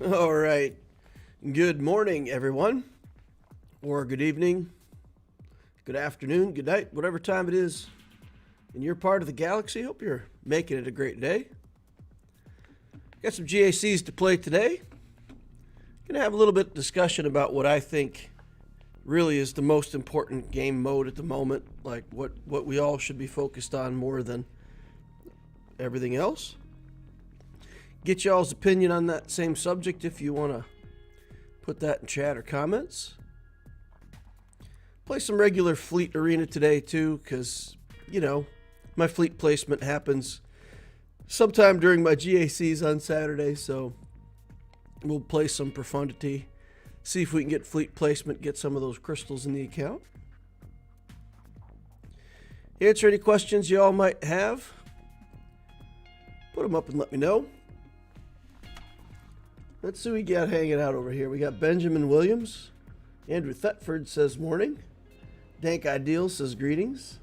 All right. Good morning, everyone, or good evening, good afternoon, good night, whatever time it is in your part of the galaxy. Hope you're making it a great day. Got some GACs to play today. Gonna have a little bit of discussion about what I think really is the most important game mode at the moment, like what we all should be focused on more than everything else. Get y'all's opinion on that same subject if you want to put that in chat or comments. Play some regular Fleet Arena today too, because, my fleet placement happens sometime during my GACs on Saturday, so we'll play some Profundity, see if we can get fleet placement, get some of those crystals in the account. Answer any questions y'all might have. Put them up and let me know. Let's see what we got hanging out over here. We got Benjamin Williams. Andrew Thetford says morning. Dank Ideal says greetings.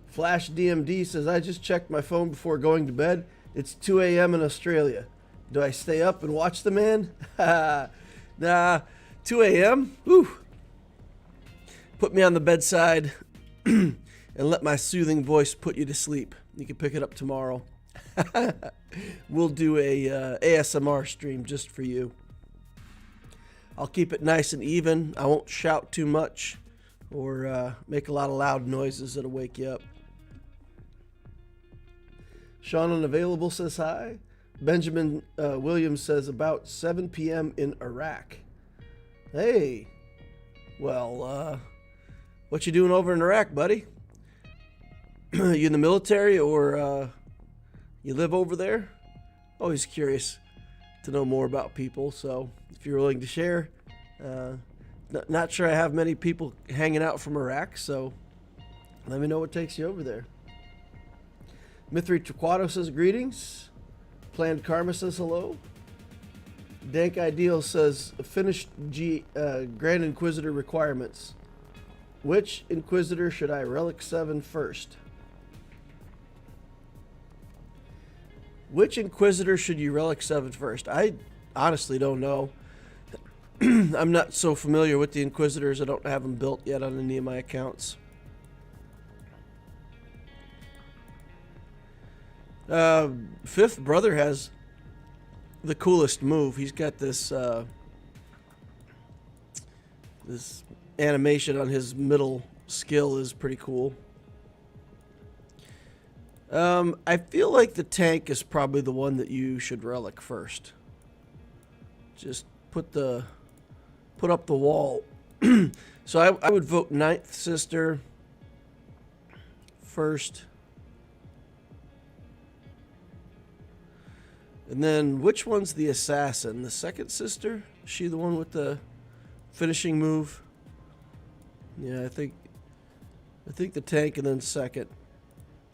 Flash DMD says, I just checked my phone before going to bed. It's 2 a.m. in Australia. Do I stay up and watch the man? Nah, 2 a.m.? Whew. Put me on the bedside and let my soothing voice put you to sleep. You can pick it up tomorrow. We'll do a ASMR stream just for you. I'll keep it nice and even. I won't shout too much or make a lot of loud noises that'll wake you up. Sean Unavailable says hi. Benjamin Williams says about 7 p.m. in Iraq. Hey, well, what you doing over in Iraq, buddy? You in the military or you live over there? Always curious to know more about people, so if you're willing to share. Not sure I have many people hanging out from Iraq, so let me know what takes you over there. Mithri Torquato says greetings. Planned Karma says hello. Dank Ideal says finished Grand Inquisitor requirements. Which Inquisitor should I Relic 7 first? Which Inquisitor should you Relic 7 first? I honestly don't know. I'm not so familiar with the Inquisitors. I don't have them built yet on any of my accounts. Fifth Brother has the coolest move. He's got this this animation on his middle skill is pretty cool. I feel like the tank is probably the one that you should relic first. Just put up the wall. So I would vote Ninth Sister first. And then which one's the assassin? The second sister? Is she the one with the finishing move? Yeah, I think the tank and then second.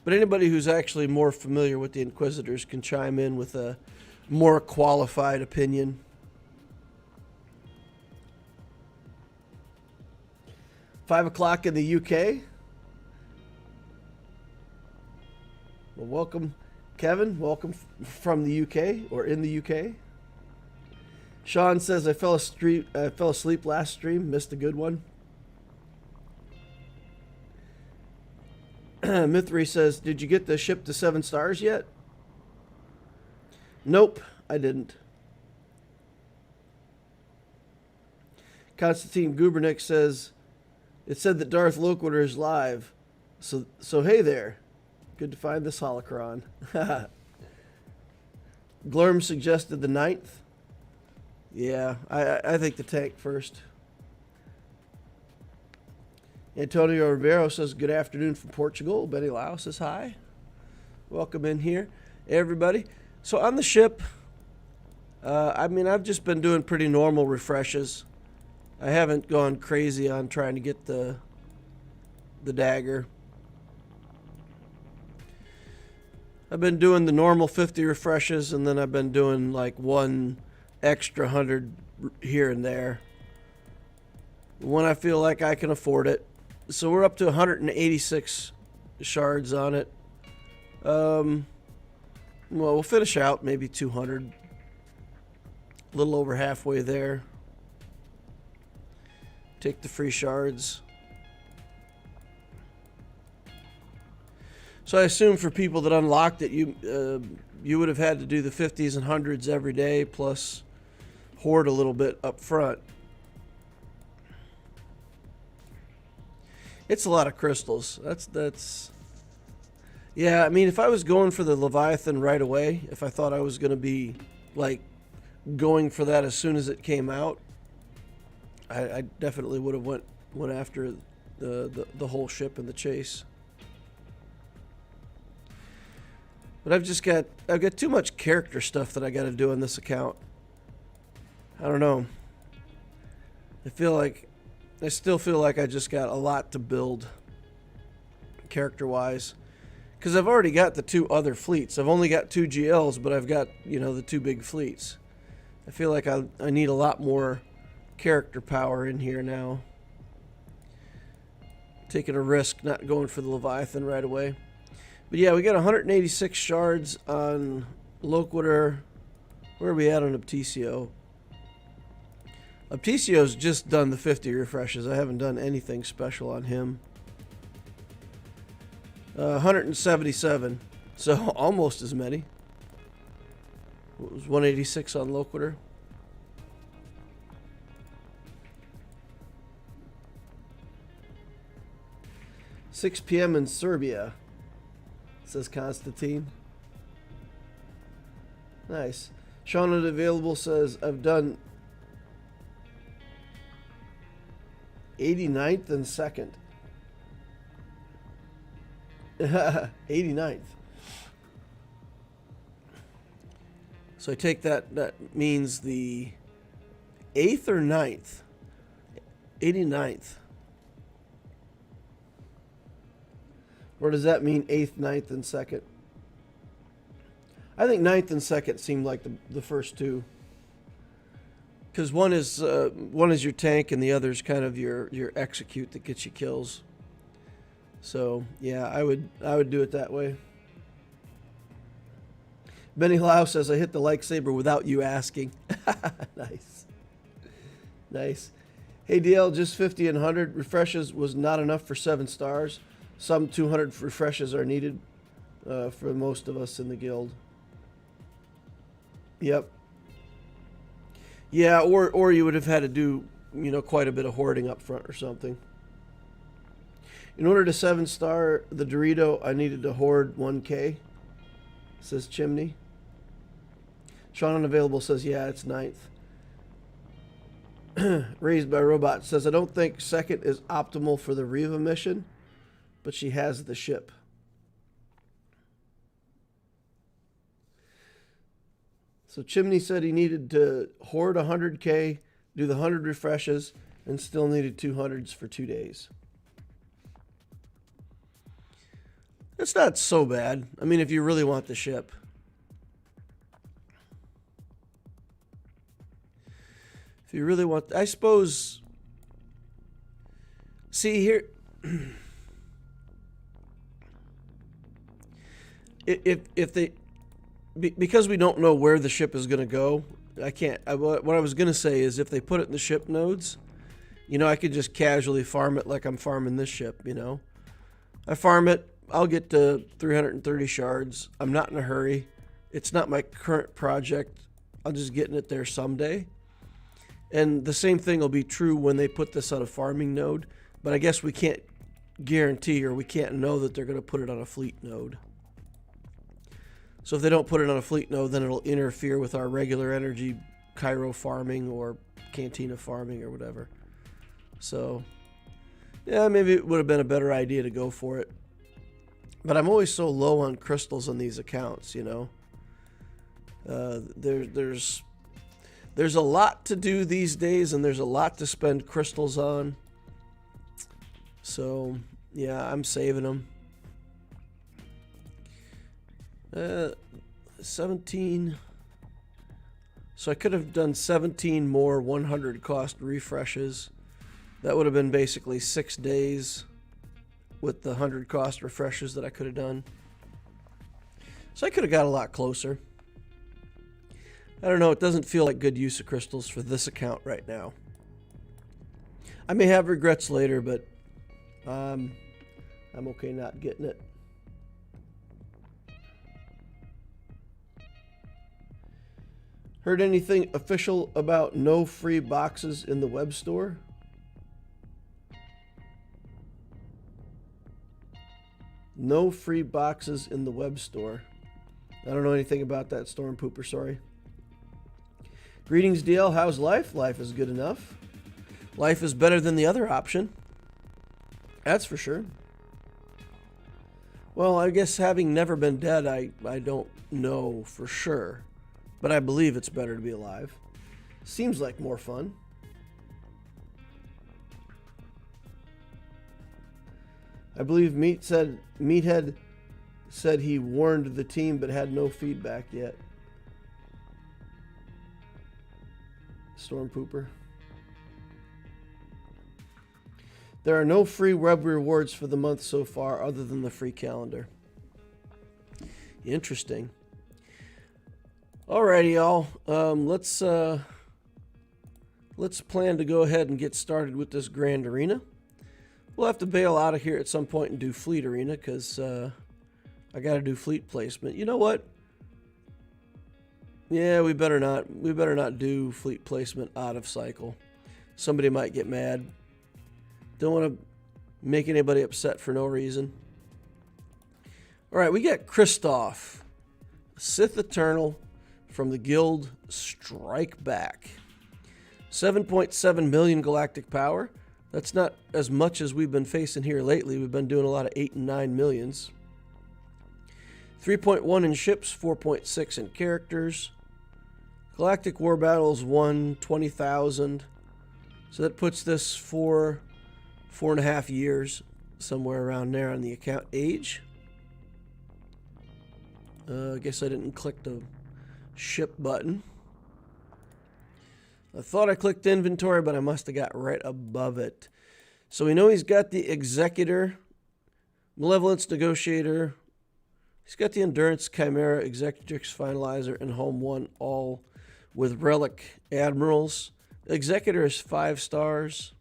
But anybody who's actually more familiar with the Inquisitors can chime in with a more qualified opinion. 5 o'clock in the UK. Well, welcome, Kevin. Welcome from the UK or in the UK. Sean says, I fell asleep last stream. Missed a good one. Mithri says, did you get the ship to 7 stars yet? Nope, I didn't. Konstantin Gubernik says, it said that Darth Loquitur is live. So hey there. Good to find this holocron. Glurm suggested the 9th. Yeah, I think the tank first. Antonio Ribeiro says, good afternoon from Portugal. Benny Lau says hi. Welcome in here, everybody. So on the ship, I've just been doing pretty normal refreshes. I haven't gone crazy on trying to get the dagger. I've been doing the normal 50 refreshes, and then I've been doing like one extra 100 here and there when I feel like I can afford it. So we're up to 186 shards on it. Well, we'll finish out maybe 200. A little over halfway there. Take the free shards. So I assume for people that unlocked it, you would have had to do the 50s and 100s every day, plus hoard a little bit up front. It's a lot of crystals. That's. Yeah, I mean, if I was going for the Leviathan right away, if I thought I was going to be like going for that as soon as it came out, I definitely would have went after the whole ship in the chase. But I've got too much character stuff that I got to do on this account. I don't know. I still feel like I just got a lot to build character-wise. Because I've already got the 2 other fleets. I've only got 2 GLs, but I've got, the 2 big fleets. I feel like I need a lot more character power in here now. Taking a risk, not going for the Leviathan right away. But yeah, we got 186 shards on Loquitur. Where are we at on Obtisio? Obtisio's just done the 50 refreshes. I haven't done anything special on him. 177. So almost as many. It was 186 on Loquitur. "6 p.m. in Serbia," says Constantine. Nice. Sean Unavailable says, "I've done 89th and 2nd. 89th. So I take that means the 8th or 9th? 89th. Or does that mean 8th, 9th, and 2nd? I think 9th and 2nd seem like the first two. Because one is your tank and the other is kind of your execute that gets you kills. So yeah, I would do it that way. Benny Lau says, "I hit the lightsaber without you asking." Nice. Nice. Hey DL, just 50 and 100 refreshes was not enough for 7 stars. Some 200 refreshes are needed for most of us in the guild. Yep. Yeah, or you would have had to do, quite a bit of hoarding up front or something. In order to 7-star the Dorito, I needed to hoard 1K, says Chimney. Sean Unavailable says, yeah, it's 9th. Raised by Robot says, I don't think 2nd is optimal for the Riva mission, but she has the ship. So Chimney said he needed to hoard 100K, do the 100 refreshes, and still needed 200s for 2 days. It's not so bad. I mean, if you really want the ship. If you really want... I suppose... See, here... if they... Because we don't know where the ship is going to go, I can't... what I was going to say is if they put it in the ship nodes, I could just casually farm it like I'm farming this ship, I farm it. I'll get to 330 shards. I'm not in a hurry. It's not my current project. I'm just getting it there someday. And the same thing will be true when they put this on a farming node. But I guess we can't guarantee or we can't know that they're going to put it on a fleet node. So if they don't put it on a fleet node, then it'll interfere with our regular energy Cairo farming or Cantina farming or whatever. So, yeah, maybe it would have been a better idea to go for it. But I'm always so low on crystals on these accounts, There's a lot to do these days, and there's a lot to spend crystals on. So, yeah, I'm saving them. 17. So I could have done 17 more 100 cost refreshes. That would have been basically 6 days with the 100 cost refreshes that I could have done. So I could have got a lot closer. I don't know, it doesn't feel like good use of crystals for this account right now. I may have regrets later, but I'm okay not getting it. Heard anything official about no free boxes in the web store? No free boxes in the web store. I don't know anything about that, Storm Pooper, sorry. Greetings, DL. How's life? Life is good enough. Life is better than the other option. That's for sure. Well, I guess having never been dead, I don't know for sure. But I believe it's better to be alive. Seems like more fun. I believe Meathead said he warned the team but had no feedback yet. Storm Pooper. There are no free web rewards for the month so far other than the free calendar. Interesting. Alrighty, y'all. Let's plan to go ahead and get started with this Grand Arena. We'll have to bail out of here at some point and do Fleet Arena because I got to do fleet placement. You know what? Yeah, we better not. We better not do fleet placement out of cycle. Somebody might get mad. Don't want to make anybody upset for no reason. All right, we got Kristoff, Sith Eternal from the Guild Strike Back. 7.7 million galactic power. That's not as much as we've been facing here lately. We've been doing a lot of 8 and 9 millions. 3.1 in ships, 4.6 in characters. Galactic War Battles 1, 20,000. So that puts this for 4.5 years, somewhere around there on the account age. I guess I didn't click the ship button. I thought I clicked inventory, but I must have got right above it. So we know he's got the Executor, Malevolence Negotiator. He's got the Endurance Chimera, Executrix Finalizer, and Home 1, all with Relic Admirals. The Executor is 5 stars.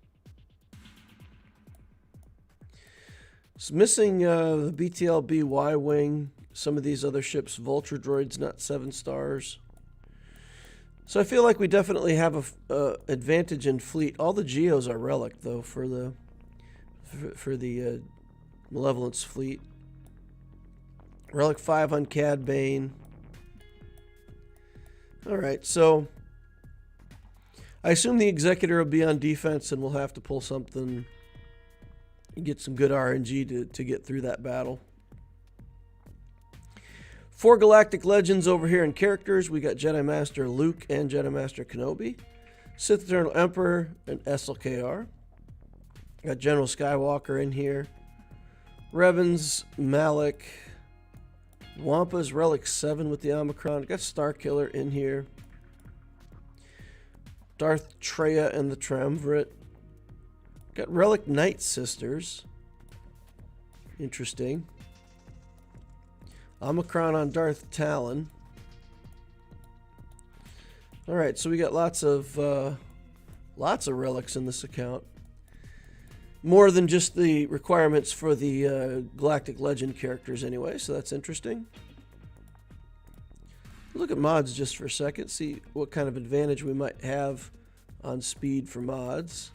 It's missing the BTLB Y-Wing. Some of these other ships, Vulture Droid's not 7 stars. So I feel like we definitely have a advantage in fleet. All the Geos are Relic though for the Malevolence fleet. Relic 5 on Cad Bane. All right, so I assume the Executor will be on defense, and we'll have to pull something, get some good RNG to get through that battle. 4 Galactic Legends over here in characters. We got Jedi Master Luke and Jedi Master Kenobi. Sith Eternal Emperor and SLKR. Got General Skywalker in here. Revan's, Malik. Wampa's Relic 7 with the Omicron. Got Starkiller in here. Darth Treya and the Triumvirate. Got Relic Night Sisters. Interesting. Omicron on Darth Talon. All right, so we got lots of relics in this account. More than just the requirements for the Galactic Legend characters anyway, so that's interesting. Look at mods just for a second, see what kind of advantage we might have on speed for mods.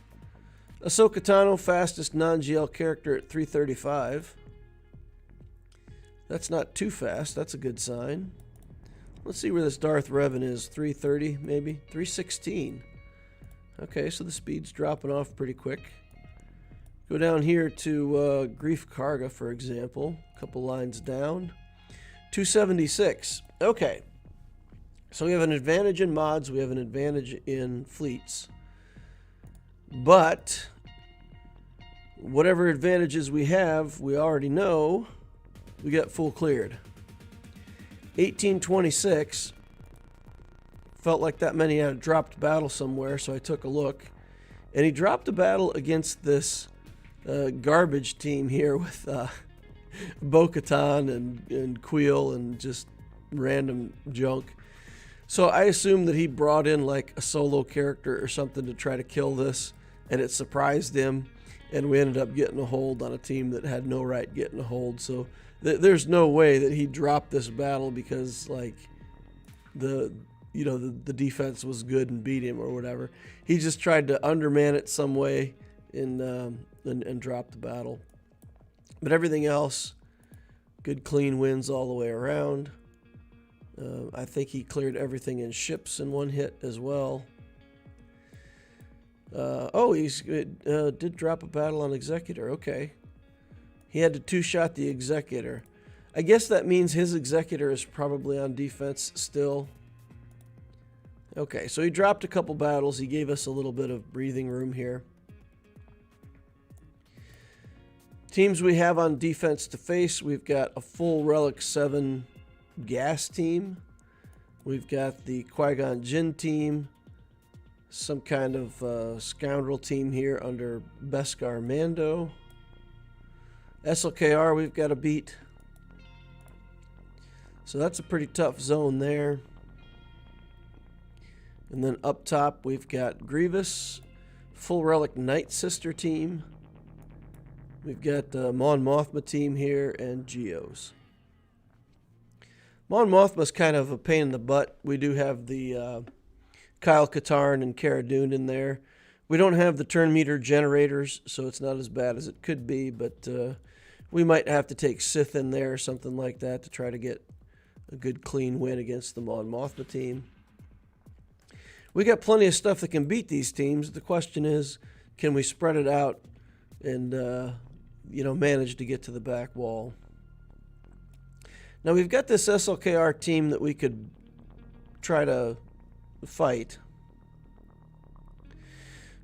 Ahsoka Tano, fastest non-GL character at 335. That's not too fast. That's a good sign. Let's see where this Darth Revan is. 330, maybe? 316. Okay, so the speed's dropping off pretty quick. Go down here to Grief Karga, for example. A couple lines down. 276. Okay. So we have an advantage in mods. We have an advantage in fleets. But whatever advantages we have, we already know we got full cleared. 1826. Felt like that many had dropped battle somewhere, so I took a look. And he dropped a battle against this garbage team here with Bo-Katan and Queel and just random junk. So I assume that he brought in like a solo character or something to try to kill this, and it surprised him, and we ended up getting a hold on a team that had no right getting a hold. So there's no way that he dropped this battle because like the defense was good and beat him or whatever. He just tried to underman it some way and drop the battle. But everything else, good clean wins all the way around. I think he cleared everything in ships in one hit as well. He did drop a battle on Executor. Okay. He had to two-shot the Executor. I guess that means his Executor is probably on defense still. Okay, so he dropped a couple battles. He gave us a little bit of breathing room here. Teams we have on defense to face, we've got a full Relic 7 gas team. We've got the Qui-Gon Jinn team. Some kind of scoundrel team here under Beskar Mando. SLKR we've got to beat. So that's a pretty tough zone there. And then up top we've got Grievous, full Relic Night Sister team. We've got Mon Mothma team here and Geos. Mon Mothma's kind of a pain in the butt. We do have the Kyle Katarn and Cara Dune in there. We don't have the turn meter generators, so it's not as bad as it could be, but we might have to take Sith in there or something like that to try to get a good clean win against the Mon Mothma team. We got plenty of stuff that can beat these teams. The question is, can we spread it out and manage to get to the back wall? Now we've got this SLKR team that we could try to fight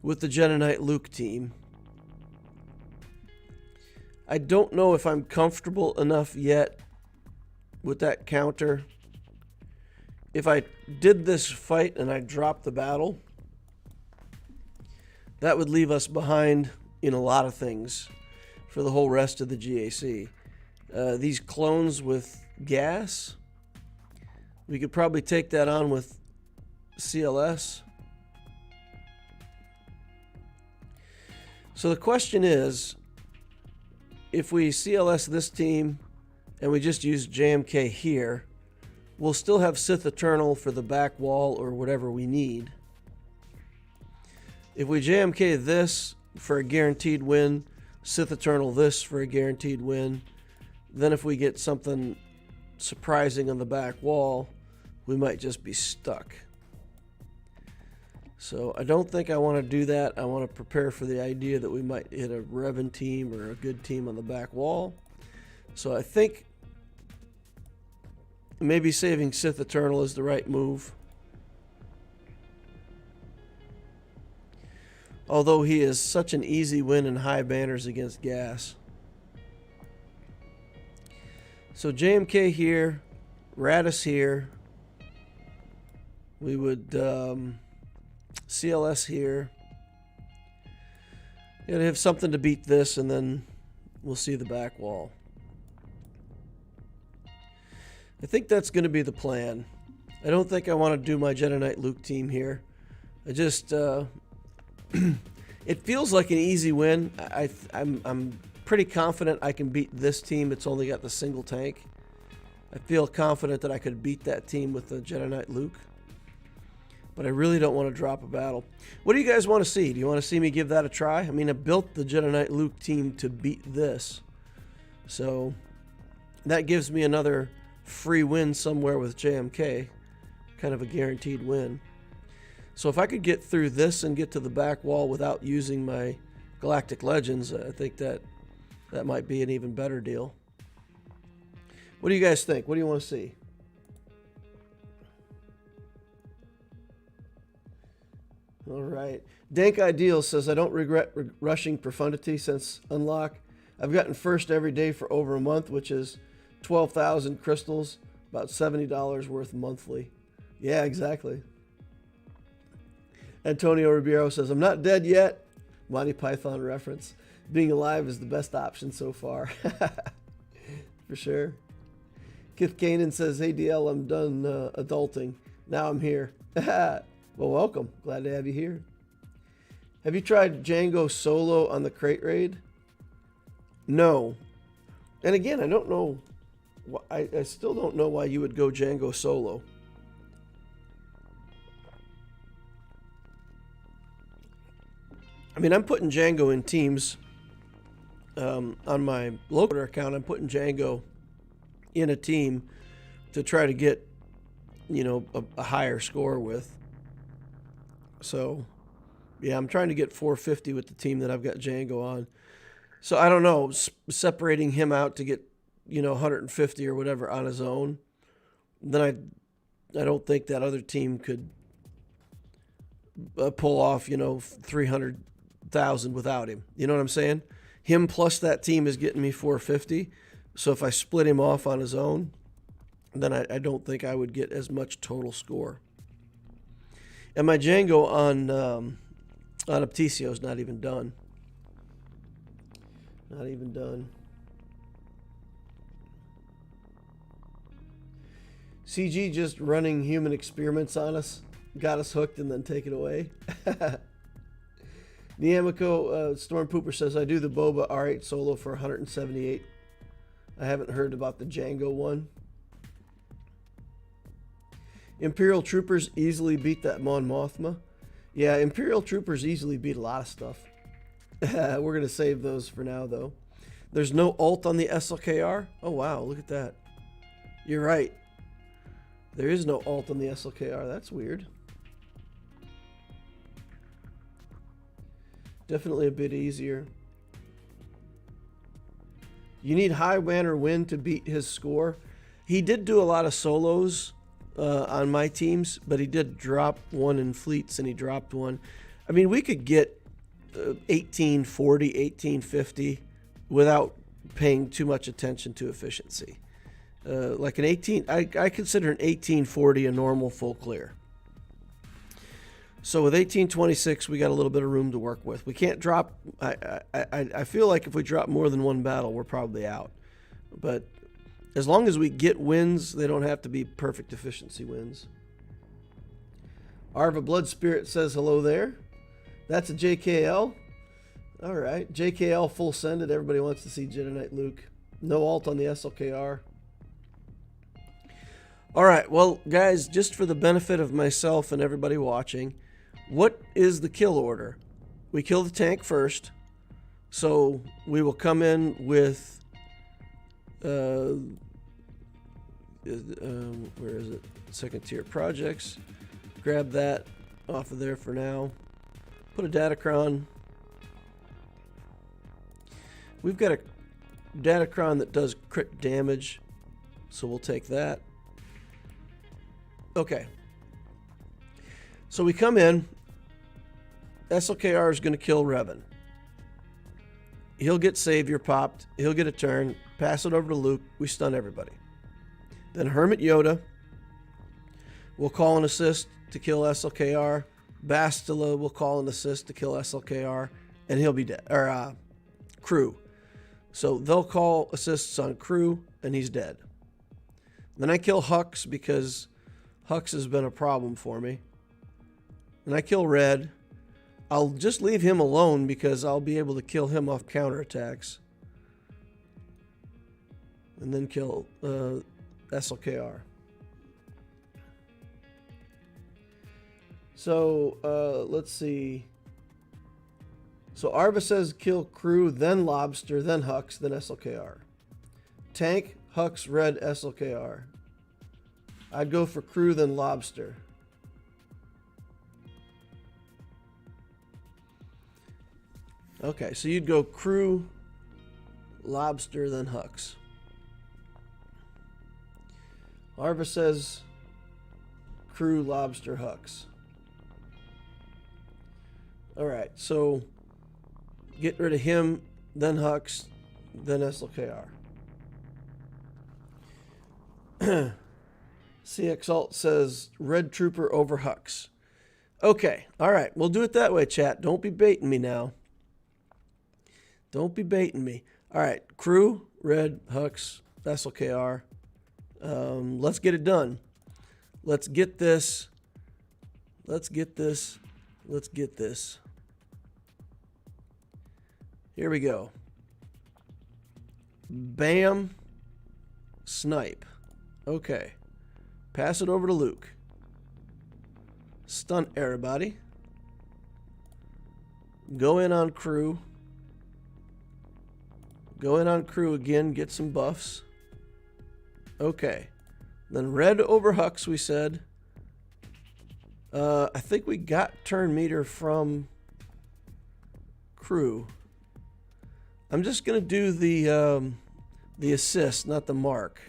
with the Jedi Knight Luke team. I don't know if I'm comfortable enough yet with that counter. If I did this fight and I dropped the battle, that would leave us behind in a lot of things for the whole rest of the GAC. These clones with gas, we could probably take that on with CLS. So the question is, if we CLS this team and we just use JMK here, we'll still have Sith Eternal for the back wall or whatever we need. If we JMK this for a guaranteed win, Sith Eternal this for a guaranteed win, then if we get something surprising on the back wall, we might just be stuck. So I don't think I want to do that. I want to prepare for the idea that we might hit a Revan team or a good team on the back wall. So I think maybe saving Sith Eternal is the right move. Although he is such an easy win in high banners against gas. So JMK here, Radis here. We would CLS here. Gotta have something to beat this, and then we'll see the back wall. I think that's going to be the plan. I don't think I want to do my Jedi Knight Luke team here. I just it feels like an easy win. I'm pretty confident I can beat this team. It's only got the single tank. I feel confident that I could beat that team with the Jedi Knight Luke. But I really don't want to drop a battle. What do you guys want to see? Do you want to see me give that a try? I mean, I built the Jedi Knight Luke team to beat this. So that gives me another free win somewhere with JMK. Kind of a guaranteed win. So if I could get through this and get to the back wall without using my Galactic Legends, I think that might be an even better deal. What do you guys think? What do you want to see? All right. Dank Ideal says, I don't regret rushing Profundity since unlock. I've gotten first every day for over a month, which is 12,000 crystals, about $70 worth monthly. Yeah, exactly. Antonio Ribeiro says, I'm not dead yet. Monty Python reference. Being alive is the best option so far. For sure. Kith Kanan says, hey DL, I'm done adulting. Now I'm here. Well, welcome. Glad to have you here. Have you tried Django solo on the crate raid? No. And again, I don't know. I still don't know why you would go Django solo. I mean, I'm putting Django in teams. On my Loquitur account, I'm putting Django in a team to try to get, a higher score with. So, yeah, I'm trying to get 450 with the team that I've got Django on. So I don't know, separating him out to get, 150 or whatever on his own, then I don't think that other team could pull off, 300,000 without him. You know what I'm saying? Him plus that team is getting me 450. So if I split him off on his own, then I don't think I would get as much total score. And my Django on Apticio is not even done. Not even done. CG just running human experiments on us. Got us hooked and then take it away. Niamico Storm Pooper says, I do the Boba R8 solo for 178. I haven't heard about the Django one. Imperial Troopers easily beat that Mon Mothma. Yeah, Imperial Troopers easily beat a lot of stuff. We're going to save those for now, though. There's no ult on the SLKR. Oh, wow. Look at that. You're right. There is no ult on the SLKR. That's weird. Definitely a bit easier. You need high banner win to beat his score. He did do a lot of solos on my teams, but he did drop one in fleets, and he dropped one. I mean, we could get 1840, 1850 without paying too much attention to efficiency. Like an 18, I consider an 1840 a normal full clear. So with 1826, we got a little bit of room to work with. We can't drop. I feel like if we drop more than one battle, we're probably out. But as long as we get wins, they don't have to be perfect efficiency wins. Arva Blood Spirit says hello there. That's a JKL. All right, JKL full sended. Everybody wants to see Jedi Knight Luke. No ult on the SLKR. All right, well, guys, just for the benefit of myself and everybody watching, what is the kill order? We kill the tank first, so we will come in with, where is it? Second tier projects. Grab that off of there for now. Put a Datacron. We've got a Datacron that does crit damage, so we'll take that. Okay. So we come in. SLKR is going to kill Revan. He'll get Savior popped. He'll get a turn. Pass it over to Luke. We stun everybody. Then Hermit Yoda will call an assist to kill SLKR. Bastila will call an assist to kill SLKR. And he'll be dead. Or Crew. So they'll call assists on Crew, and he's dead. Then I kill Hux because Hux has been a problem for me. And I kill Red. I'll just leave him alone because I'll be able to kill him off counterattacks. And then kill SLKR. So, let's see. So Arva says kill Crew, then Lobster, then Hux, then SLKR. Tank, Hux, Red, SLKR. I'd go for Crew, then Lobster. Okay, so you'd go Crew, Lobster, then Hux. Arva says Crew, Lobster, Hux. All right, so get rid of him, then Hux, then SLKR. CX Alt says Red Trooper over Hux. Okay, all right, we'll do it that way, chat. Don't be baiting me now. Don't be baiting me. All right, Crew, Red, Hux, SLKR. Let's get it done. Let's get this. Let's get this. Let's get this. Here we go. Bam. Snipe. Okay. Pass it over to Luke. Stunt everybody. Go in on crew. Go in on crew again. Get some buffs. Okay. Then red over Hux, we said. I think we got turn meter from crew. I'm just going to do the assist, not the mark.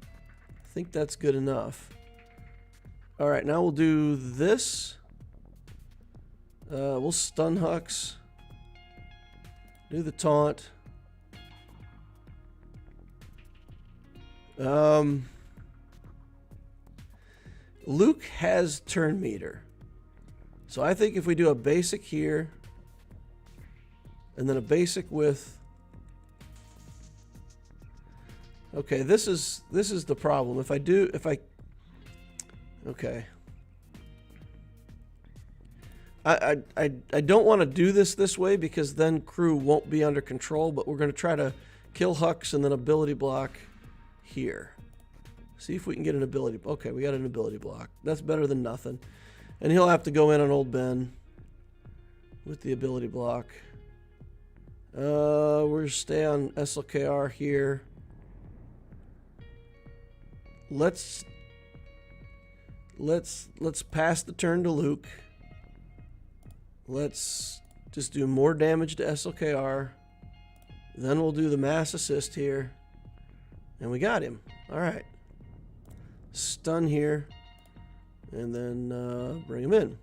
I think that's good enough. All right, now we'll do this. We'll stun Hux. Do the taunt. Luke has turn meter. So I think if we do a basic here, and then a basic with... Okay, this is the problem. Okay. I don't want to do this way because then crew won't be under control, but we're going to try to kill Hux and then ability block here. See if we can get an ability. Okay, we got an ability block. That's better than nothing. And he'll have to go in on Old Ben with the ability block. We'll stay on SLKR here. Let's pass the turn to Luke. Let's just do more damage to SLKR. Then we'll do the mass assist here. And we got him. All right. Stun here. And then bring him in.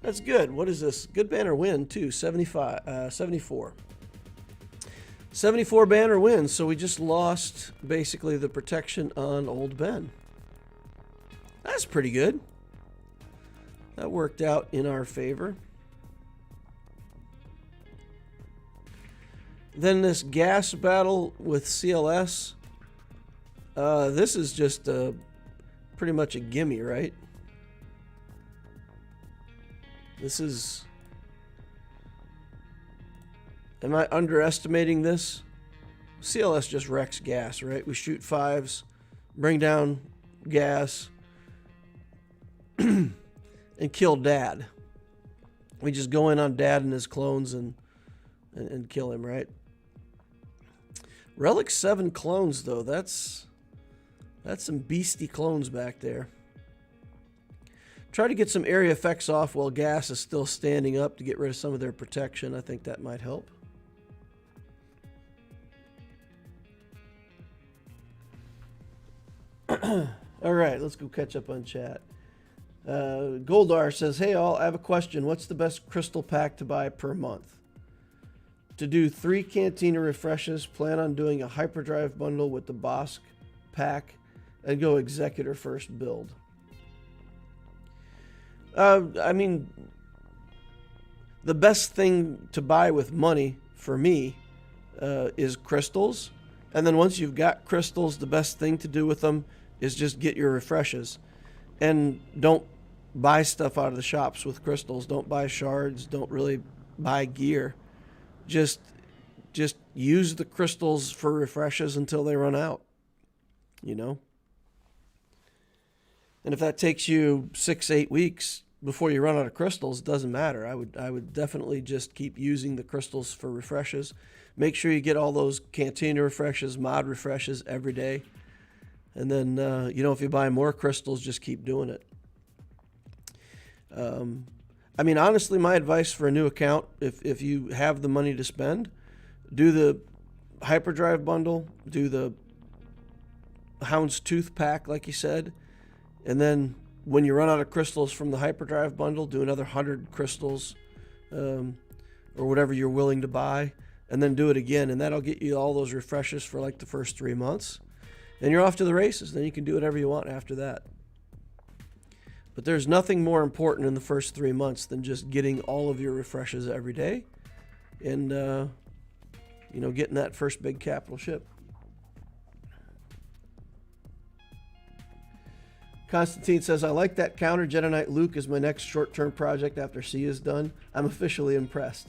That's good. What is this? Good banner win, too. 74. 74 banner wins. So we just lost, basically, the protection on Old Ben. That's pretty good. That worked out in our favor. Then this gas battle with CLS. This is just pretty much a gimme, right? This is... Am I underestimating this? CLS just wrecks gas, right? We shoot 5s, bring down gas, and kill Dad. We just go in on Dad and his clones and kill him, right? Relic 7 clones, though. That's some beastie clones back there. Try to get some area effects off while gas is still standing up to get rid of some of their protection. I think that might help. All right, let's go catch up on chat. Goldar says, hey all, I have a question. What's the best crystal pack to buy per month? To do 3 Cantina refreshes, plan on doing a hyperdrive bundle with the Bosk pack and go Executor first build. I mean, the best thing to buy with money for me is crystals. And then once you've got crystals, the best thing to do with them is just get your refreshes. And don't buy stuff out of the shops with crystals. Don't buy shards. Don't really buy gear. Just use the crystals for refreshes until they run out, you know? And if that takes you 6-8 weeks before you run out of crystals, it doesn't matter. I would definitely just keep using the crystals for refreshes. Make sure you get all those Cantina refreshes, mod refreshes every day. And then, you know, if you buy more crystals, just keep doing it. I mean, honestly, my advice for a new account, if you have the money to spend, do the hyperdrive bundle, do the Hound's Tooth pack, like you said, and then when you run out of crystals from the hyperdrive bundle, do another 100 crystals or whatever you're willing to buy, and then do it again, and that'll get you all those refreshes for like the first 3 months. And you're off to the races. Then you can do whatever you want after that. But there's nothing more important in the first 3 months than just getting all of your refreshes every day and, you know, getting that first big capital ship. Constantine says, I like that counter. Jedi Knight Luke is my next short-term project after C is done. I'm officially impressed.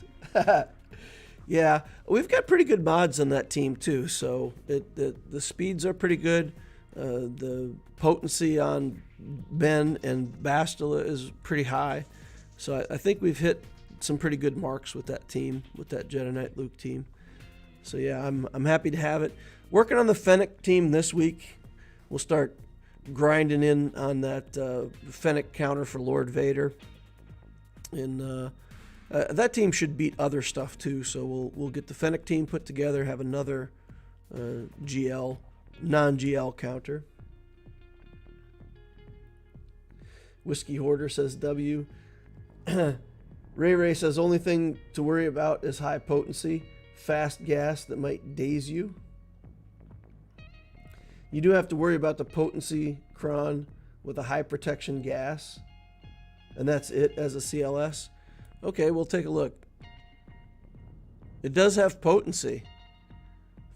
Yeah, we've got pretty good mods on that team too. So the speeds are pretty good. The potency on Ben and Bastila is pretty high. So I think we've hit some pretty good marks with that team, with that Jedi Knight Luke team. So yeah, I'm happy to have it. Working on the Fennec team this week. We'll start grinding in on that Fennec counter for Lord Vader. And that team should beat other stuff too. So we'll get the Fennec team put together, have another GL, non-GL counter. Whiskey Hoarder says W. Ray says only thing to worry about is high potency, fast gas that might daze you. You do have to worry about the potency cron with a high protection gas, and that's it as a CLS. Okay, we'll take a look. It does have potency,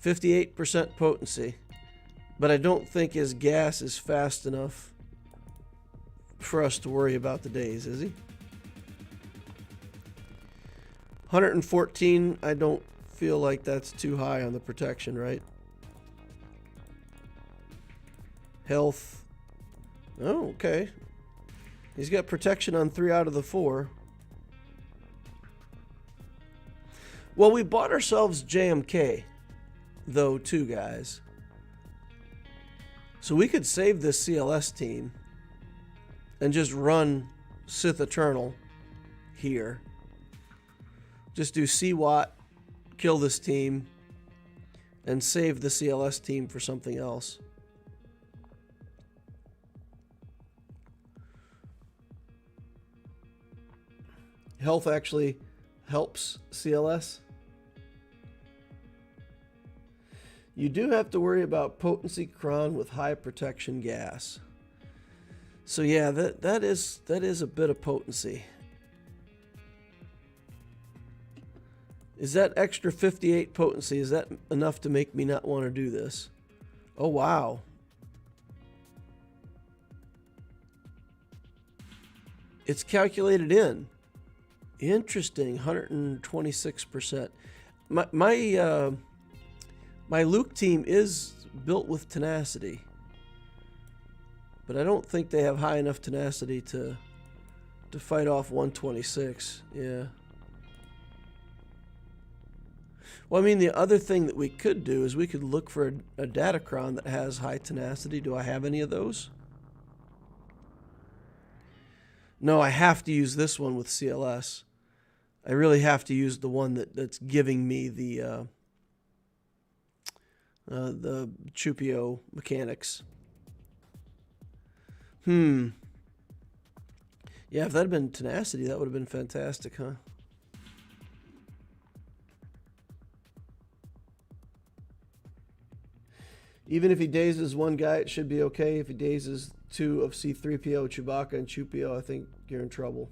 58% potency, but I don't think his gas is fast enough for us to worry about the days, is he? 114, I don't feel like that's too high on the protection, right? Health. Oh, okay. He's got protection on 3 out of the 4. Well, we bought ourselves JMK, though, too, guys. So we could save this CLS team and just run Sith Eternal here. Just do CWAT, kill this team, and save the CLS team for something else. Health actually helps CLS. You do have to worry about potency cron with high protection gas. So yeah, that is a bit of potency. Is that extra 58 potency, is that enough to make me not want to do this? Oh wow. It's calculated in. Interesting, 126%. My Luke team is built with tenacity, but I don't think they have high enough tenacity to fight off 126. Yeah. Well, I mean, the other thing that we could do is we could look for a Datacron that has high tenacity. Do I have any of those? No, I have to use this one with CLS. I really have to use the one that's giving me the Chupio mechanics. Yeah, if that had been tenacity, that would have been fantastic, huh? Even if he dazes one guy, it should be okay. If he dazes 2 of C-3PO, Chewbacca, and Chupio, I think you're in trouble.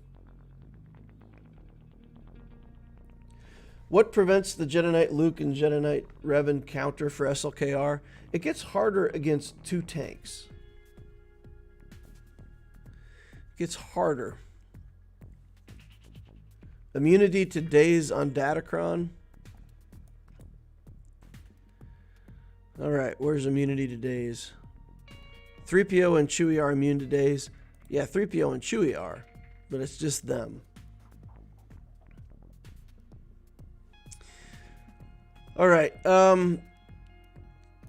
What prevents the Jedi Knight Luke and Jedi Knight Revan counter for SLKR? It gets harder against 2 tanks. It gets harder. Immunity to daze on Datacron. Alright, where's immunity to daze? 3PO and Chewie are immune to daze. Yeah, 3PO and Chewie are, but it's just them. Alright,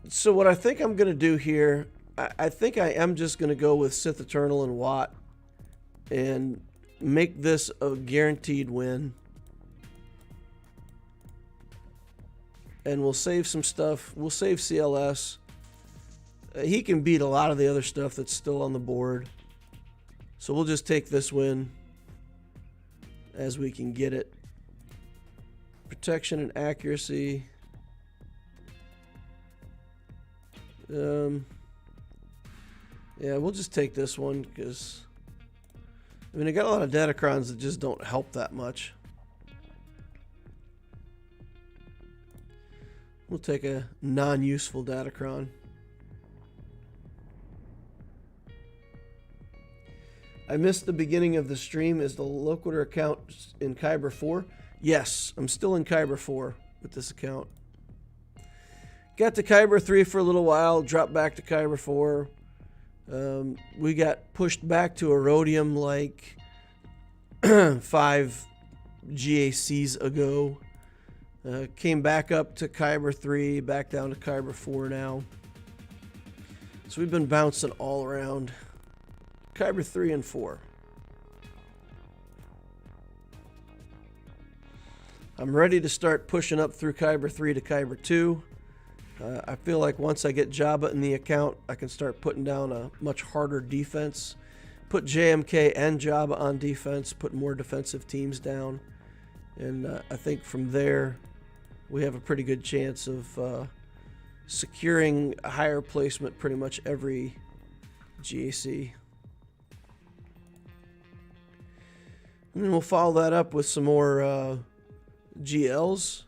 so what I think I'm going to do here, I think I am just going to go with Sith Eternal and Watt and make this a guaranteed win. And we'll save some stuff. We'll save CLS. He can beat a lot of the other stuff that's still on the board. So we'll just take this win as we can get it. Protection and accuracy. Yeah, we'll just take this one because, I mean, I got a lot of Datacrons that just don't help that much. We'll take a non-useful Datacron. I missed the beginning of the stream. Is the Loquitur account in Kyber 4? Yes, I'm still in Kyber 4 with this account. Got to Kyber 3 for a little while, dropped back to Kyber 4. We got pushed back to Erodium like 5 GACs ago. Came back up to Kyber 3, back down to Kyber 4 now. So we've been bouncing all around Kyber 3 and 4. I'm ready to start pushing up through Kyber 3 to Kyber 2. I feel like once I get Jabba in the account, I can start putting down a much harder defense. Put JMK and Jabba on defense, put more defensive teams down. And I think from there, we have a pretty good chance of securing a higher placement pretty much every GAC. And then we'll follow that up with some more GLs,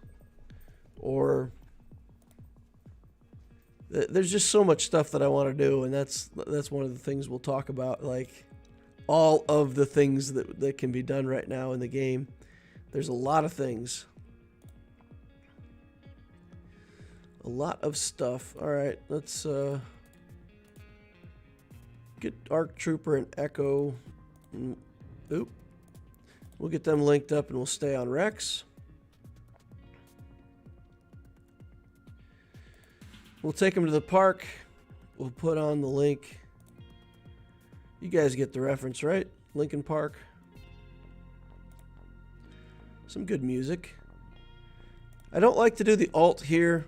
or there's just so much stuff that I want to do, and that's one of the things we'll talk about, like all of the things that can be done right now in the game. There's a lot of things. A lot of stuff. All right, let's get Arc Trooper and Echo. Oop. We'll get them linked up and we'll stay on Rex. We'll take them to the park. We'll put on the link. You guys get the reference, right? Lincoln Park. Some good music. I don't like to do the alt here.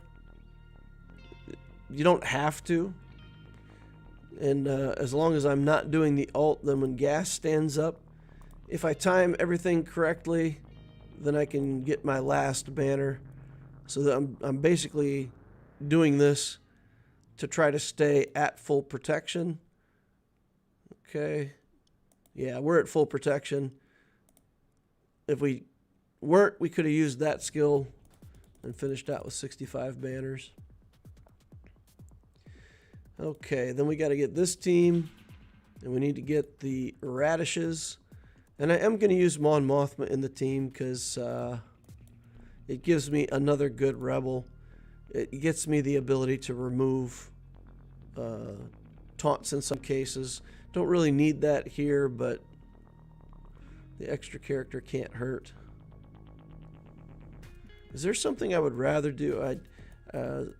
You don't have to. And as long as I'm not doing the alt, then when gas stands up, if I time everything correctly, then I can get my last banner. So that I'm basically doing this to try to stay at full protection. Okay. Yeah, we're at full protection. If we weren't, we could have used that skill and finished out with 65 banners. Okay, then we got to get this team, and we need to get the radishes. And I am going to use Mon Mothma in the team because it gives me another good rebel. It gets me the ability to remove taunts in some cases. Don't really need that here, but the extra character can't hurt. Is there something I would rather do?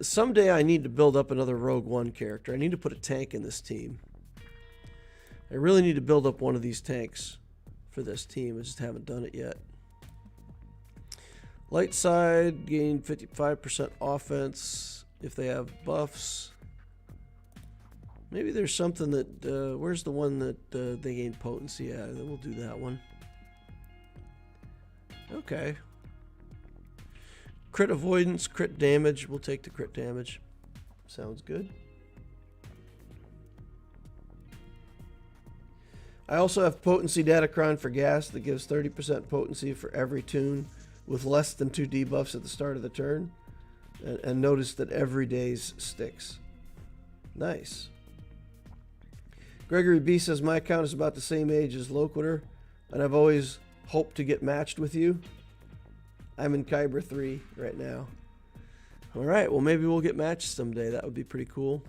Someday I need to build up another Rogue One character. I need to put a tank in this team. I really need to build up one of these tanks for this team. I just haven't done it yet. Light side, gain 55% offense if they have buffs. Maybe there's something that, where's the one that they gain potency? Yeah, then we'll do that one. Okay. Crit avoidance, crit damage. We'll take the crit damage. Sounds good. I also have potency datacron for gas that gives 30% potency for every tune with less than 2 debuffs at the start of the turn. And notice that every day's sticks. Nice. Gregory B says, my account is about the same age as Loquitur, and I've always hoped to get matched with you. I'm in Kyber 3 right now. All right, well, maybe we'll get matched someday. That would be pretty cool.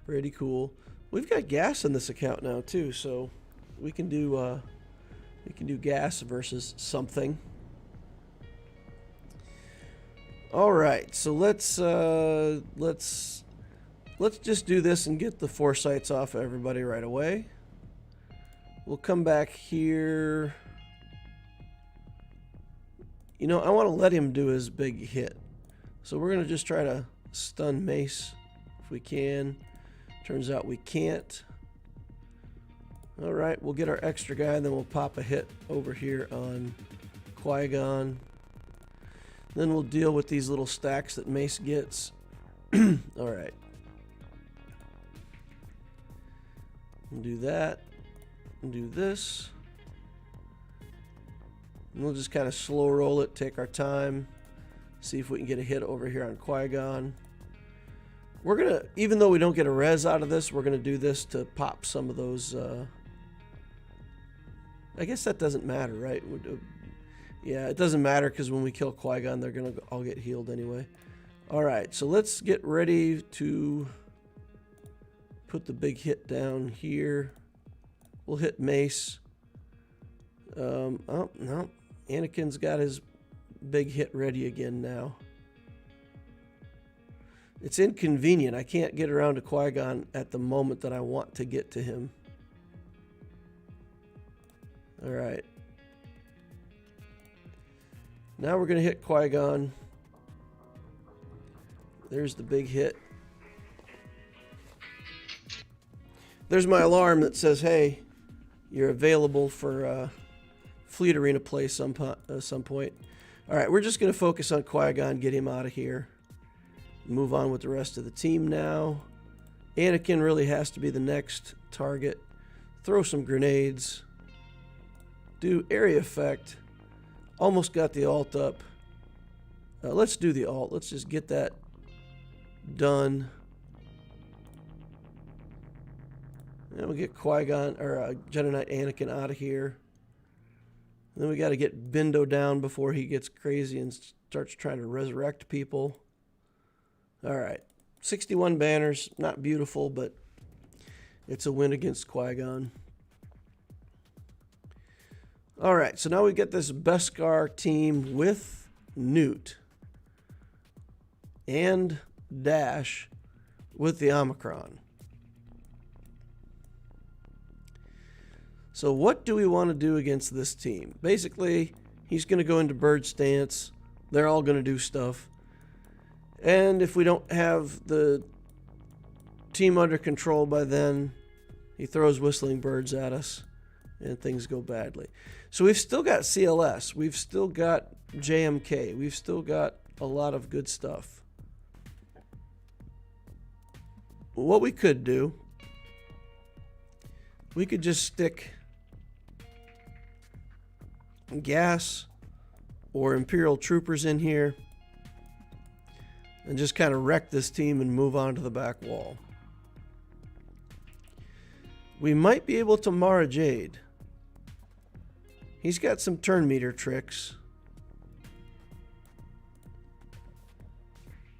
Pretty cool. We've got gas in this account now too, so we can do gas versus something. All right, so let's just do this and get the foresights off of everybody right away. We'll come back here. You know, I want to let him do his big hit. So we're going to just try to stun Mace if we can. Turns out we can't. All right, we'll get our extra guy, and then we'll pop a hit over here on Qui-Gon. Then we'll deal with these little stacks that Mace gets. All right. We'll do that. And do this. And we'll just kind of slow roll it, take our time, see if we can get a hit over here on Qui-Gon. We're gonna, even though we don't get a res out of this, we're gonna do this to pop some of those. I guess that doesn't matter, right? Yeah, it doesn't matter because when we kill Qui-Gon, they're gonna all get healed anyway. All right, so let's get ready to put the big hit down here. We'll hit Mace. Oh no, Anakin's got his big hit ready again now. It's inconvenient. I can't get around to Qui-Gon at the moment that I want to get to him. All right. Now we're going to hit Qui-Gon. There's the big hit. There's my alarm that says, hey, you're available for Fleet Arena play some point. All right, we're just going to focus on Qui-Gon, get him out of here. Move on with the rest of the team now. Anakin really has to be the next target. Throw some grenades. Do area effect. Almost got the alt up. Let's do the alt. Let's just get that done. And we'll get Qui-Gon, or Jedi Knight Anakin out of here. And then we got to get Bindo down before he gets crazy and starts trying to resurrect people. All right, 61 banners, not beautiful, but it's a win against Qui-Gon. All right, so now we get this Beskar team with Newt and Dash with the Omicron. So what do we want to do against this team? Basically, he's going to go into bird stance. They're all going to do stuff. And if we don't have the team under control by then, he throws whistling birds at us and things go badly. So we've still got CLS. We've still got JMK. We've still got a lot of good stuff. What we could do, we could just stick gas or Imperial troopers in here and just kind of wreck this team and move on to the back wall. We might be able to Mara Jade. He's got some turn meter tricks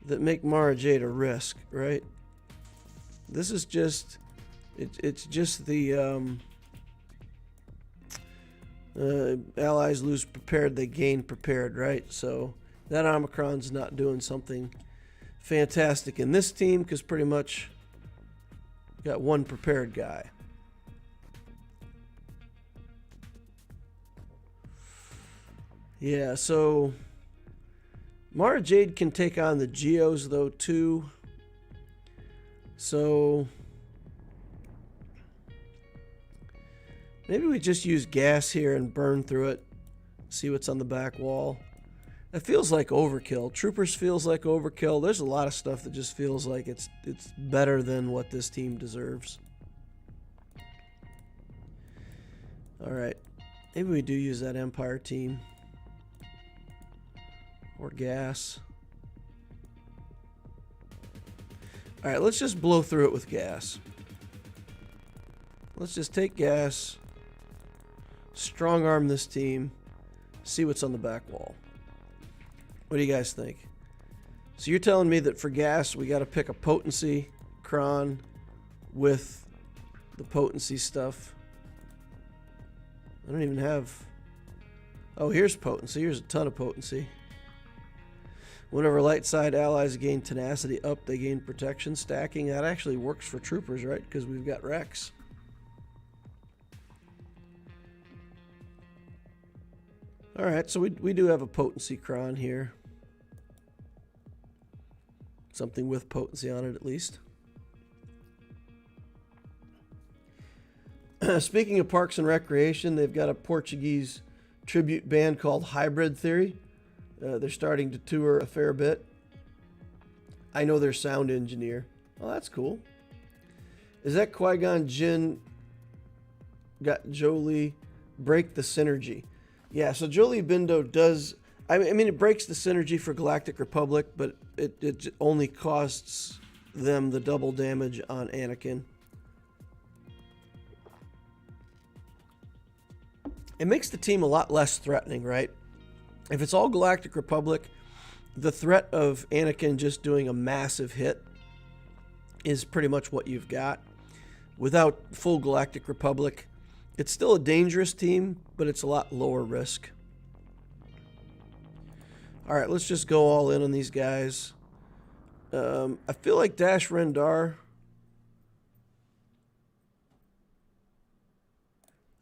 that make Mara Jade a risk, right? This is just, it's just the allies lose prepared, they gain prepared, right? So that Omicron's not doing something fantastic in this team because pretty much got one prepared guy. Yeah, so Mara Jade can take on the Geos though too. So maybe we just use gas here and burn through it. See what's on the back wall. It feels like overkill. Troopers feels like overkill. There's a lot of stuff that just feels like it's better than what this team deserves. All right, maybe we do use that Empire team. Or gas. All right, let's just blow through it with gas. Let's just take gas, strong arm this team, see what's on the back wall. What do you guys think? So you're telling me that for gas, we got to pick a potency cron with the potency stuff. I don't even have... Oh, here's potency. Here's a ton of potency. Whenever light side allies gain tenacity up, they gain protection. Stacking, that actually works for troopers, right? Because we've got Rex. All right, so we do have a potency cron here. Something with potency on it, at least. Speaking of Parks and Recreation, they've got a Portuguese tribute band called Hybrid Theory. They're starting to tour a fair bit. I know their sound engineer. Oh, that's cool. Is that Qui-Gon Jinn got Jolie break the synergy? Yeah, so Jolie Bindo does... I mean, it breaks the synergy for Galactic Republic, but it only costs them the double damage on Anakin. It makes the team a lot less threatening, right? If it's all Galactic Republic, the threat of Anakin just doing a massive hit is pretty much what you've got. Without full Galactic Republic, it's still a dangerous team, but it's a lot lower risk. All right, let's just go all in on these guys. I feel like Dash Rendar.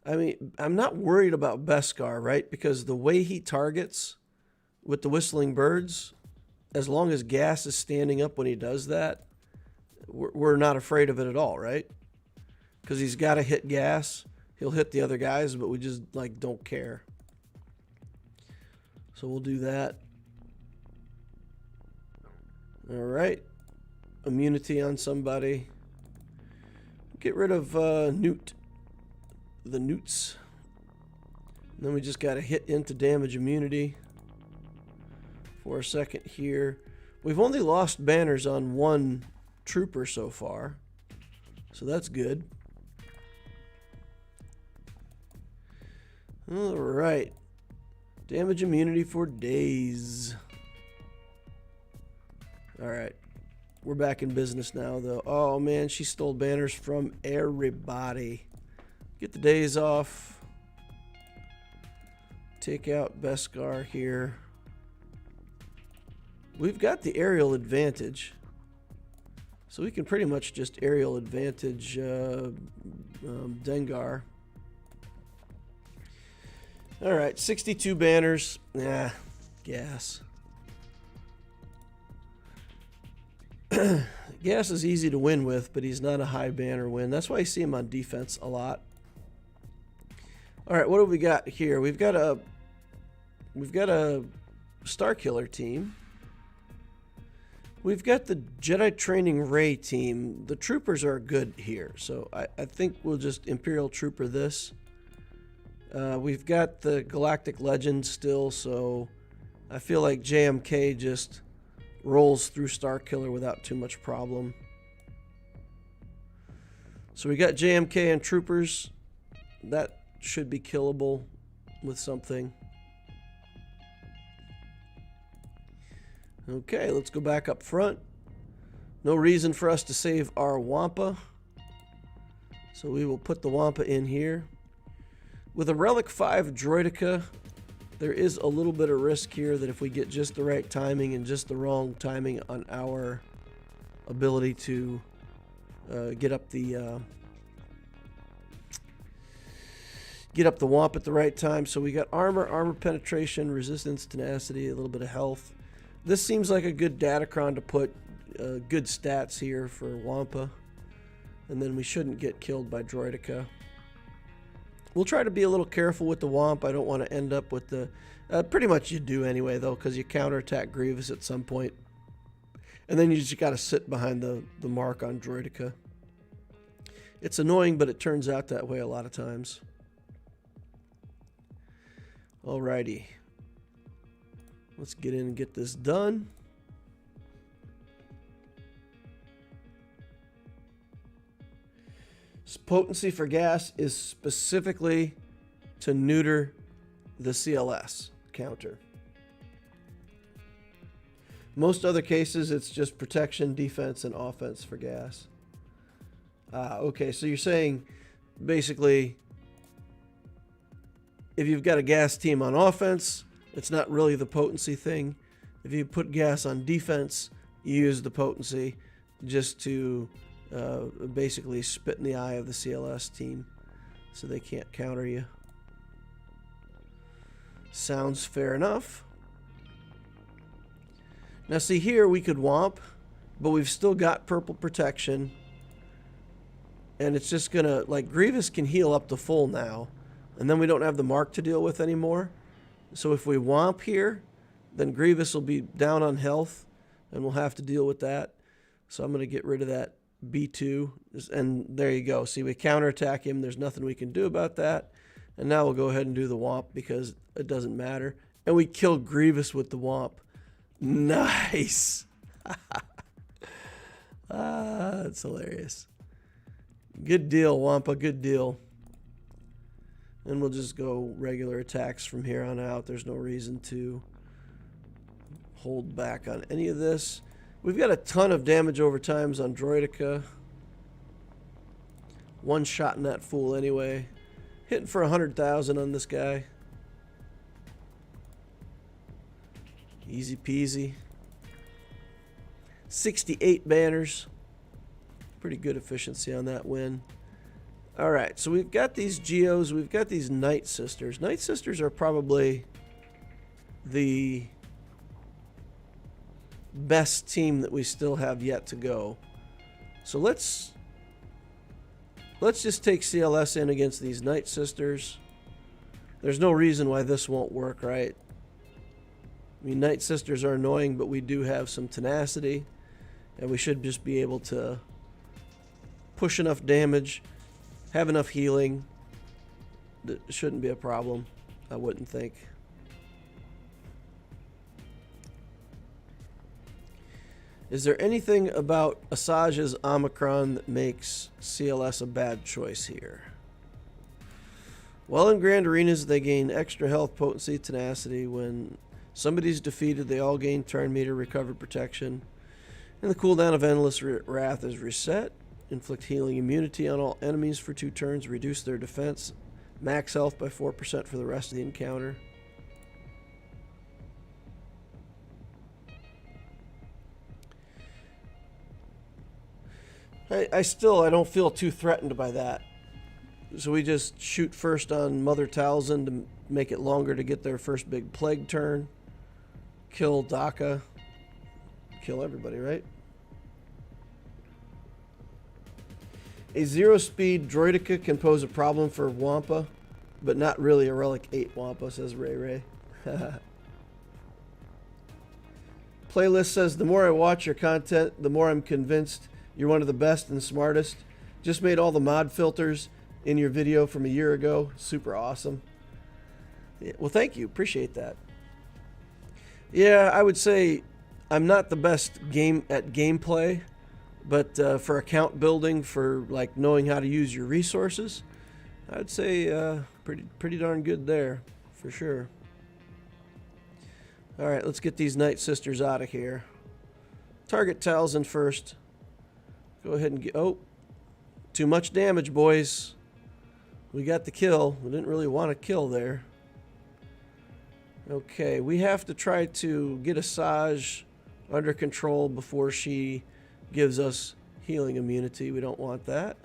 I mean, I'm not worried about Beskar, right? Because the way he targets with the Whistling Birds, as long as Gas is standing up when he does that, we're not afraid of it at all, right? Because he's got to hit Gas. He'll hit the other guys, but we just, like, don't care. So we'll do that. All right. Immunity on somebody. Get rid of Newt. The Newts. And then we just got to hit into damage immunity for a second here. We've only lost banners on one trooper so far, so that's good. All right. Damage immunity for days. All right. We're back in business now, though. Oh, man, she stole banners from everybody. Get the days off. Take out Beskar here. We've got the aerial advantage. So we can pretty much just aerial advantage Dengar. All right, 62 banners. Nah, gas. Gas is easy to win with, but he's not a high banner win. That's why you see him on defense a lot. All right, what have we got here? We've got a Star Killer team. We've got the Jedi Training Ray team. The troopers are good here, so I think we'll just Imperial Trooper this. We've got the Galactic Legend still, so I feel like JMK just rolls through Star Killer without too much problem. So we got JMK and troopers. That should be killable with something. Okay, let's go back up front. No reason for us to save our Wampa, so we will put the Wampa in here. With a Relic 5 Droideka, there is a little bit of risk here that if we get just the right timing and just the wrong timing on our ability to get up the Wamp at the right time. So we got armor penetration, resistance, tenacity, a little bit of health. This seems like a good Datacron to put good stats here for Wampa. And then we shouldn't get killed by Droideka. We'll try to be a little careful with the Wamp. I don't want to end up with the... pretty much you do anyway, though, because you counterattack Grievous at some point. And then you just got to sit behind the mark on Droideka. It's annoying, but it turns out that way a lot of times. Alrighty. Let's get in and get this done. Potency for gas is specifically to neuter the CLS counter. Most other cases, it's just protection, defense, and offense for gas. Okay, so you're saying basically if you've got a gas team on offense, it's not really the potency thing. If you put gas on defense, you use the potency just to basically spit in the eye of the CLS team so they can't counter you. Sounds fair enough. Now see here, we could Womp, but we've still got purple protection. And it's just gonna, like, Grievous can heal up to full now. And then we don't have the mark to deal with anymore. So if we Womp here, then Grievous will be down on health, and we'll have to deal with that. So I'm gonna get rid of that B2, and there you go. See, we counterattack him. There's nothing we can do about that. And now we'll go ahead and do the Womp because it doesn't matter. And we killed Grievous with the Womp. Nice. Ah, that's hilarious. Good deal, Wampa. Good deal. And we'll just go regular attacks from here on out. There's no reason to hold back on any of this. We've got a ton of damage over times on Droidica. One shot in that fool anyway. Hitting for 100,000 on this guy. Easy peasy. 68 banners. Pretty good efficiency on that win. Alright, so we've got these Geos. We've got these Night Sisters. Night Sisters are probably the best team that we still have yet to go. So let's just take CLS in against these Night Sisters. There's no reason why this won't work, right? I mean, Night Sisters are annoying, but we do have some tenacity, and we should just be able to push enough damage, have enough healing. That shouldn't be a problem, I wouldn't think. Is there anything about Asajj's Omicron that makes CLS a bad choice here? Well, in Grand Arenas, they gain extra health, potency, tenacity. When somebody's defeated, they all gain turn meter, recovered protection. And the cooldown of Endless Wrath is reset. Inflict healing immunity on all enemies for 2 turns. Reduce their defense. Max health by 4% for the rest of the encounter. I don't feel too threatened by that. So we just shoot first on Mother Talzin to make it longer to get their first big plague turn. Kill Daka. Kill everybody, right? A 0-speed Droidica can pose a problem for Wampa, but not really a Relic 8 Wampa, says Ray Ray. Playlist says, the more I watch your content, the more I'm convinced you're one of the best and smartest. Just made all the mod filters in your video from a year ago. Super awesome. Yeah, well, thank you. Appreciate that. Yeah, I would say I'm not the best at gameplay, but for account building, for like knowing how to use your resources, I'd say pretty darn good there, for sure. All right, let's get these Night Sisters out of here. Target Talzin first. Go ahead and get... Oh, too much damage, boys. We got the kill. We didn't really want to kill there. Okay, we have to try to get Asajj under control before she gives us healing immunity. We don't want that.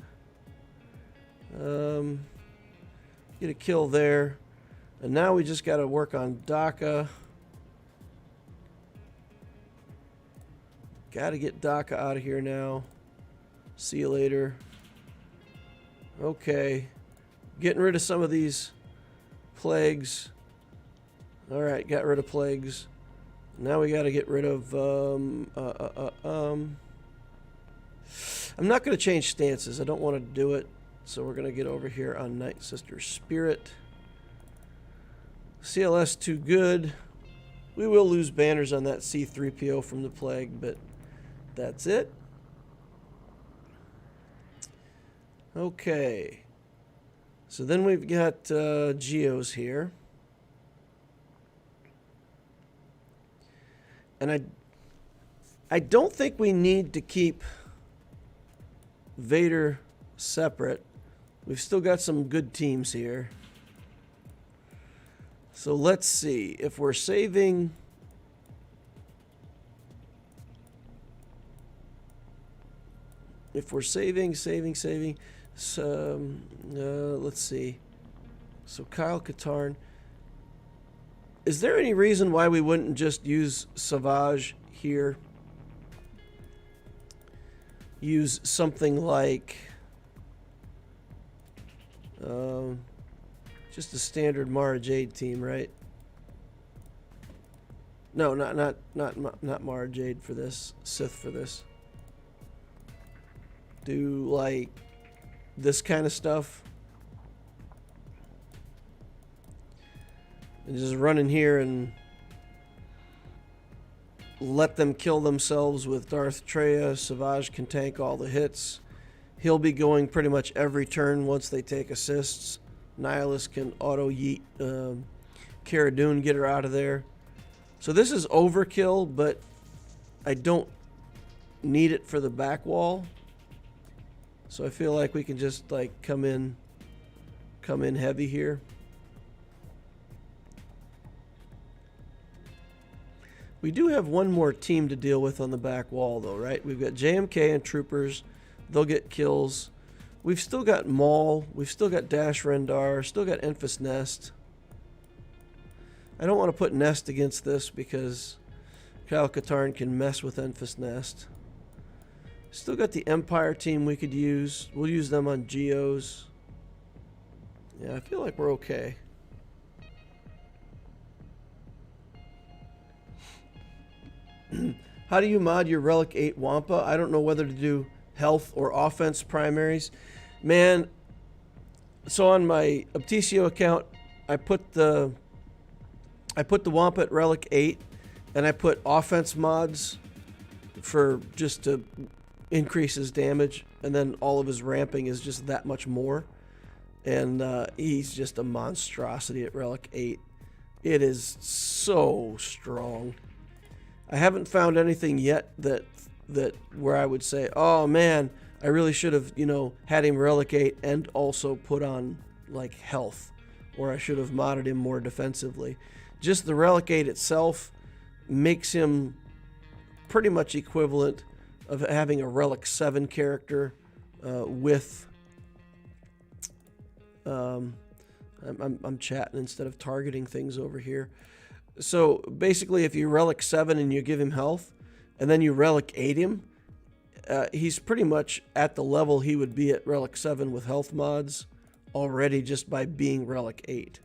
Get a kill there. And now we just got to work on Daka. Got to get Daka out of here now. See you later. Okay. Getting rid of some of these plagues. Alright, got rid of plagues. Now we got to get rid of... I'm not going to change stances. I don't want to do it. So we're going to get over here on Night Sister Spirit. CLS too good. We will lose banners on that C-3PO from the plague, but that's it. Okay. So then we've got Geos here. And I don't think we need to keep Vader separate. We've still got some good teams here. So let's see. If we're saving... So, let's see. So Kyle Katarn. Is there any reason why we wouldn't just use Savage here? Use something like just a standard Mara Jade team, right? No, not Mara Jade for this. Sith for this. Do like this kind of stuff. And just run in here and let them kill themselves with Darth Treya. Savage can tank all the hits. He'll be going pretty much every turn once they take assists. Nihilus can auto-yeet Cara Dune, get her out of there. So this is overkill, but I don't need it for the back wall. So I feel like we can just like come in heavy here. We do have one more team to deal with on the back wall though, right? We've got JMK and Troopers. They'll get kills. We've still got Maul. We've still got Dash Rendar. Still got Enfys Nest. I don't want to put Nest against this because Kyle Katarn can mess with Enfys Nest. Still got the Empire team we could use. We'll use them on Geos. Yeah, I feel like we're okay. How do you mod your Relic 8 Wampa? I don't know whether to do health or offense primaries. Man, so on my Optisio account, I put the Wampa at Relic 8, and I put offense mods for just to increase his damage, and then all of his ramping is just that much more. And he's just a monstrosity at Relic 8. It is so strong. I haven't found anything yet that where I would say, oh man, I really should have, you know, had him Relic 8 and also put on like health, or I should have modded him more defensively. Just the Relic 8 itself makes him pretty much equivalent of having a Relic 7 character with I'm chatting instead of targeting things over here. So basically, if you Relic 7 and you give him health, and then you Relic 8 him, he's pretty much at the level he would be at Relic 7 with health mods already just by being Relic 8.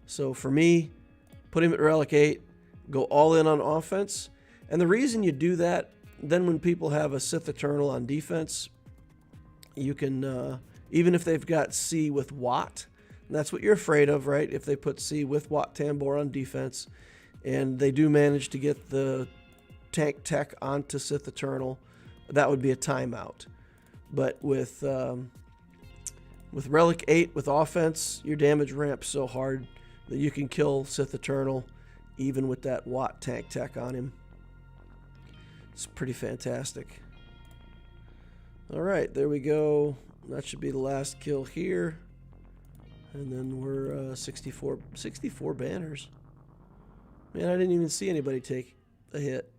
So for me, put him at Relic 8, go all in on offense. And the reason you do that, then when people have a Sith Eternal on defense, you can, even if they've got C with Wat, and that's what you're afraid of, right? If they put C with Wat Tambor on defense, and they do manage to get the tank tech onto Sith Eternal, that would be a timeout. But with Relic 8 with offense, your damage ramps so hard that you can kill Sith Eternal even with that Wat tank tech on him. It's pretty fantastic. All right, there we go. That should be the last kill here. And then we're 64 banners. Man, I didn't even see anybody take a hit.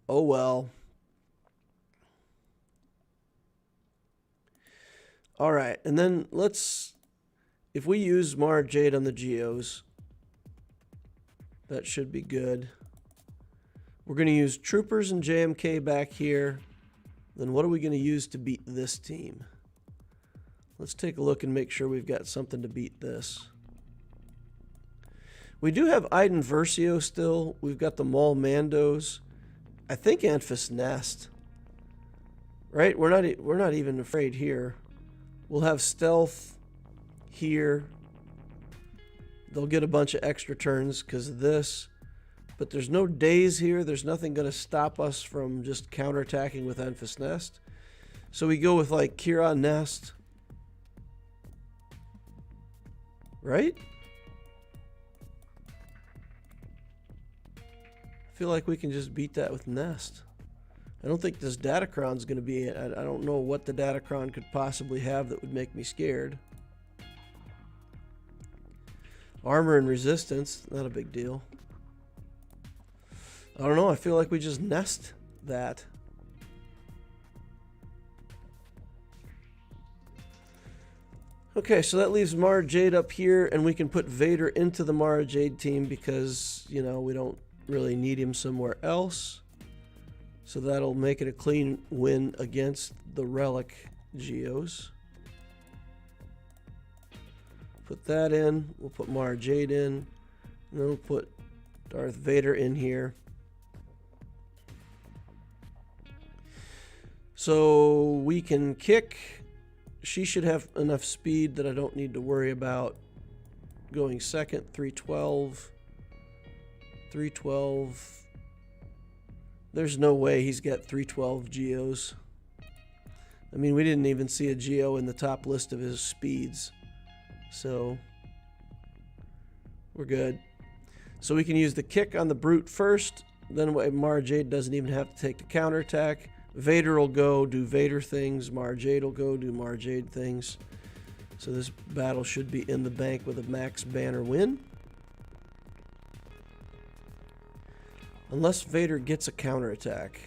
Oh well. All right, and then let's, if we use Mara Jade on the Geos, that should be good. We're going to use Troopers and JMK back here. Then what are we going to use to beat this team? Let's take a look and make sure we've got something to beat this. We do have Iden Versio still. We've got the Maul Mandos. I think Enfys Nest. Right? We're not even afraid here. We'll have Stealth here. They'll get a bunch of extra turns because of this. But there's no days here. There's nothing going to stop us from just counterattacking with Enfys Nest. So we go with like Kira Nest. Right? I feel like we can just beat that with Nest. I don't think this Datacron's going to be... I don't know what the Datacron could possibly have that would make me scared. Armor and resistance, not a big deal. I don't know, I feel like we just Nest that. Okay, so that leaves Mara Jade up here, and we can put Vader into the Mara Jade team because, you know, we don't really need him somewhere else. So that'll make it a clean win against the Relic Geos. Put that in. We'll put Mara Jade in. And then we'll put Darth Vader in here. So we can kick. She should have enough speed that I don't need to worry about going second. 312. 312. There's no way he's got 312 geos. I mean, we didn't even see a geo in the top list of his speeds. So, we're good. So we can use the kick on the brute first. Then Mara Jade doesn't even have to take the counterattack. Vader will go do Vader things. Mara Jade will go do Mara Jade things. So this battle should be in the bank with a max banner win. Unless Vader gets a counterattack.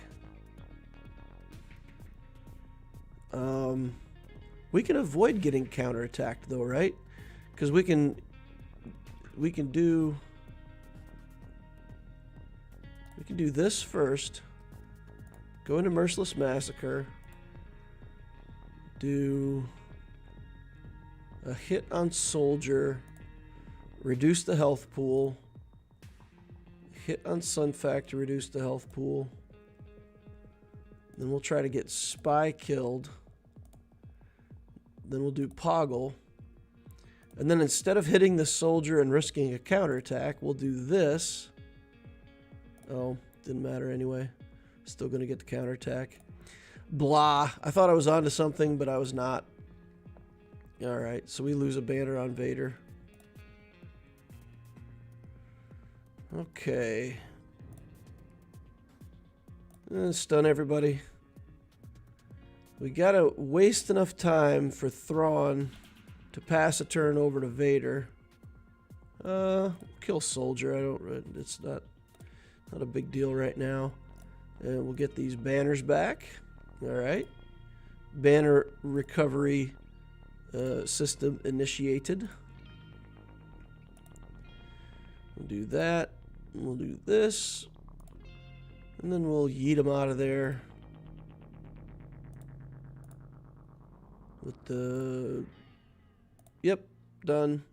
We can avoid getting counterattacked though, right? Because we can do this first. Go into Merciless Massacre. Do a hit on Soldier. Reduce the health pool. Hit on Sun Fact to reduce the health pool. Then we'll try to get Spy killed. Then we'll do Poggle. And then instead of hitting the soldier and risking a counterattack, we'll do this. Oh, didn't matter anyway. Still going to get the counterattack. Blah. I thought I was onto something, but I was not. Alright, so we lose a banner on Vader. Okay. Stun everybody. We gotta waste enough time for Thrawn to pass a turn over to Vader. Kill Soldier. It's not a big deal right now. And we'll get these banners back. Alright. Banner recovery system initiated. We'll do that. We'll do this. And then we'll yeet them out of there. With the... Yep, done.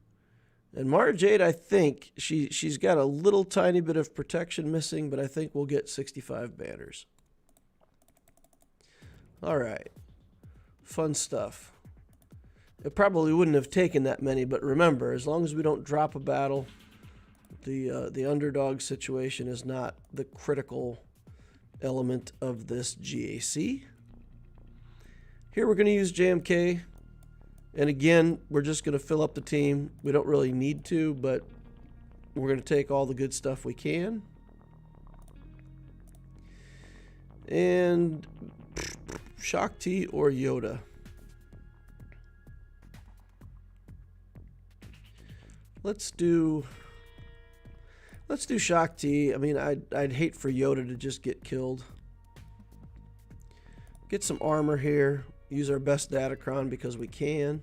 And Mara Jade, I think, she's got a little tiny bit of protection missing, but I think we'll get 65 banners. Alright. Fun stuff. It probably wouldn't have taken that many, but remember, as long as we don't drop a battle, the underdog situation is not the critical element of this GAC. Here we're going to use JMK. And again, we're just going to fill up the team. We don't really need to, but we're going to take all the good stuff we can. And Shaak Ti or Yoda. Let's do Shaak Ti. I mean, I'd hate for Yoda to just get killed. Get some armor here. Use our best Datacron because we can.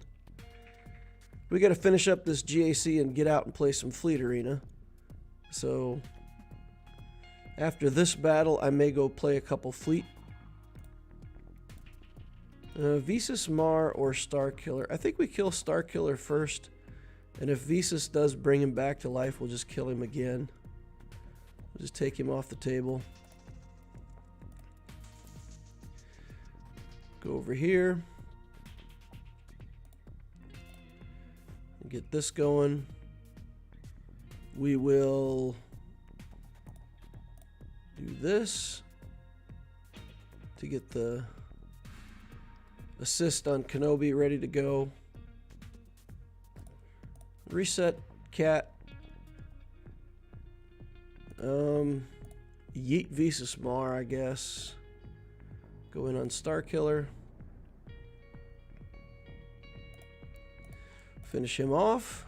We got to finish up this GAC and get out and play some Fleet Arena. So after this battle, I may go play a couple Fleet. Visas Mar or Starkiller. I think we kill Starkiller first. And if Visas does bring him back to life, we'll just kill him again. We'll just take him off the table. Go over here. Get this going. We will do this to get the assist on Kenobi ready to go. Reset Cat. Yeet Visas Mar, I guess. Go in on Starkiller. Finish him off.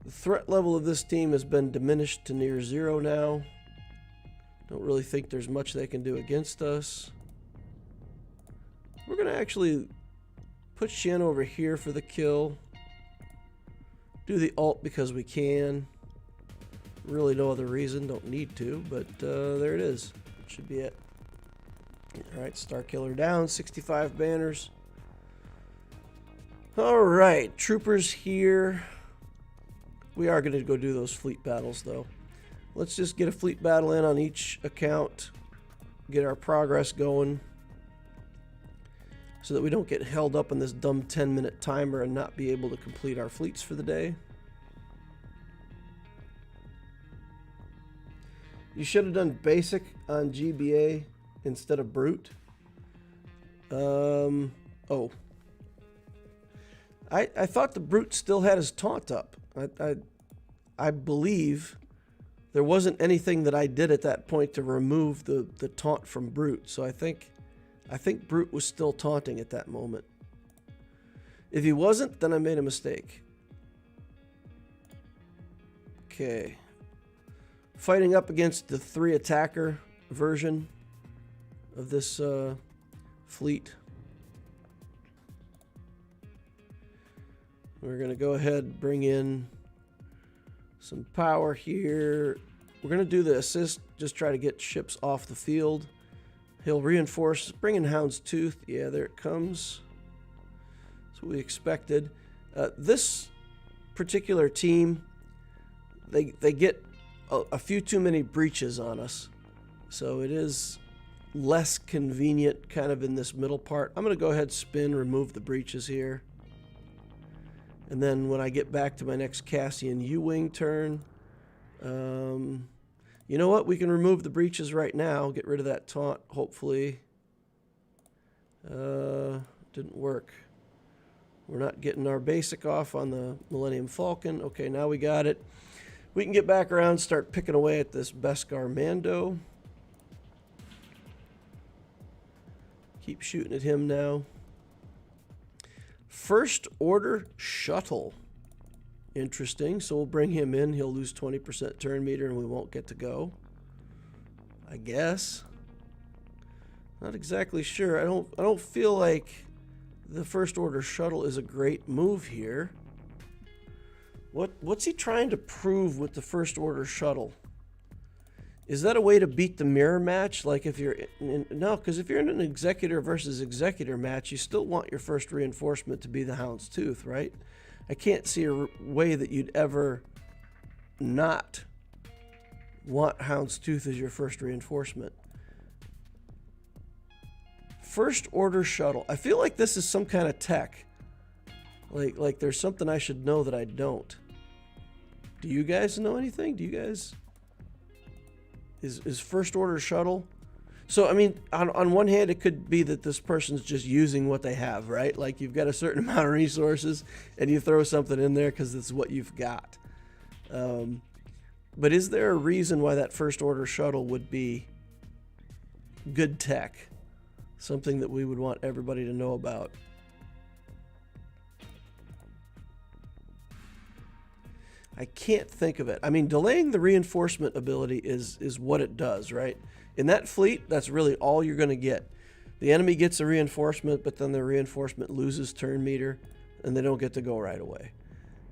The threat level of this team has been diminished to near 0 now. Don't really think there's much they can do against us. We're going to actually put Shen over here for the kill. Do the ult because we can. Really no other reason, don't need to, but there it is. Should be it. Alright, Starkiller down, 65 banners. Alright, troopers here. We are going to go do those fleet battles though. Let's just get a fleet battle in on each account. Get our progress going. So that we don't get held up in this dumb 10-minute timer and not be able to complete our fleets for the day. You should have done basic on GBA instead of brute. Oh. I thought the brute still had his taunt up. I believe there wasn't anything that I did at that point to remove the taunt from brute. So I think brute was still taunting at that moment. If he wasn't, then I made a mistake. Okay. Fighting up against the 3 attacker version of this fleet. We're going to go ahead and bring in some power here. We're going to do the assist, just try to get ships off the field. He'll reinforce, bring in Houndstooth. Yeah, there it comes. That's what we expected. This particular team, they get a few too many breaches on us. So it is less convenient kind of in this middle part. I'm going to go ahead, spin, remove the breaches here. And then when I get back to my next Cassian U-Wing turn, you know what? We can remove the breaches right now. Get rid of that taunt, hopefully. Didn't work. We're not getting our basic off on the Millennium Falcon. Okay, now we got it. We can get back around, start picking away at this Beskar Mando. Keep shooting at him now. First Order Shuttle. Interesting. So we'll bring him in. He'll lose 20% turn meter and we won't get to go. I guess. Not exactly sure. I don't feel like the First Order Shuttle is a great move here. What's he trying to prove with the First Order Shuttle? Is that a way to beat the mirror match? Like if you're no, because if you're in an Executor versus Executor match, you still want your first reinforcement to be the Houndstooth, right? I can't see a way that you'd ever not want Houndstooth as your first reinforcement. First Order Shuttle. I feel like this is some kind of tech. Like there's something I should know that I don't. Do you guys know anything? Do you guys... Is First Order Shuttle? So, I mean, on one hand, it could be that this person's just using what they have, right? Like, you've got a certain amount of resources, and you throw something in there because it's what you've got. But is there a reason why that First Order Shuttle would be good tech? Something that we would want everybody to know about? I can't think of it. I mean, delaying the reinforcement ability is what it does, right? In that fleet, that's really all you're going to get. The enemy gets a reinforcement, but then the reinforcement loses turn meter, and they don't get to go right away.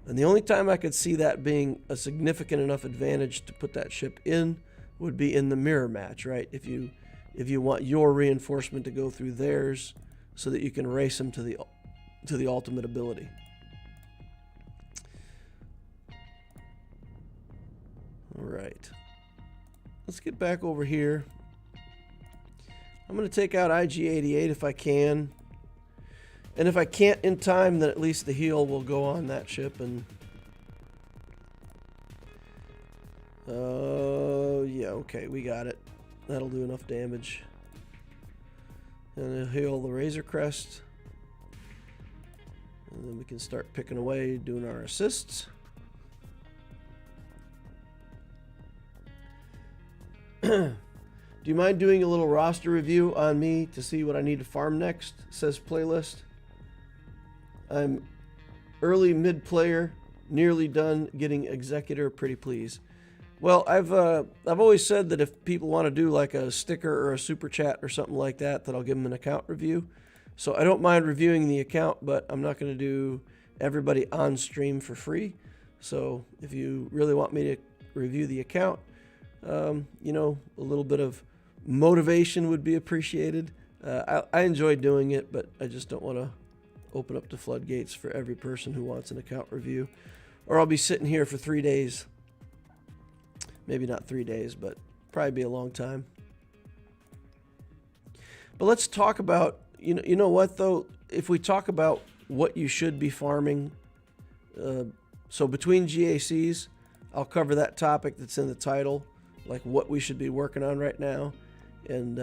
And the only time I could see that being a significant enough advantage to put that ship in would be in the mirror match, right? If you want your reinforcement to go through theirs so that you can race them to the ultimate ability. All right, let's get back over here. I'm going to take out IG-88 if I can. And if I can't in time, then at least the heal will go on that ship. And yeah, okay, we got it. That'll do enough damage. And then heal the Razor Crest. And then we can start picking away, doing our assists. Do you mind doing a little roster review on me to see what I need to farm next? Says playlist. I'm early mid player, nearly done getting Executor, pretty please. Well, I've always said that if people want to do like a sticker or a super chat or something like that, that I'll give them an account review. So I don't mind reviewing the account, but I'm not going to do everybody on stream for free. So if you really want me to review the account, you know, a little bit of motivation would be appreciated. I enjoy doing it, but I just don't want to open up the floodgates for every person who wants an account review, or I'll be sitting here for 3 days. Maybe not 3 days, but probably be a long time. But let's talk about, you know what though, if we talk about what you should be farming, so between GACs, I'll cover that topic that's in the title. like what we should be working on right now, and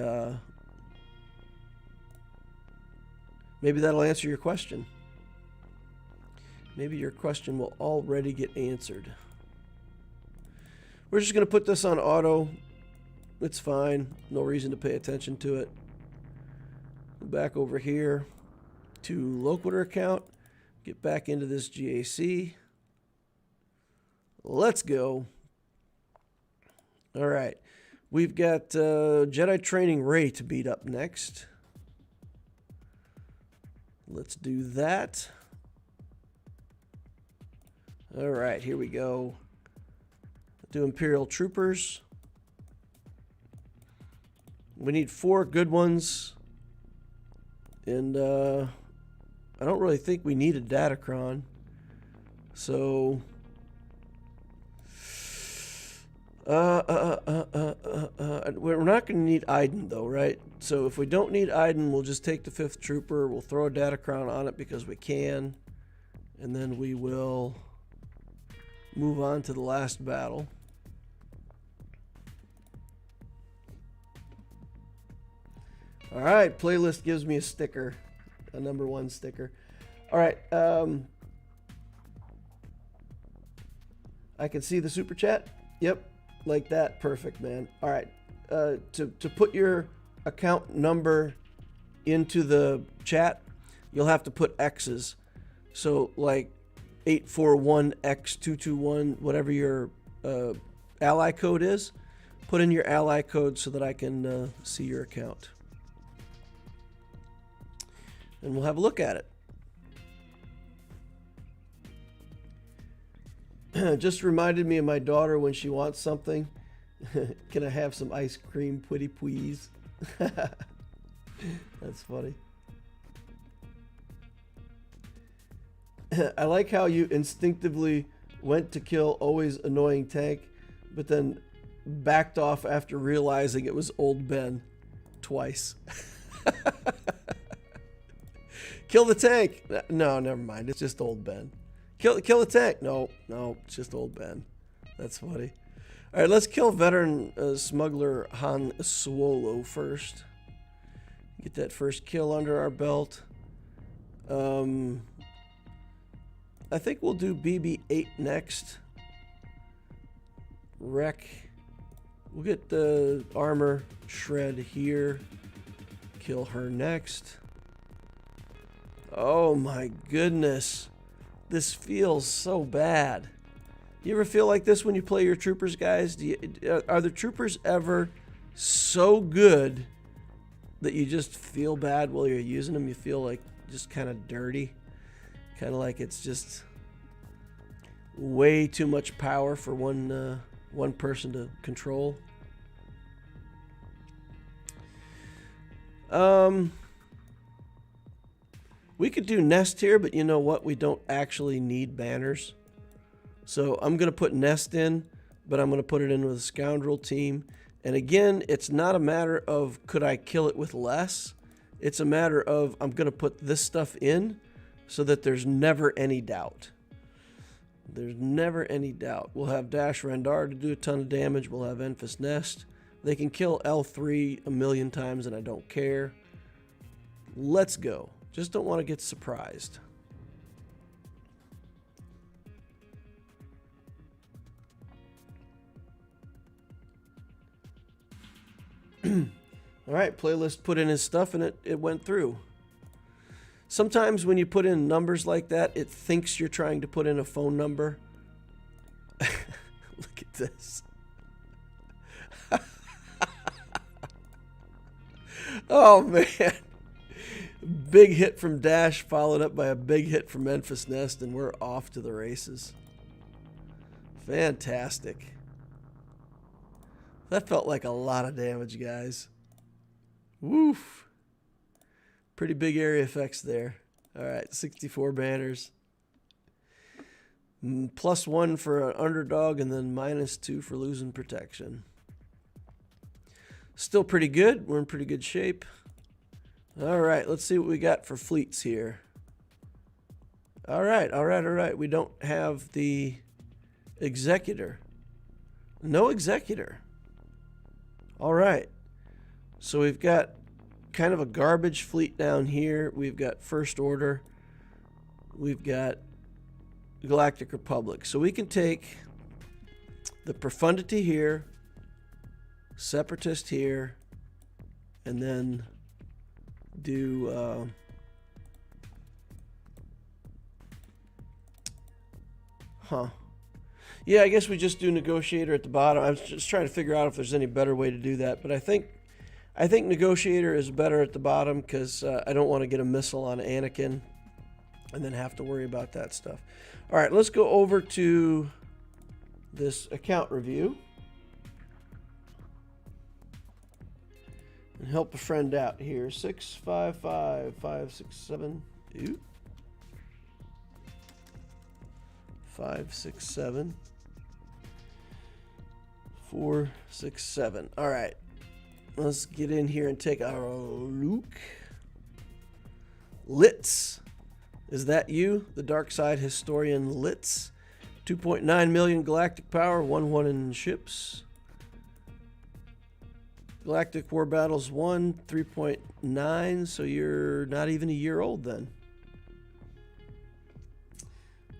maybe that'll answer your question. Maybe your question will already get answered. We're just going to put this on auto. It's fine. No reason to pay attention to it. Go back over here to Loquitur account. Get back into this GAC. Let's go. All right. We've got Jedi Training Ray to beat up next. Let's do that. All right, here we go. Do Imperial Troopers. We need 4 good ones. And I don't really think we need a Datacron. So we're not going to need Iden though, right? So if we don't need Iden, we'll just take the 5th Trooper. We'll throw a Datacron on it because we can. And then we will move on to the last battle. All right, playlist gives me a sticker, a number 1 sticker. All right, I can see the super chat. Yep, like that, perfect, man. All right, to put your account number into the chat, you'll have to put X's. So like 841X221, whatever your ally code is, put in your ally code so that I can see your account. And we'll have a look at it. Just reminded me of my daughter when she wants something. Can I have some ice cream, pretty please? That's funny. I like how you instinctively went to kill always annoying tank, but then backed off after realizing it was old Ben twice. Kill the tank. No, never mind. It's just old Ben. Kill the tank. No, it's just old Ben. That's funny. All right, let's kill veteran smuggler Han Swgoh first. Get that first kill under our belt. I think we'll do BB-8 next. Wreck. We'll get the armor shred here. Kill her next. Oh my goodness. This feels so bad. You ever feel like this when you play your troopers, guys? Are the troopers ever so good that you just feel bad while you're using them? You feel like just kind of dirty. Kind of like it's just way too much power for one person to control. We could do Nest here, but you know what? We don't actually need banners. So I'm going to put Nest in, but I'm going to put it in with a Scoundrel team. And again, it's not a matter of could I kill it with less. It's a matter of I'm going to put this stuff in so that there's never any doubt. There's never any doubt. We'll have Dash Rendar to do a ton of damage. We'll have Enfys Nest. They can kill L3 a million times and I don't care. Let's go. Just don't want to get surprised. All right, playlist put in his stuff and it went through. Sometimes when you put in numbers like that, it thinks you're trying to put in a phone number. Look at this. Oh, man. Big hit from Dash followed up by a big hit from Enfys Nest, and we're off to the races. Fantastic. That felt like a lot of damage, guys. Woof. Pretty big area effects there. All right, 64 banners. +1 for an underdog, and then -2 for losing protection. Still pretty good. We're in pretty good shape. All right, let's see what we got for fleets here. All right. We don't have the Executor. No Executor. All right. So we've got kind of a garbage fleet down here. We've got First Order. We've got Galactic Republic. So we can take the Profundity here, Separatist here, and then do yeah, I guess we just do Negotiator at the bottom. I was just trying to figure out if there's any better way to do that, but I think Negotiator is better at the bottom because I don't want to get a missile on Anakin and then have to worry about that stuff. All right, let's go over to this account review and help a friend out here. 655567. Ooh. 567 467. All right, let's get in here and take our look. Litz, is that you, the dark side historian Litz? 2.9 million galactic power, 1-1 in ships. Galactic War Battles 1, 3.9, so you're not even a year old then.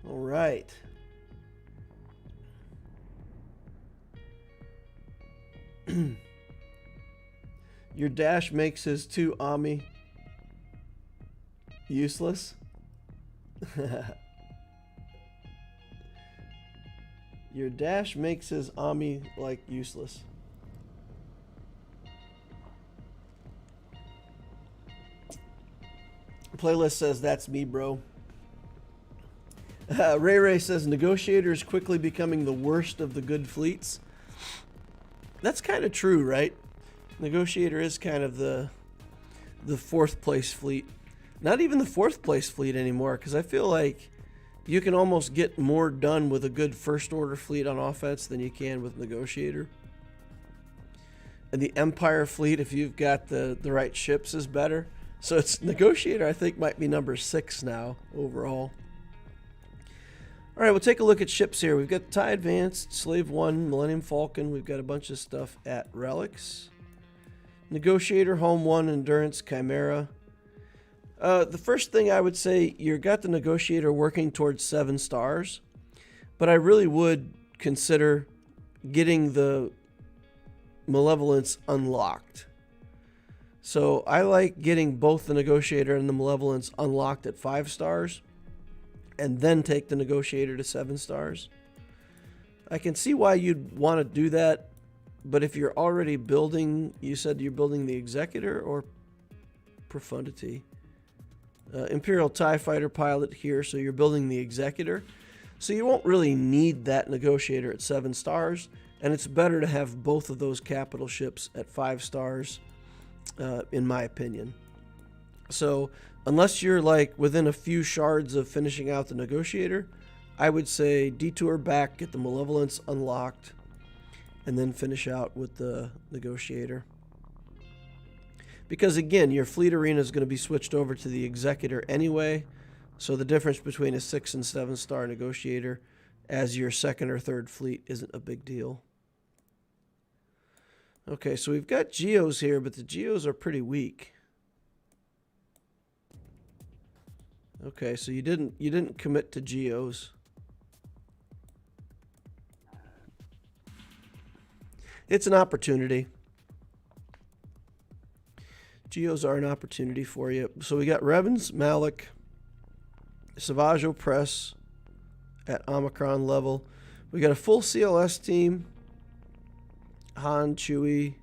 All right. Your dash makes his 2 Ami useless. Your dash makes his Ami like useless. Playlist says that's me, bro. Ray Ray says Negotiator is quickly becoming the worst of the good fleets. That's kind of true, right? Negotiator is kind of the 4th place fleet. Not even the 4th place fleet anymore, because I feel like you can almost get more done with a good First Order fleet on offense than you can with Negotiator. And the Empire fleet, if you've got the right ships, is better. So it's Negotiator, I think, might be number 6 now overall. All right, we'll take a look at ships here. We've got TIE Advanced, Slave 1, Millennium Falcon. We've got a bunch of stuff at Relics. Negotiator, Home 1, Endurance, Chimera. The first thing I would say, you got the Negotiator working towards 7 stars, but I really would consider getting the Malevolence unlocked. So I like getting both the Negotiator and the Malevolence unlocked at 5 stars, and then take the Negotiator to 7 stars. I can see why you'd want to do that, but if you're already building, you said you're building the Executor or Profundity. Imperial TIE Fighter pilot here, so you're building the Executor. So you won't really need that Negotiator at 7 stars, and it's better to have both of those capital ships at 5 stars, in my opinion. So unless you're like within a few shards of finishing out the Negotiator, I would say detour back, get the Malevolence unlocked, and then finish out with the Negotiator. Because again, your fleet arena is going to be switched over to the Executor anyway, so the difference between a 6 and 7 star Negotiator as your 2nd or 3rd fleet isn't a big deal. Okay, so we've got Geos here, but the Geos are pretty weak. Okay, so you didn't commit to Geos. It's an opportunity. Geos are an opportunity for you. So we got Revens, Malik, Swgoh Press at Omicron level. We got a full CLS team. Han, Chewie.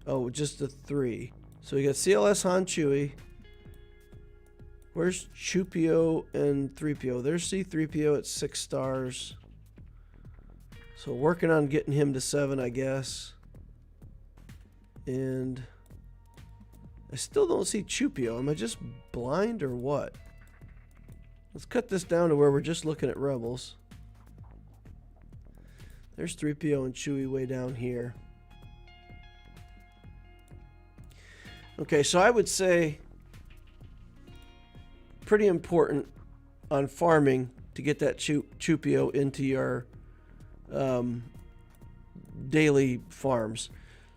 Oh, just the 3. So we got CLS, Han, Chewie. Where's Chupio and 3PO? There's C-3PO at 6 stars. So working on getting him to 7, I guess. And I still don't see Chupio. Am I just blind or what? Let's cut this down to where we're just looking at Rebels. There's 3PO and Chewie way down here. Okay, so I would say pretty important on farming to get that Chupio into your daily farms.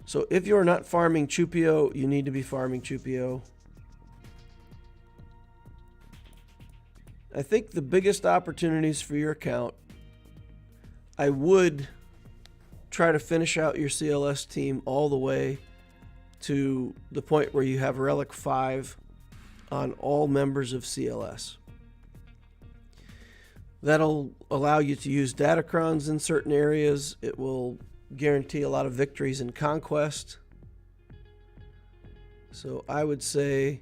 So if you're not farming Chupio, you need to be farming Chupio. I think the biggest opportunities for your account, I would try to finish out your CLS team all the way to the point where you have Relic 5 on all members of CLS. That'll allow you to use Datacrons in certain areas. It will guarantee a lot of victories in Conquest. So I would say,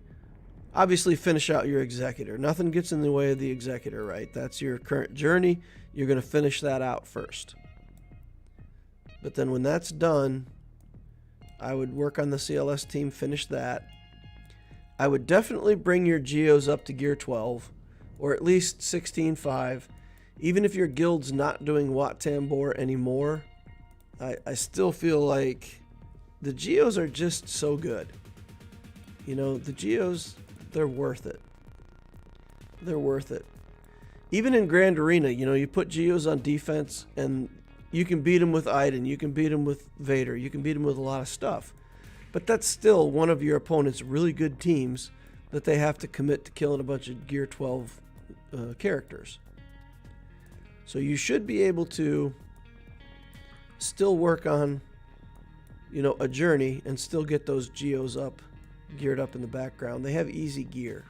obviously, finish out your Executor. Nothing gets in the way of the Executor, right? That's your current journey. You're going to finish that out first. But then when that's done, I would work on the CLS team, finish that. I would definitely bring your Geos up to Gear 12, or at least 16.5. Even if your guild's not doing Wat Tambor anymore, I still feel like the Geos are just so good. You know, the Geos, they're worth it. They're worth it. Even in Grand Arena, you know, you put Geos on defense and you can beat them with Iden, you can beat them with Vader, you can beat them with a lot of stuff. But that's still one of your opponent's really good teams that they have to commit to killing a bunch of Gear 12 characters. So you should be able to still work on, you know, a journey and still get those Geos up, geared up in the background. They have easy gear.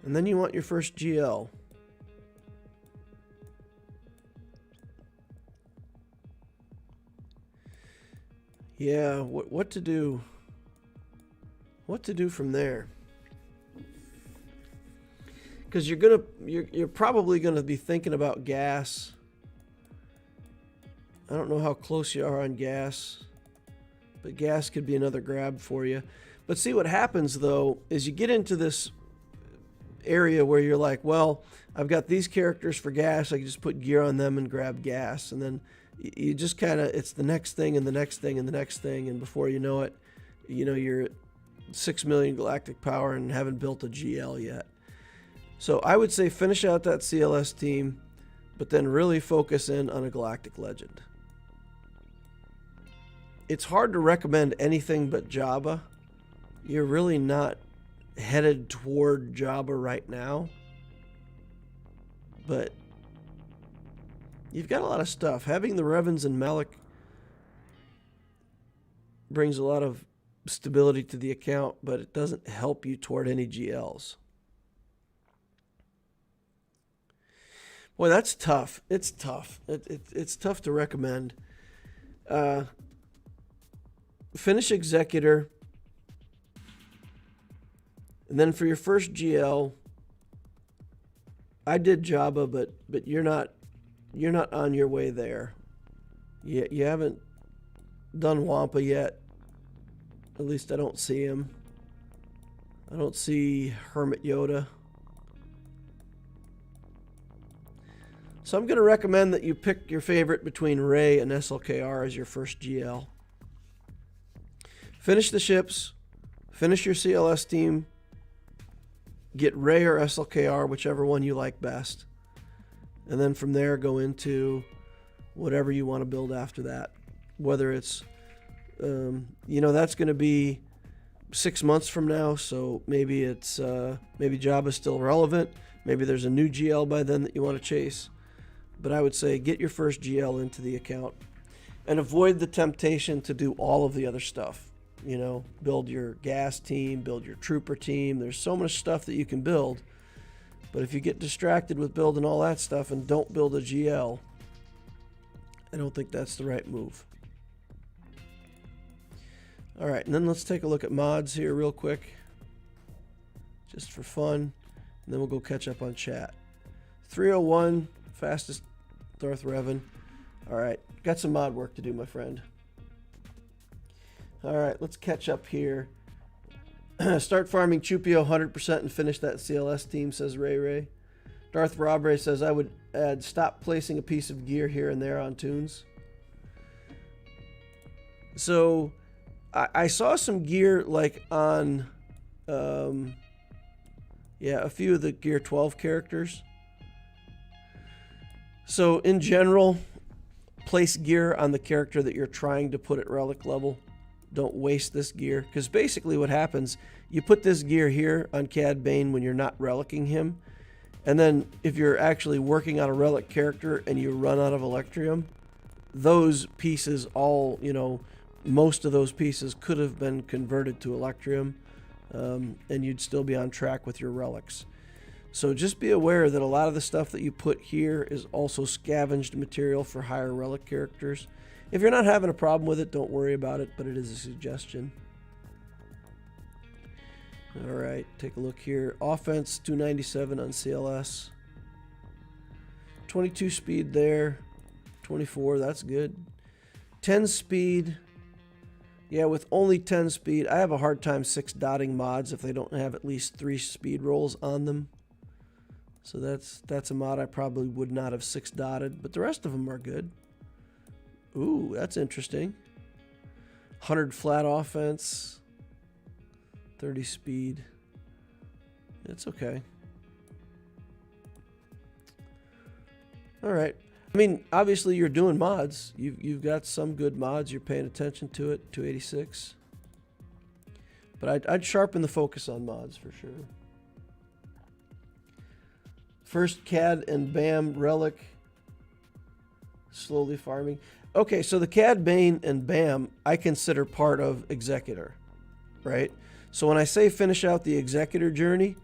And then you want your first GL. Yeah, what to do? What to do from there? Because you're probably gonna be thinking about gas. I don't know how close you are on gas, but gas could be another grab for you. But see, what happens though is you get into this area where you're like, well, I've got these characters for gas, I can just put gear on them and grab gas, and then you just kind of, it's the next thing and the next thing and the next thing, and before you know it, you know, you're at 6 million galactic power and haven't built a GL yet. So I would say finish out that CLS team, but then really focus in on a galactic legend. It's hard to recommend anything but Jabba. You're really not headed toward Jabba right now, but you've got a lot of stuff. Having the Revans and Malik brings a lot of stability to the account, but it doesn't help you toward any GLs. Boy, that's tough. It's tough. It's tough to recommend. Finish Executor. And then for your first GL, I did Jabba, but you're not on your way there. You haven't done Wampa yet. At least I don't see him. I don't see Hermit Yoda. So I'm going to recommend that you pick your favorite between Rey and SLKR as your first GL. Finish the ships. Finish your CLS team. Get Rey or SLKR, whichever one you like best. And then from there, go into whatever you want to build after that. Whether it's, you know, that's going to be 6 months from now, so maybe it's, maybe Jabba's still relevant. Maybe there's a new GL by then that you want to chase. But I would say get your first GL into the account and avoid the temptation to do all of the other stuff. You know, build your gas team, build your trooper team. There's so much stuff that you can build. But if you get distracted with building all that stuff and don't build a GL, I don't think that's the right move. All right, and then let's take a look at mods here real quick, just for fun, and then we'll go catch up on chat. 301, fastest Darth Revan. All right, got some mod work to do, my friend. All right, let's catch up here. Start farming Chupio 100% and finish that CLS team, says Ray Ray. Darth Robre says, I would add stop placing a piece of gear here and there on tunes. So I saw some gear like on, yeah, a few of the Gear 12 characters. So in general, place gear on the character that you're trying to put at relic level. Don't waste this gear, because basically what happens, you put this gear here on Cad Bane when you're not relicking him, and then if you're actually working on a relic character and you run out of Electrium, those pieces all, you know, most of those pieces could have been converted to Electrium, and you'd still be on track with your relics. So just be aware that a lot of the stuff that you put here is also scavenged material for higher relic characters. If you're not having a problem with it, don't worry about it, but it is a suggestion. All right, take a look here. Offense, 297 on CLS. 22 speed there. 24, that's good. 10 speed. Yeah, with only 10 speed, I have a hard time 6-dotting mods if they don't have at least 3 speed rolls on them. So that's a mod I probably would not have 6-dotted, but the rest of them are good. Ooh, that's interesting. 100 flat offense, 30 speed. It's okay. All right. I mean, obviously you're doing mods. You've got some good mods. You're paying attention to it. 286. But I'd sharpen the focus on mods for sure. First Cad and Bam relic. Slowly farming. Okay, so the Cad Bane and Bam I consider part of Executor, right? So when I say finish out the Executor journey,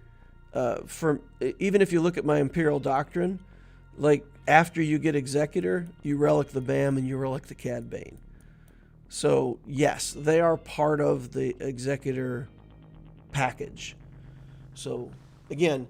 even if you look at my Imperial Doctrine, like after you get Executor, you relic the Bam and you relic the Cad Bane. So yes, they are part of the Executor package. So again,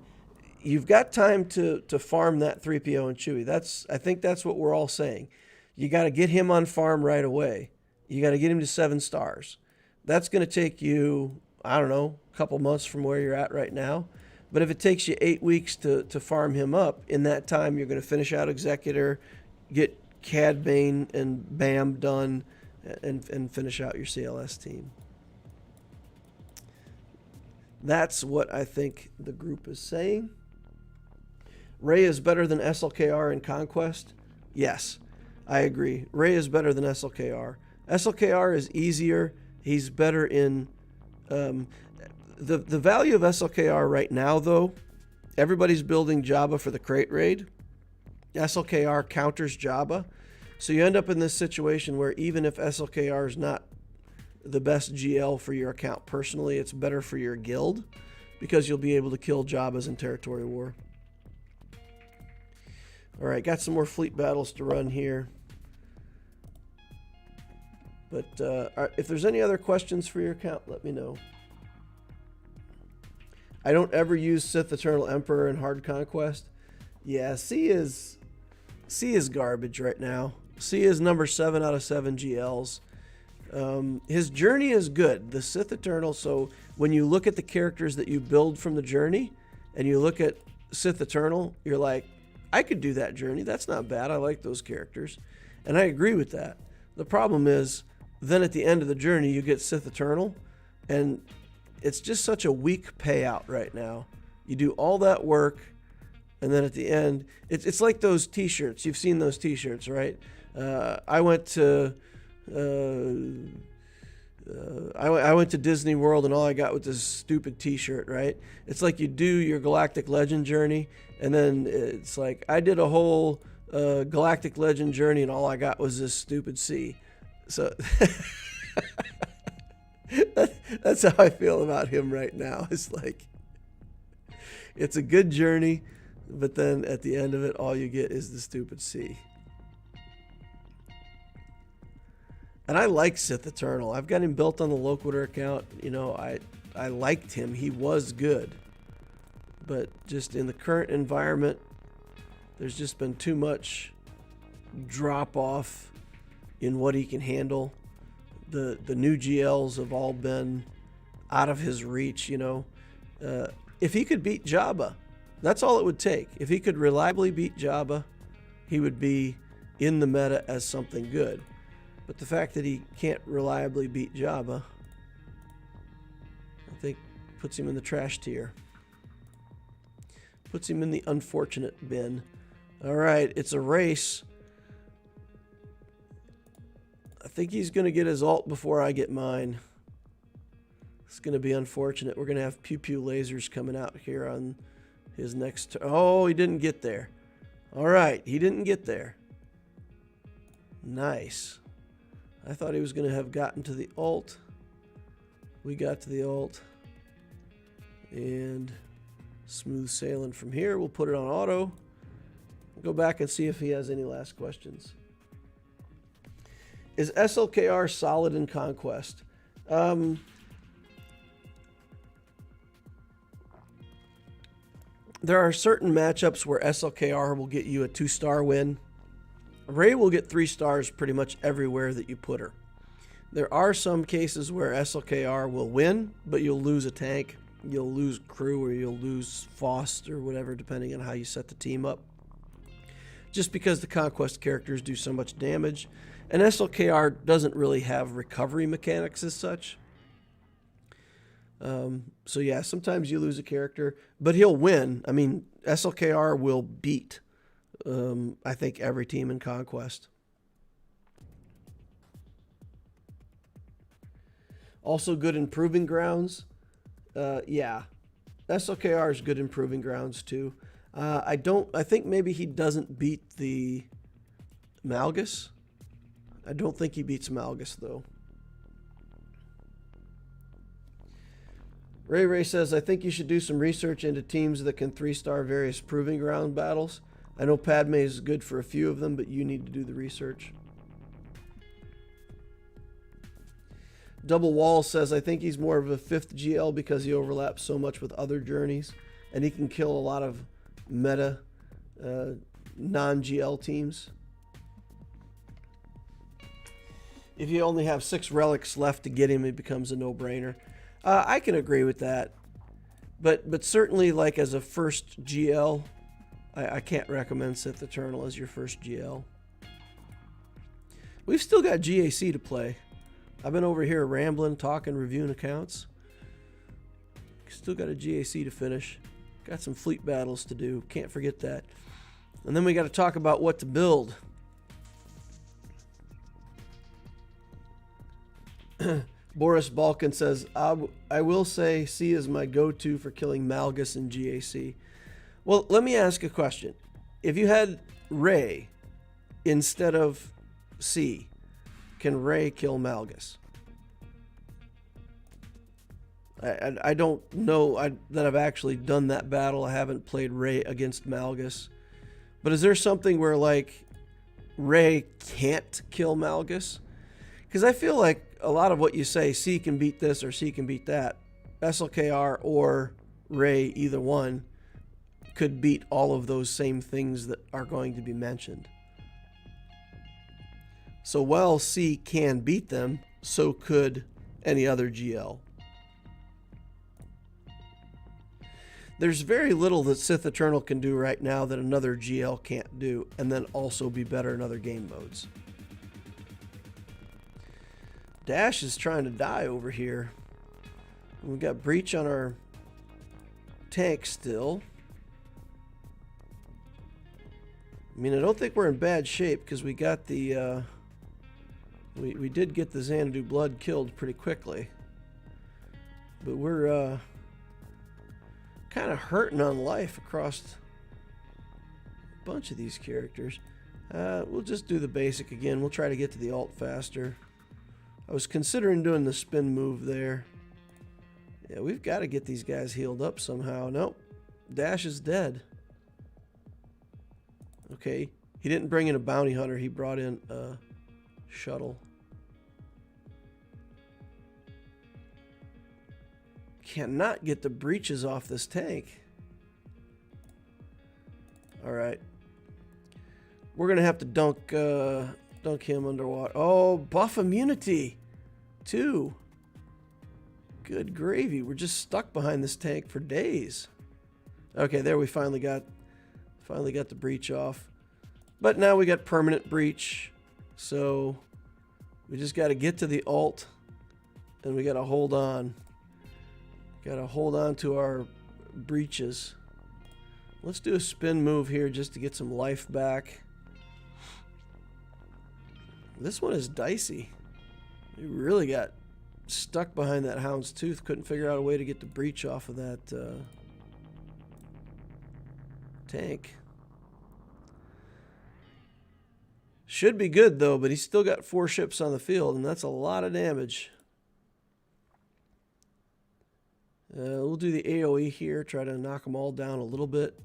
you've got time to farm that 3PO and Chewie. I think that's what we're all saying. You got to get him on farm right away. You got to get him to 7 stars. That's going to take you, I don't know, a couple months from where you're at right now. But if it takes you 8 weeks to farm him up, in that time you're going to finish out Executor, get Cad Bane and Bam done, and finish out your CLS team. That's what I think the group is saying. Rey is better than SLKR in Conquest? Yes, I agree. Rey is better than SLKR. SLKR is easier. He's better in... The value of SLKR right now, though, everybody's building Jabba for the crate raid. SLKR counters Jabba. So you end up in this situation where even if SLKR is not the best GL for your account personally, it's better for your guild because you'll be able to kill Jabbas in Territory War. All right, got some more fleet battles to run here. But if there's any other questions for your account, let me know. I don't ever use Sith Eternal Emperor in Hard Conquest. Yeah, C is garbage right now. C is number 7 out of 7 GLs. His journey is good. The Sith Eternal, so when you look at the characters that you build from the journey, and you look at Sith Eternal, you're like, I could do that journey. That's not bad. I like those characters. And I agree with that. The problem is, then at the end of the journey, you get Sith Eternal, and it's just such a weak payout right now. You do all that work, and then at the end, it's like those T-shirts. You've seen those T-shirts, right? I went to Disney World, and all I got was this stupid T-shirt, right? It's like you do your Galactic Legend journey, and then it's like I did a whole Galactic Legend journey, and all I got was this stupid C. So that's how I feel about him right now. It's like it's a good journey, but then at the end of it, all you get is the stupid C. And I like Sith Eternal. I've got him built on the Loquitur account. You know, I liked him. He was good. But just in the current environment, there's just been too much drop off in what he can handle. The new GLs have all been out of his reach, you know. If he could beat Jabba, that's all it would take. If he could reliably beat Jabba, he would be in the meta as something good. But the fact that he can't reliably beat Jabba, I think puts him in the trash tier. Puts him in the unfortunate bin. All right, it's a race. I think he's going to get his ult before I get mine. It's going to be unfortunate. We're going to have pew pew lasers coming out here on his next turn. Oh, he didn't get there. All right, he didn't get there. Nice. I thought he was going to have gotten to the ult. We got to the ult. And smooth sailing from here. We'll put it on auto. Go back and see if he has any last questions. Is SLKR solid in Conquest? There are certain matchups where SLKR will get you a 2-star win. Rey will get 3 stars pretty much everywhere that you put her. There are some cases where SLKR will win, but you'll lose a tank. You'll lose crew or you'll lose Faust or whatever, depending on how you set the team up. Just because the Conquest characters do so much damage. And SLKR doesn't really have recovery mechanics as such. So yeah, sometimes you lose a character, but he'll win. I mean, SLKR will beat, I think, every team in Conquest. Also good in Proving Grounds. Yeah, SLKR is good in Proving Grounds too. I think maybe he doesn't beat the Malgus. I don't think he beats Malgus though. Ray says, I think you should do some research into teams that can 3-star various Proving Ground battles. I know Padme is good for a few of them, but you need to do the research. Double Wall says, I think he's more of a 5th GL because he overlaps so much with other journeys, and he can kill a lot of meta non-GL teams. If you only have 6 relics left to get him, it becomes a no-brainer. I can agree with that, but certainly, like, as a first GL, I can't recommend Sith Eternal as your first GL. We've still got GAC to play. I've been over here rambling, talking, reviewing accounts. Still got a GAC to finish. Got some fleet battles to do. Can't forget that. And then we got to talk about what to build. Boris Balkan says, I will say C is my go-to for killing Malgus and GAC. Well, let me ask a question. If you had Rey instead of C, can Rey kill Malgus? I don't know that I've actually done that battle. I haven't played Rey against Malgus. But is there something where, like, Rey can't kill Malgus? Because I feel like a lot of what you say, C can beat this or C can beat that, SLKR or Rey, either one, could beat all of those same things that are going to be mentioned. So while C can beat them, so could any other GL. There's very little that Sith Eternal can do right now that another GL can't do, and then also be better in other game modes. Dash is trying to die over here. We've got Breach on our tank still. I mean, I don't think we're in bad shape because we got the... we did get the Xanadu Blood killed pretty quickly. But we're kind of hurting on life across a bunch of these characters. We'll just do the basic again. We'll try to get to the ult faster. I was considering doing the spin move there. Yeah, we've got to get these guys healed up somehow. Nope. Dash is dead. Okay. He didn't bring in a bounty hunter. He brought in a shuttle. Cannot get the breaches off this tank. Alright. We're going to have to dunk him underwater. Oh, buff immunity. 2. Good gravy. We're just stuck behind this tank for days. Okay, there we finally got the breach off. But now we got permanent breach. So we just got to get to the ult and we got to hold on. Got to hold on to our breaches. Let's do a spin move here just to get some life back. This one is dicey. We really got stuck behind that Hound's Tooth. Couldn't figure out a way to get the breach off of that tank. Should be good, though, but he's still got 4 ships on the field, and that's a lot of damage. We'll do the AoE here, try to knock them all down a little bit.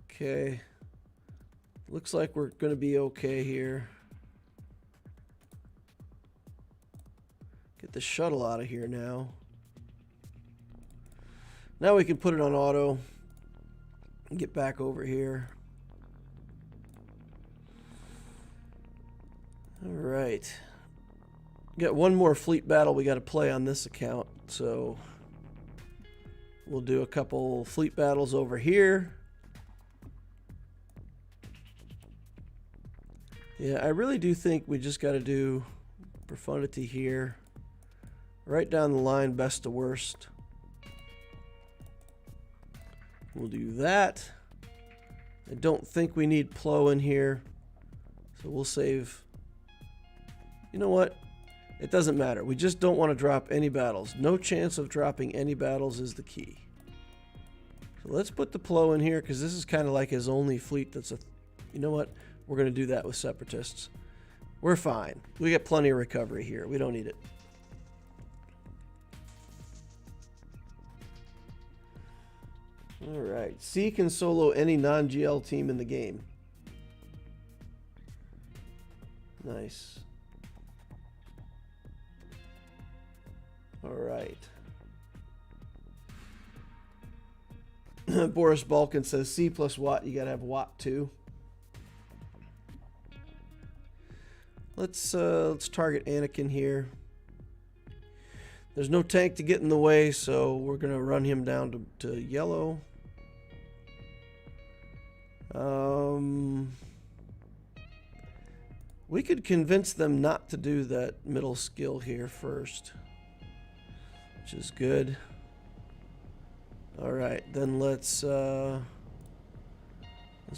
Okay. Looks like we're going to be okay here. Get the shuttle out of here now. Now we can put it on auto and get back over here. All right. Got one more fleet battle we got to play on this account, so we'll do a couple fleet battles over here. Yeah, I really do think we just got to do profundity here. Right down the line, best to worst. We'll do that. I don't think we need Plo in here, so we'll save. You know what? It doesn't matter. We just don't want to drop any battles. No chance of dropping any battles is the key. So let's put the Plo in here because this is kind of like his only fleet that's a... You know what? We're going to do that with Separatists. We're fine. We got plenty of recovery here. We don't need it. Alright. C can solo any non-GL team in the game. Nice. Alright. Boris Balkan says C plus Watt. You got to have Watt too. Let's target Anakin here. There's no tank to get in the way, so we're going to run him down to yellow. We could convince them not to do that middle skill here first, which is good. All right, then let's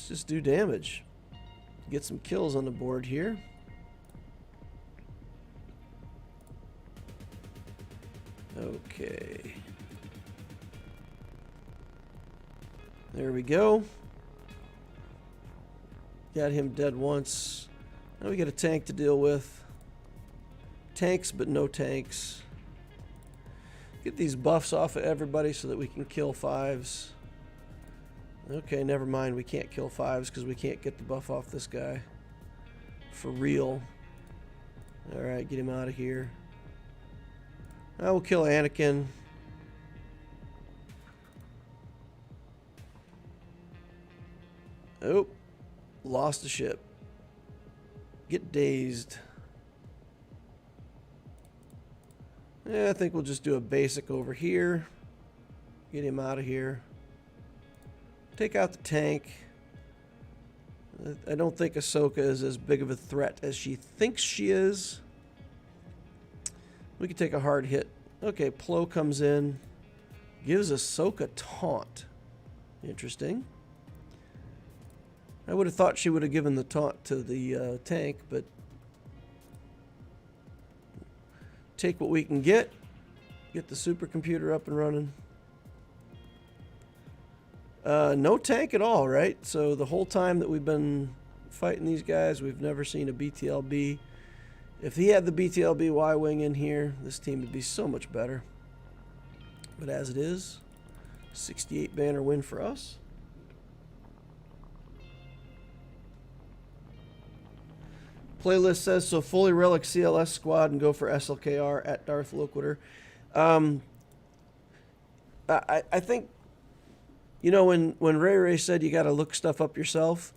just do damage. Get some kills on the board here. Okay. There we go. Got him dead once. Now we got a tank to deal with. Tanks, but no tanks. Get these buffs off of everybody so that we can kill 5s. Okay, never mind. We can't kill 5s because we can't get the buff off this guy. For real. Alright, get him out of here. I will kill Anakin. Oh, lost a ship. Get dazed. Yeah, I think we'll just do a basic over here. Get him out of here. Take out the tank. I don't think Ahsoka is as big of a threat as she thinks she is. We can take a hard hit. Okay, Plo comes in. Gives Ahsoka taunt. Interesting. I would have thought she would have given the taunt to the tank, but take what we can get. Get the supercomputer up and running. No tank at all, right? So the whole time that we've been fighting these guys, we've never seen a BTLB. If he had the BTLB Y-Wing in here, this team would be so much better. But as it is, 68 banner win for us. Playlist says, so fully relic CLS squad and go for SLKR at Darth Loquitur. I think, you know, when Ray said you got to look stuff up yourself,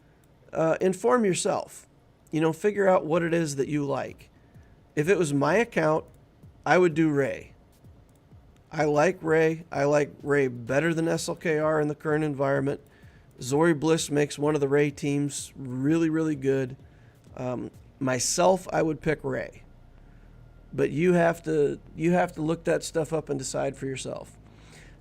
inform yourself. You know, figure out what it is that you like. If it was my account, I would do Ray. I like Ray. I like Ray better than SLKR in the current environment. Zori Bliss makes one of the Ray teams really, really good. Myself, I would pick Ray. But you have to look that stuff up and decide for yourself.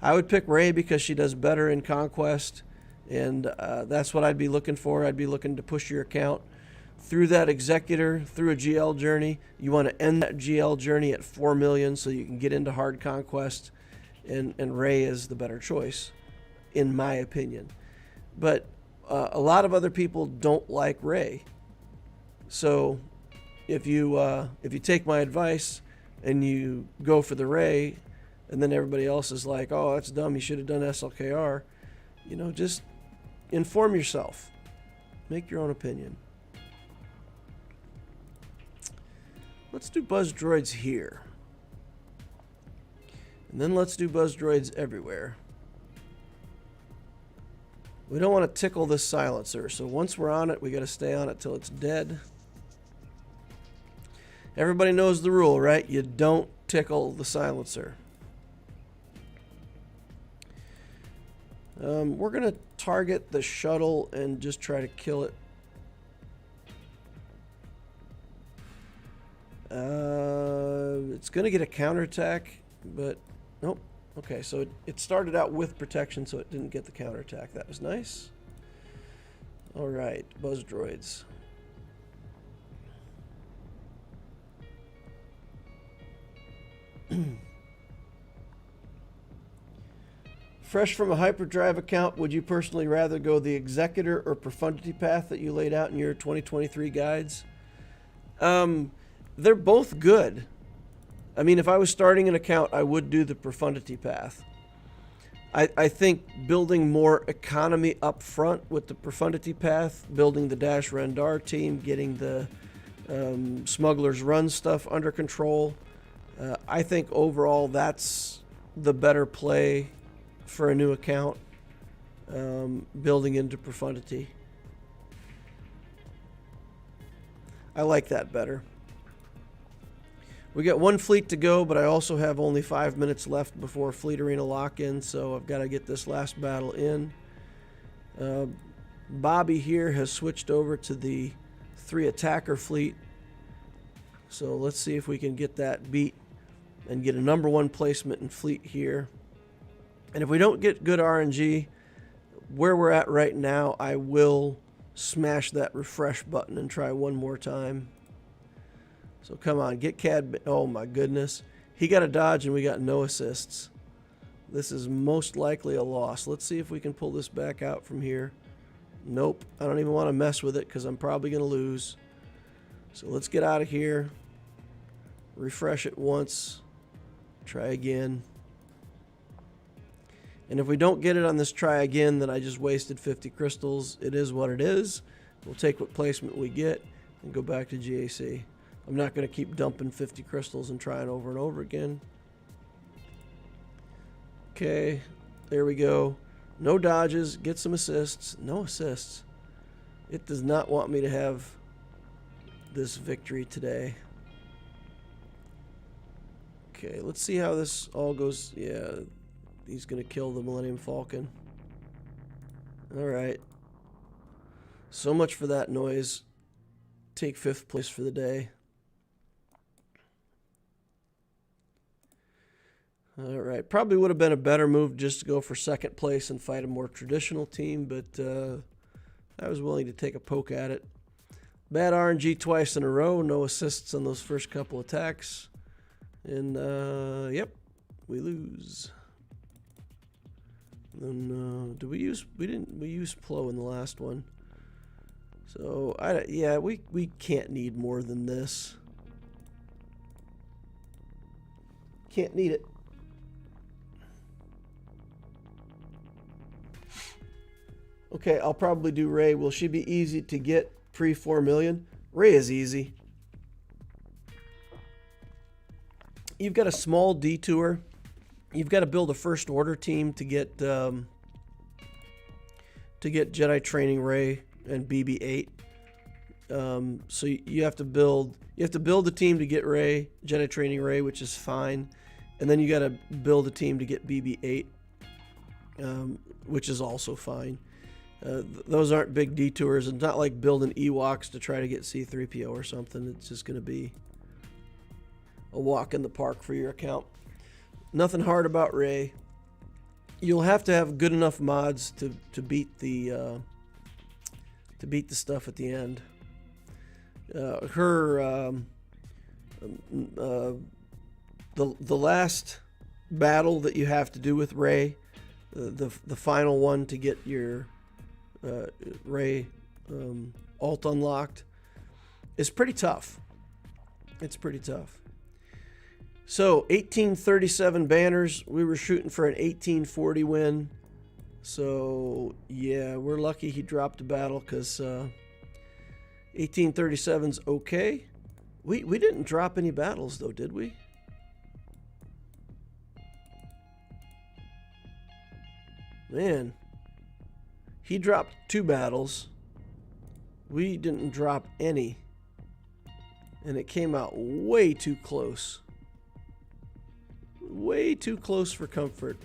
I would pick Rey because she does better in Conquest, and that's what I'd be looking for. I'd be looking to push your account through that Executor, through a GL journey. You want to end that GL journey at 4 million so you can get into hard Conquest, and Rey is the better choice, in my opinion. But a lot of other people don't like Rey. So if you take my advice and you go for the Rey, and then everybody else is like, oh, that's dumb, you should have done SLKR, just inform yourself. Make your own opinion. Let's do buzz droids here. And then let's do buzz droids everywhere. We don't want to tickle this silencer, so once we're on it, we got to stay on it till it's dead. Everybody knows the rule, right? You don't tickle the silencer. We're going to target the shuttle and just try to kill it. It's going to get a counterattack, but nope. Okay, so it started out with protection, so it didn't get the counterattack. That was nice. All right, buzz droids. Fresh from a hyperdrive account, would you personally rather go the Executor or Profundity path that you laid out in your 2023 guides? They're both good. I mean, if I was starting an account, I would do the Profundity path. I think building more economy up front with the Profundity path, building the Dash Rendar team, getting the Smuggler's Run stuff under control, I think overall that's the better play for a new account, building into Profundity. I like that better. We got one fleet to go, but I also have only 5 minutes left before Fleet Arena lock-in, so I've got to get this last battle in. Bobby here has switched over to the 3 attacker fleet, so let's see if we can get that beat and get a number 1 placement in fleet here. And if we don't get good RNG, where we're at right now, I will smash that refresh button and try one more time. So come on, get Cad. Oh my goodness. He got a dodge and we got no assists. This is most likely a loss. Let's see if we can pull this back out from here. Nope. I don't even want to mess with it because I'm probably going to lose. So let's get out of here. Refresh it once. Try again. And if we don't get it on this try again, then I just wasted 50 crystals. It is what it is. We'll take what placement we get and go back to GAC. I'm not going to keep dumping 50 crystals and trying over and over again. Okay, there we go. No dodges, get some assists. No assists. It does not want me to have this victory today. Okay, let's see how this all goes. Yeah, he's going to kill the Millennium Falcon. Alright. So much for that noise. Take 5th place for the day. Alright, probably would have been a better move just to go for 2nd place and fight a more traditional team, but I was willing to take a poke at it. Bad RNG twice in a row, no assists on those first couple attacks. And, yep, we lose. Then, we used Plo in the last one. So, yeah, we can't need more than this. Can't need it. Okay, I'll probably do Rey. Will she be easy to get pre-4 million? Rey is easy. You've got a small detour. You've got to build a first order team to get Jedi Training Rey and BB-8. So you have to build a team to get Rey, Jedi Training Rey, which is fine, and then you got to build a team to get BB-8, which is also fine. Those aren't big detours. It's not like building Ewoks to try to get C-3PO or something. It's just going to be a walk in the park for your account. Nothing hard about Rey. you'll have to have good enough mods to beat the stuff at the end. The last battle that you have to do with Ray, the final one to get your Ray alt unlocked, is pretty tough. It's pretty tough. So 1837 banners. We were shooting for an 1840 win. So yeah, we're lucky he dropped a battle, because 1837's okay. We didn't drop any battles though, did we? Man, he dropped 2 battles. We didn't drop any. And it came out way too close. Way too close for comfort.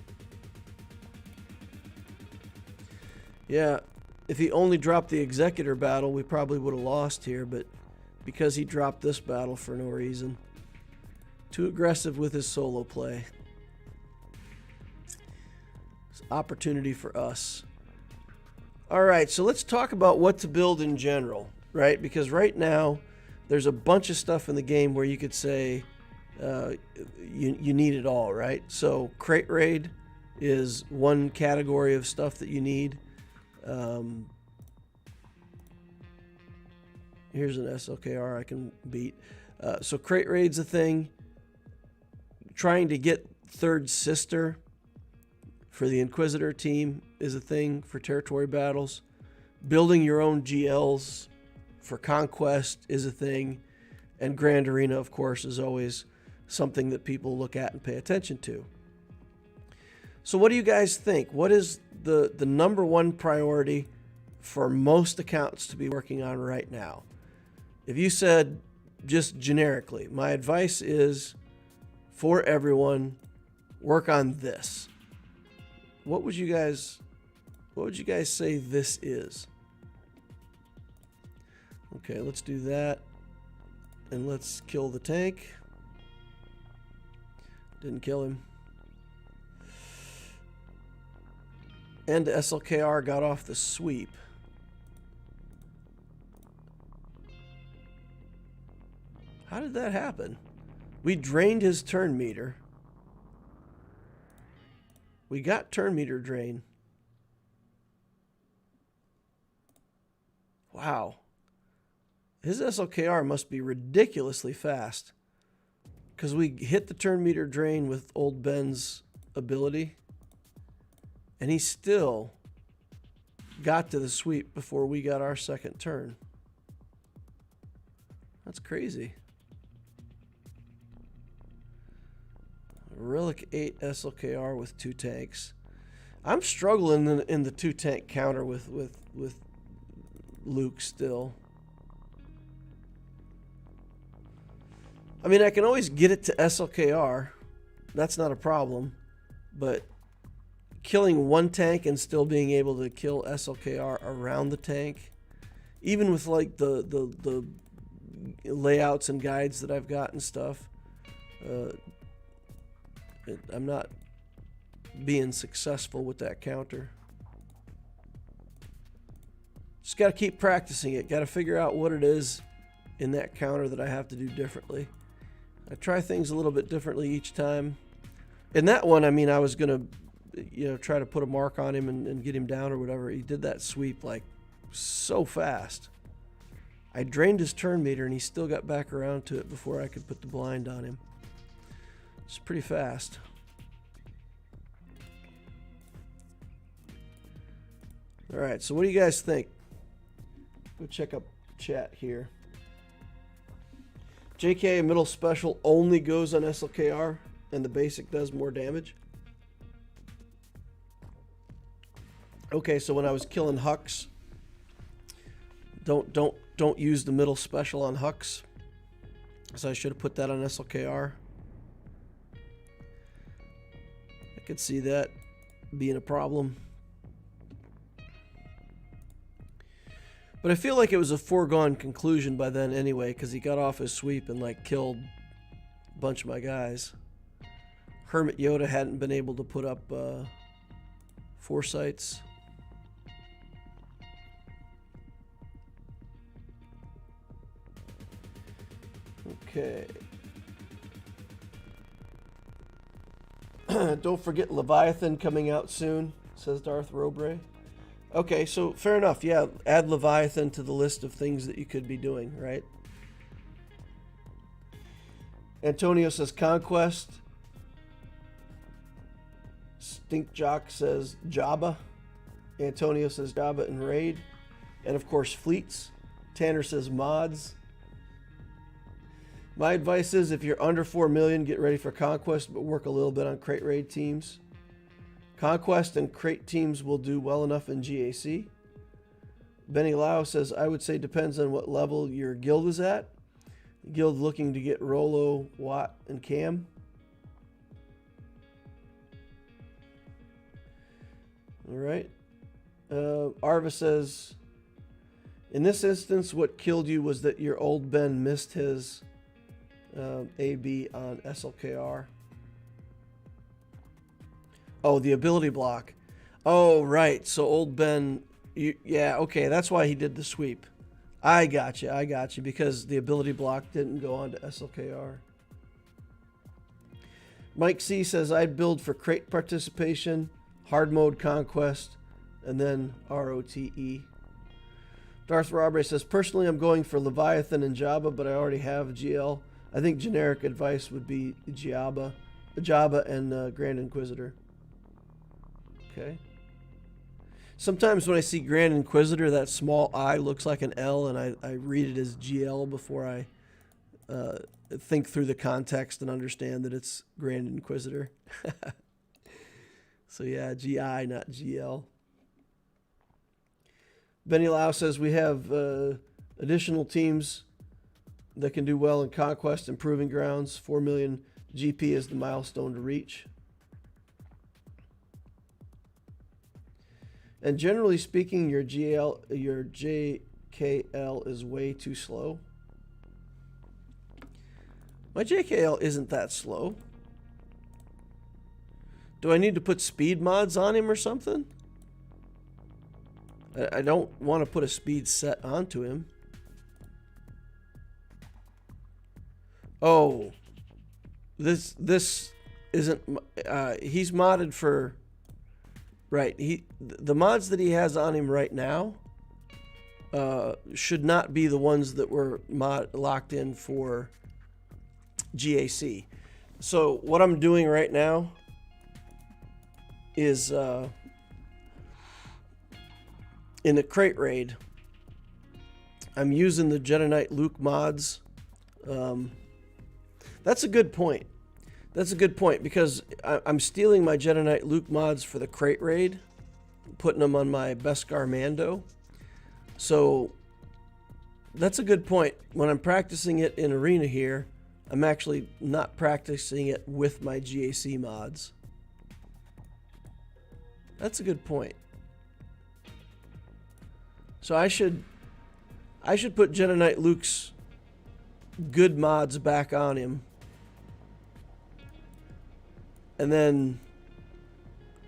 Yeah, if he only dropped the Executor battle, we probably would have lost here, but because he dropped this battle for no reason. Too aggressive with his solo play. It's opportunity for us. Alright, so let's talk about what to build in general, right? Because right now, there's a bunch of stuff in the game where you could say you need it all, right? So Crate Raid is one category of stuff that you need. Here's an SLKR I can beat. So Crate Raid's a thing. Trying to get Third Sister for the Inquisitor team is a thing for territory battles. Building your own GLs for Conquest is a thing. And Grand Arena, of course, is always something that people look at and pay attention to. So what do you guys think? What is the number one priority for most accounts to be working on right now? If you said just generically, my advice is for everyone, work on this. What would you guys say this is? Okay, let's do that. And let's kill the tank. Didn't kill him. And SLKR got off the sweep. How did that happen? We drained his turn meter. We got turn meter drain. Wow. His SLKR must be ridiculously fast, because we hit the turn meter drain with old Ben's ability, and he still got to the sweep before we got our second turn. That's crazy. Relic 8 SLKR with 2 tanks. I'm struggling in the 2 tank counter with Luke still. I mean, I can always get it to SLKR. That's not a problem. But killing 1 tank and still being able to kill SLKR around the tank, even with like the layouts and guides that I've got and stuff, I'm not being successful with that counter. Just got to keep practicing it. Got to figure out what it is in that counter that I have to do differently. I try things a little bit differently each time. In that one, I mean, I was going to, try to put a mark on him and get him down or whatever. He did that sweep like so fast. I drained his turn meter and he still got back around to it before I could put the blind on him. It's pretty fast. All right, so what do you guys think? Go check up chat here. JK middle special only goes on SLKR and the basic does more damage. Okay, so when I was killing Hux, don't use the middle special on Hux. So I should have put that on SLKR. I could see that being a problem. But I feel like it was a foregone conclusion by then anyway, because he got off his sweep and like killed a bunch of my guys. Hermit Yoda hadn't been able to put up foresights. Okay. Don't forget Leviathan coming out soon, says Darth Robray. Okay, so fair enough. Yeah, add Leviathan to the list of things that you could be doing, right? Antonio says Conquest. Stink Jock says Jabba. Antonio says Jabba and Raid. And of course, fleets. Tanner says mods. My advice is if you're under 4 million, get ready for Conquest, but work a little bit on Crate Raid teams. Conquest and Crate teams will do well enough in GAC. Benny Lau says, I would say depends on what level your guild is at. Guild looking to get Rolo, Watt, and Cam. All right. Arva says, in this instance, what killed you was that your old Ben missed his AB on SLKR. Oh, the ability block. Oh, right. So old Ben, yeah, okay. That's why he did the sweep. I got you, because the ability block didn't go on to SLKR. Mike C says, I'd build for crate participation, hard mode conquest, and then ROTE. Darth Robbery says, personally, I'm going for Leviathan and Jabba, but I already have GL. I think generic advice would be Jabba and Grand Inquisitor. Okay. Sometimes when I see Grand Inquisitor, that small I looks like an L, and I read it as GL before I think through the context and understand that it's Grand Inquisitor. So yeah, GI, not GL. Benny Lau says we have additional teams that can do well in Conquest and Proving Grounds. 4 million GP is the milestone to reach. And generally speaking, your JKL is way too slow. My JKL isn't that slow. Do I need to put speed mods on him or something? I don't want to put a speed set onto him. Oh, this isn't. He's modded for. Right, the mods that he has on him right now should not be the ones that were locked in for GAC. So what I'm doing right now is in the crate raid, I'm using the Jedi Knight Luke mods. That's a good point. That's a good point, because I'm stealing my Jedi Knight Luke mods for the crate raid, putting them on my Beskar Mando. So that's a good point. When I'm practicing it in Arena here, I'm actually not practicing it with my GAC mods. That's a good point. So I should put Jedi Knight Luke's good mods back on him, and then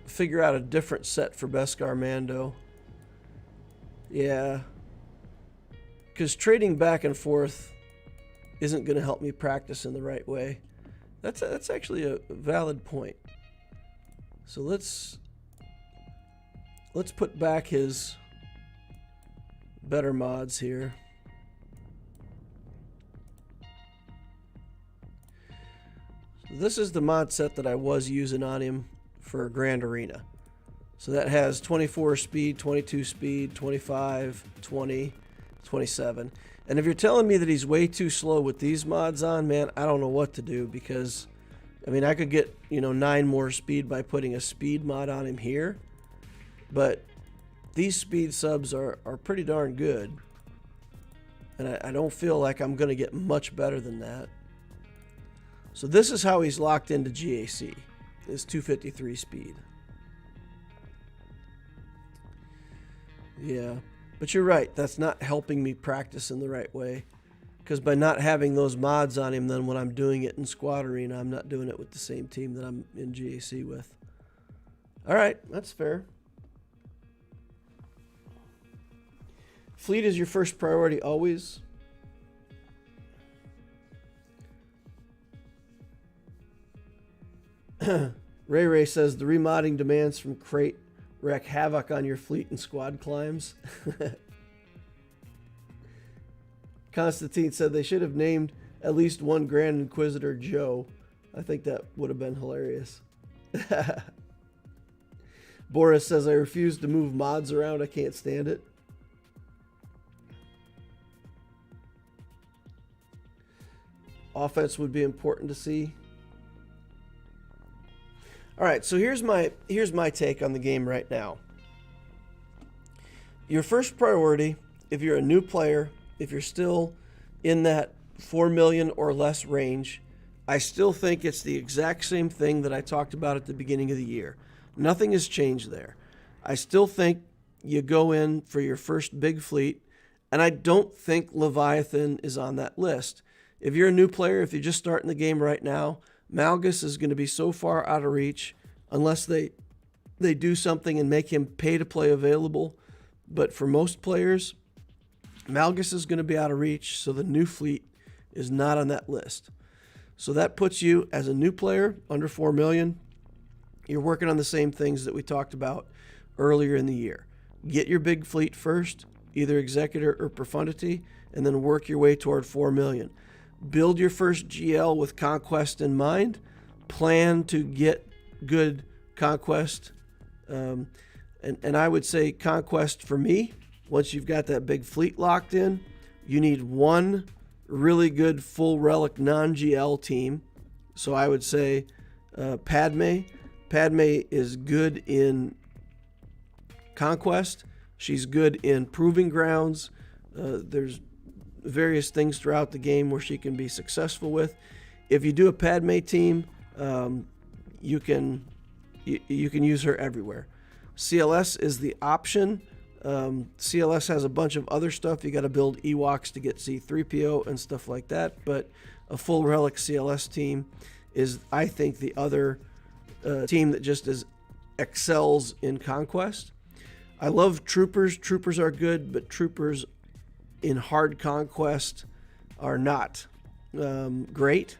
figure out a different set for Beskar Mando. Yeah. Because trading back and forth isn't going to help me practice in the right way. That's actually a valid point. So let's put back his better mods here. This is the mod set that I was using on him for Grand Arena. So that has 24 speed, 22 speed, 25, 20, 27. And if you're telling me that he's way too slow with these mods on, man, I don't know what to do, because, I mean, I could get, 9 more speed by putting a speed mod on him here. But these speed subs are pretty darn good. And I don't feel like I'm going to get much better than that. So this is how he's locked into GAC, is 253 speed. Yeah, but you're right. That's not helping me practice in the right way. Because by not having those mods on him, then when I'm doing it in Squad Arena, I'm not doing it with the same team that I'm in GAC with. All right, that's fair. Fleet is your first priority always. Ray says the remodding demands from Crate wreak havoc on your fleet and squad climbs. Constantine said they should have named at least one Grand Inquisitor Joe. I think that would have been hilarious. Boris says, I refuse to move mods around. I can't stand it. Offense would be important to see. All right, so here's my take on the game right now. Your first priority, if you're a new player, if you're still in that 4 million or less range, I still think it's the exact same thing that I talked about at the beginning of the year. Nothing has changed there. I still think you go in for your first big fleet, and I don't think Leviathan is on that list. If you're a new player, if you're just starting the game right now, Malgus is going to be so far out of reach unless they do something and make him pay to play available. But for most players, Malgus is going to be out of reach, so the new fleet is not on that list. So that puts you as a new player under 4 million. You're working on the same things that we talked about earlier in the year. Get your big fleet first, either Executor or Profundity, and then work your way toward 4 million. Build your first GL with Conquest in mind. Plan to get good Conquest. And I would say Conquest for me, once you've got that big fleet locked in, you need one really good full relic non-GL team. So I would say Padme. Padme is good in Conquest. She's good in Proving Grounds. There's various things throughout the game where she can be successful with. If you do a Padme team, you can use her everywhere. CLS is the option. CLS has a bunch of other stuff. You got to build Ewoks to get C-3PO and stuff like that. But a full relic CLS team is, I think, the other team that just excels in Conquest. I love Troopers. Troopers are good, but Troopers in hard Conquest are not great.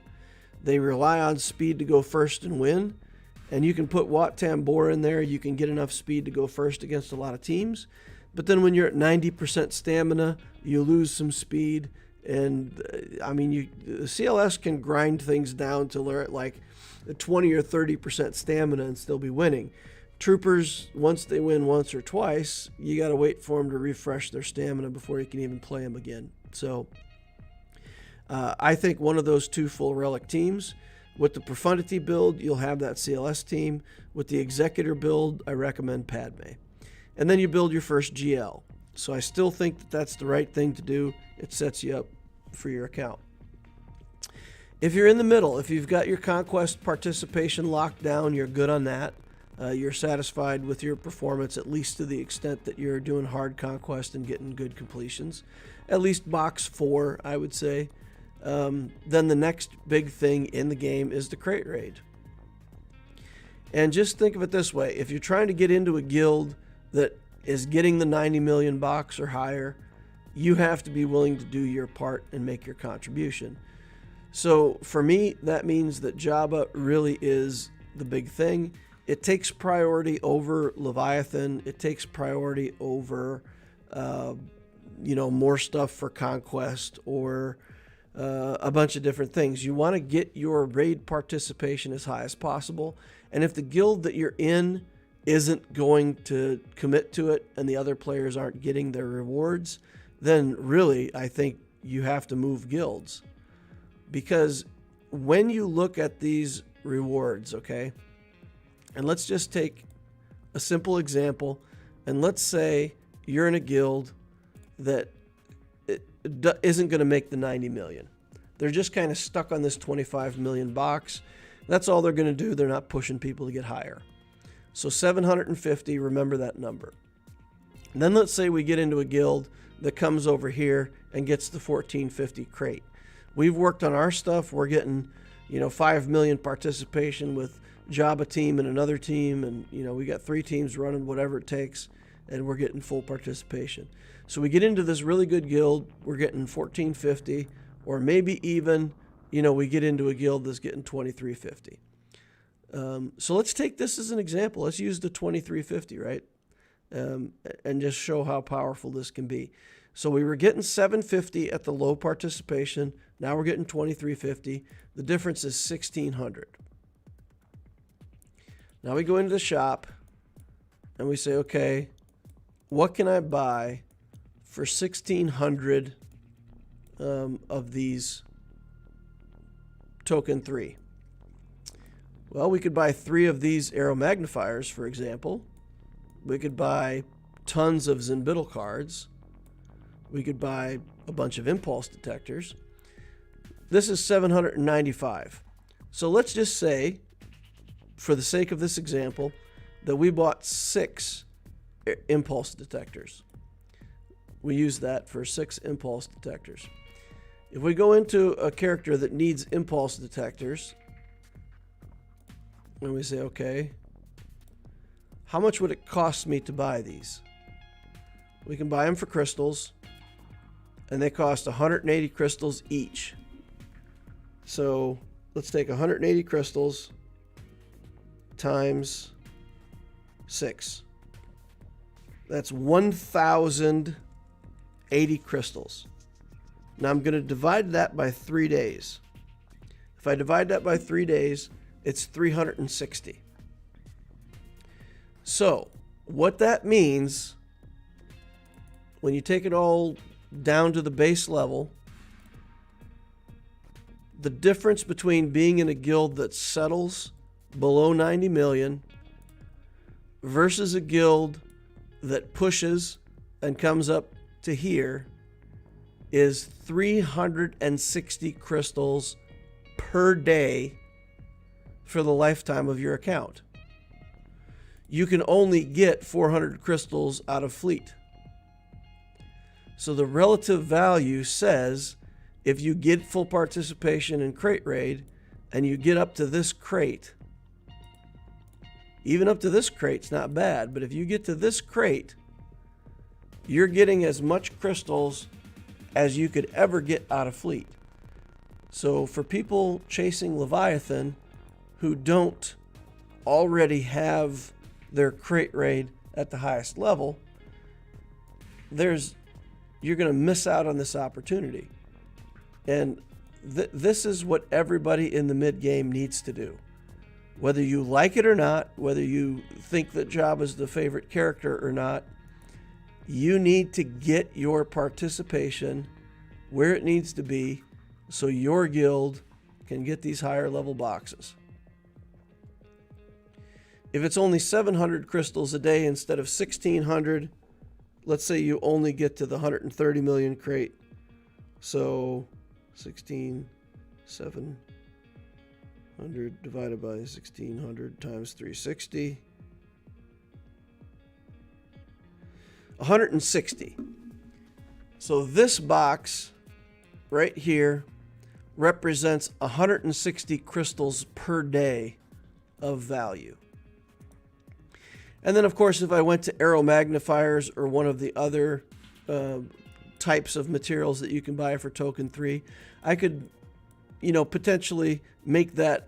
They rely on speed to go first and win. And you can put Wat Tambor in there. You can get enough speed to go first against a lot of teams. But then when you're at 90% stamina, you lose some speed. And the CLS can grind things down till they're at like 20 or 30% stamina and still be winning. Troopers, once they win once or twice, you got to wait for them to refresh their stamina before you can even play them again. So I think one of those two full relic teams. With the Profundity build, you'll have that CLS team. With the Executor build, I recommend Padme. And then you build your first GL. So I still think that that's the right thing to do. It sets you up for your account. If you're in the middle, if you've got your Conquest participation locked down, you're good on that. You're satisfied with your performance, at least to the extent that you're doing hard Conquest and getting good completions. At least box 4, I would say. Then the next big thing in the game is the crate raid. And just think of it this way. If you're trying to get into a guild that is getting the 90 million box or higher, you have to be willing to do your part and make your contribution. So for me, that means that Jabba really is the big thing. It takes priority over Leviathan. It takes priority over, more stuff for Conquest or a bunch of different things. You want to get your raid participation as high as possible. And if the guild that you're in isn't going to commit to it and the other players aren't getting their rewards, then really I think you have to move guilds. Because when you look at these rewards, okay, and let's just take a simple example, and let's say you're in a guild that isn't going to make the 90 million. They're just kind of stuck on this 25 million box. That's all they're going to do. They're not pushing people to get higher. So 750, remember that number. And then let's say we get into a guild that comes over here and gets the 1450 crate. We've worked on our stuff. We're getting, 5 million participation with Jabba team and another team. And, we got 3 teams running, whatever it takes. and we're getting full participation. So we get into this really good guild, we're getting 1450, or maybe even, we get into a guild that's getting 2350. So let's take this as an example. Let's use the 2350, right? And just show how powerful this can be. So we were getting 750 at the low participation. Now we're getting 2350. The difference is 1600. Now we go into the shop and we say, okay, what can I buy for 1600 of these token 3? Well, we could buy 3 of these arrow magnifiers, for example. We could buy tons of Zimbiddle cards. We could buy a bunch of impulse detectors. This is 795. So let's just say, for the sake of this example, that we bought 6 impulse detectors. We use that for 6 impulse detectors. If we go into a character that needs impulse detectors, and we say, okay, how much would it cost me to buy these? We can buy them for crystals, and they cost 180 crystals each. So let's take 180 crystals times 6. That's 1,080 crystals. Now I'm going to divide that by 3 days. If I divide that by 3 days, it's 360. So what that means, when you take it all down to the base level, the difference between being in a guild that settles below 90 million versus a guild that pushes and comes up to here is 360 crystals per day for the lifetime of your account. You can only get 400 crystals out of fleet. So the relative value says if you get full participation in crate raid and you get up to this crate, even up to this crate's not bad, but if you get to this crate, you're getting as much crystals as you could ever get out of fleet. So for people chasing Leviathan who don't already have their crate raid at the highest level, you're going to miss out on this opportunity. And this is what everybody in the mid game needs to do. Whether you like it or not, whether you think that Jabba's the favorite character or not, you need to get your participation where it needs to be so your guild can get these higher level boxes. If it's only 700 crystals a day instead of 1600, let's say you only get to the 130 million crate. So 700 divided by 1600 times 360. 160. So this box right here represents 160 crystals per day of value. And then, of course, if I went to arrow magnifiers or one of the other types of materials that you can buy for token 3, I could, potentially make that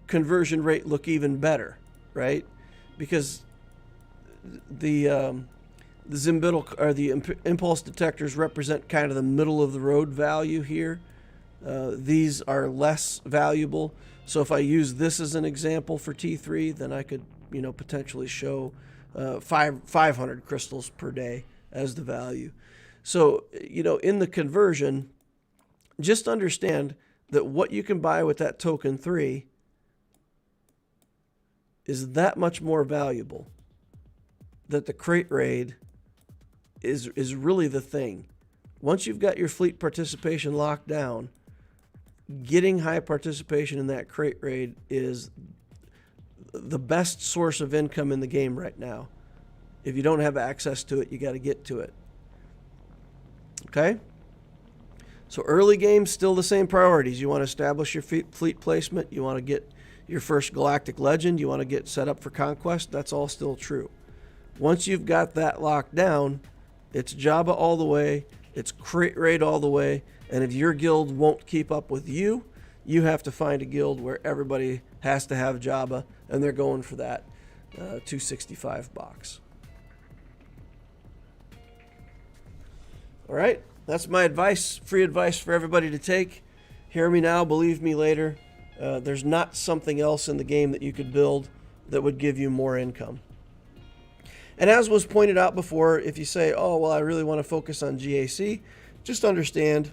conversion rate look even better, right? Because the Zimbiddle or the impulse detectors represent kind of the middle of the road value here. These are less valuable. So if I use this as an example for T3, then I could, potentially show 500 crystals per day as the value. So, in the conversion, just understand that what you can buy with that token 3 is that much more valuable. That the crate raid is really the thing. Once you've got your fleet participation locked down, getting high participation in that crate raid is the best source of income in the game right now. If you don't have access to it, you got to get to it. Okay? So early game, still the same priorities. You want to establish your fleet placement. You want to get your first galactic legend. You want to get set up for conquest. That's all still true. Once you've got that locked down, it's Jabba all the way, it's crit rate all the way, and if your guild won't keep up with you, you have to find a guild where everybody has to have Jabba, and they're going for that 265 box. All right, that's my advice, free advice for everybody to take. Hear me now, believe me later. There's not something else in the game that you could build that would give you more income. And as was pointed out before, if you say, oh, well, I really want to focus on GAC, just understand,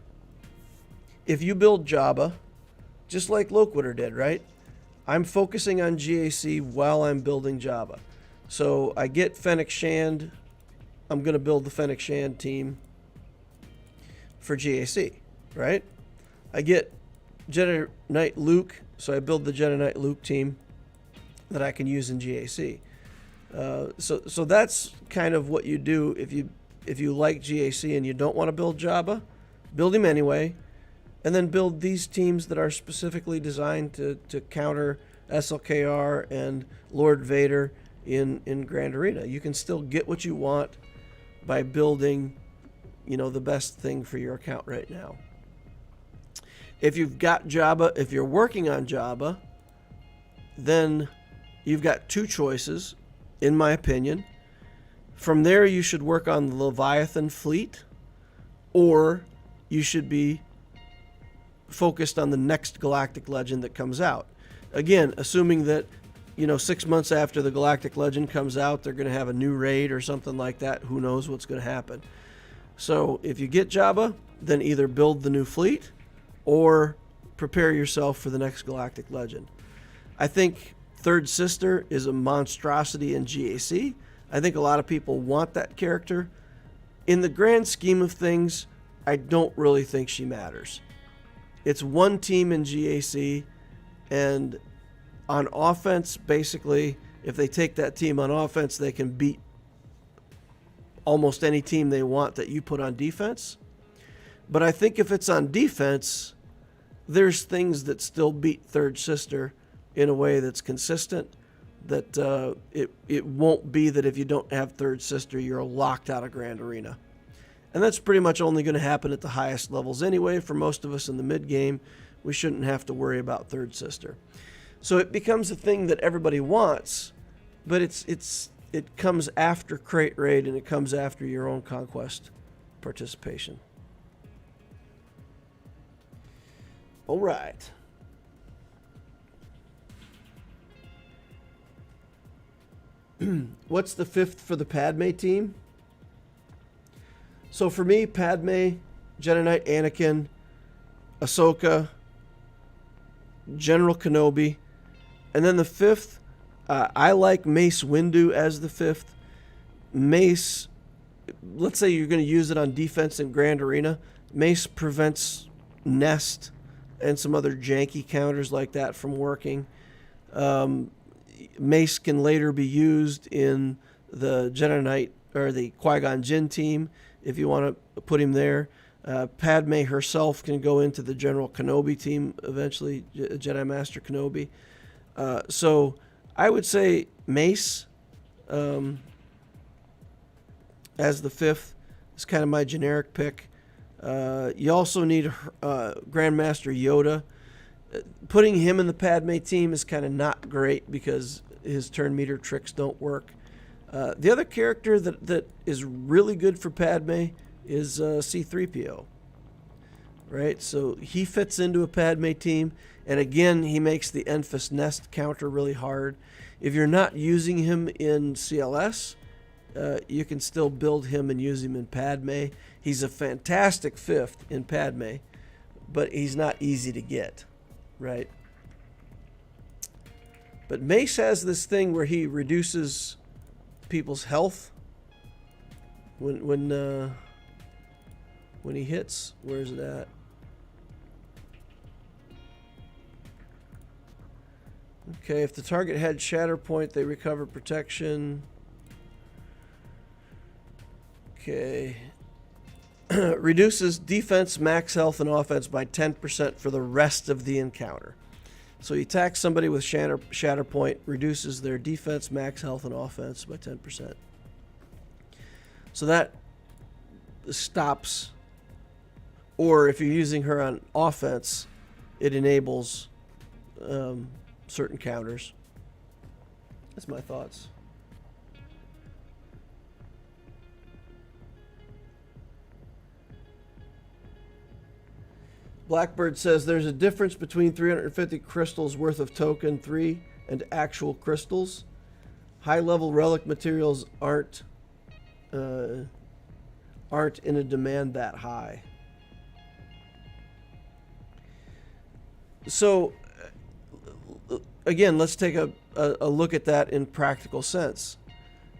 if you build Jabba, just like Loquitur did, right? I'm focusing on GAC while I'm building Jabba. So I get Fennec Shand. I'm going to build the Fennec Shand team for GAC, right? I get Jedi Knight Luke, so I build the Jedi Knight Luke team that I can use in GAC. So that's kind of what you do if you like GAC and you don't want to build Jabba, build him anyway, and then build these teams that are specifically designed to counter SLKR and Lord Vader in Grand Arena. You can still get what you want by building, the best thing for your account right now. If you've got Jabba, if you're working on Jabba, then you've got two choices, in my opinion. From there, you should work on the Leviathan fleet, or you should be focused on the next Galactic Legend that comes out. Again, assuming that, 6 months after the Galactic Legend comes out, they're going to have a new raid or something like that. Who knows what's going to happen. So if you get Jabba, then either build the new fleet or prepare yourself for the next Galactic Legend. I think Third Sister is a monstrosity in GAC. I think a lot of people want that character. In the grand scheme of things, I don't really think she matters. It's one team in GAC, and on offense, basically, if they take that team on offense, they can beat almost any team they want that you put on defense. But I think if it's on defense, there's things that still beat Third Sister in a way that's consistent, that it won't be that if you don't have Third Sister, you're locked out of Grand Arena. And that's pretty much only going to happen at the highest levels anyway. For most of us in the mid-game, we shouldn't have to worry about Third Sister. So it becomes a thing that everybody wants, but it comes after Crate Raid, and it comes after your own conquest participation. All right. What's the fifth for the Padme team? So for me, Padme, Jedi Knight Anakin, Ahsoka, General Kenobi, and then the fifth, I like Mace Windu as the fifth. Mace, let's say you're going to use it on defense in Grand Arena. Mace prevents Nest and some other janky counters like that from working. Mace can later be used in the Jedi Knight or the Qui-Gon Jinn team if you want to put him there. Padme herself can go into the General Kenobi team eventually, Jedi Master Kenobi. So I would say Mace as the fifth is kind of my generic pick. You also need Grandmaster Yoda. Putting him in the Padme team is kind of not great because his turn meter tricks don't work. The other character that is really good for Padme is C-3PO. Right? So he fits into a Padme team, and again, he makes the Enfys Nest counter really hard. If you're not using him in CLS, you can still build him and use him in Padme. He's a fantastic fifth in Padme, but he's not easy to get, right? But Mace has this thing where he reduces people's health when he hits. Where is it at? Okay, if the target had Shatter Point, they recover protection. Okay. Reduces defense, max health, and offense by 10% for the rest of the encounter. So you attack somebody with Shatter Point, reduces their defense, max health, and offense by 10%. So that stops, or if you're using her on offense, it enables certain counters. That's my thoughts. Blackbird says there's a difference between 350 crystals worth of token 3 and actual crystals. High-level relic materials aren't in a demand that high. So, again, let's take a look at that in practical sense.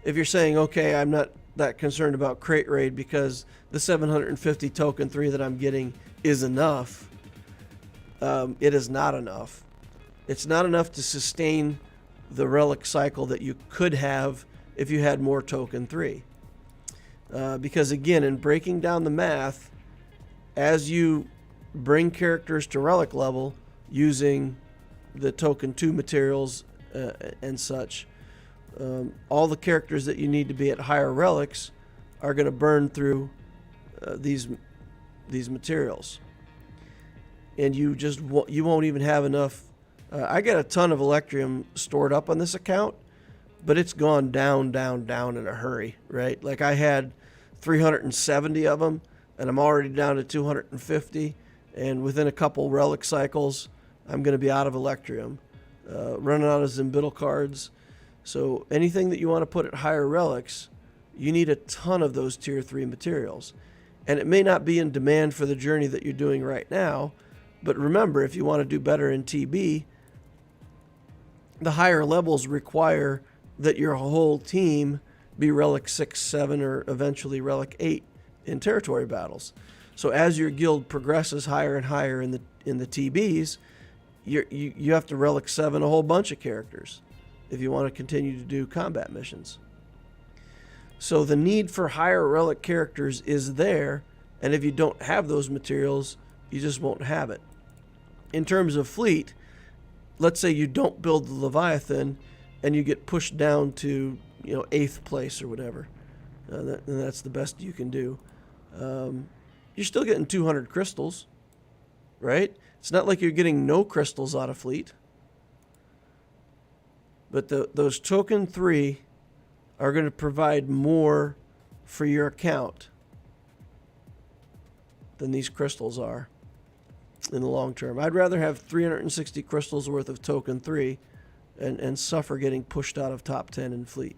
If you're saying, okay, I'm not that concerned about crate raid because the 750 token 3 that I'm getting is enough. It is not enough. It's not enough to sustain the relic cycle that you could have if you had more token 3. Because again, in breaking down the math, as you bring characters to relic level using the token 2 materials and such, all the characters that you need to be at higher relics are going to burn through these materials, and you won't even have enough. I got a ton of Electrium stored up on this account, but it's gone down in a hurry, right? Like I had 370 of them, and I'm already down to 250, and within a couple relic cycles, I'm going to be out of Electrium, running out of Zimbital cards. So anything that you want to put at higher relics, you need a ton of those tier 3 materials. And it may not be in demand for the journey that you're doing right now, but remember, if you want to do better in TB, the higher levels require that your whole team be Relic 6, 7, or eventually Relic 8 in territory battles. So as your guild progresses higher and higher in the TBs, you have to Relic 7 a whole bunch of characters if you want to continue to do combat missions. So the need for higher relic characters is there, and if you don't have those materials, you just won't have it. In terms of fleet, let's say you don't build the Leviathan and you get pushed down to 8th place or whatever, and that's the best you can do. You're still getting 200 crystals, right? It's not like you're getting no crystals out of fleet. But those token 3 are going to provide more for your account than these crystals are in the long term. I'd rather have 360 crystals worth of token 3 and suffer getting pushed out of top 10 in fleet.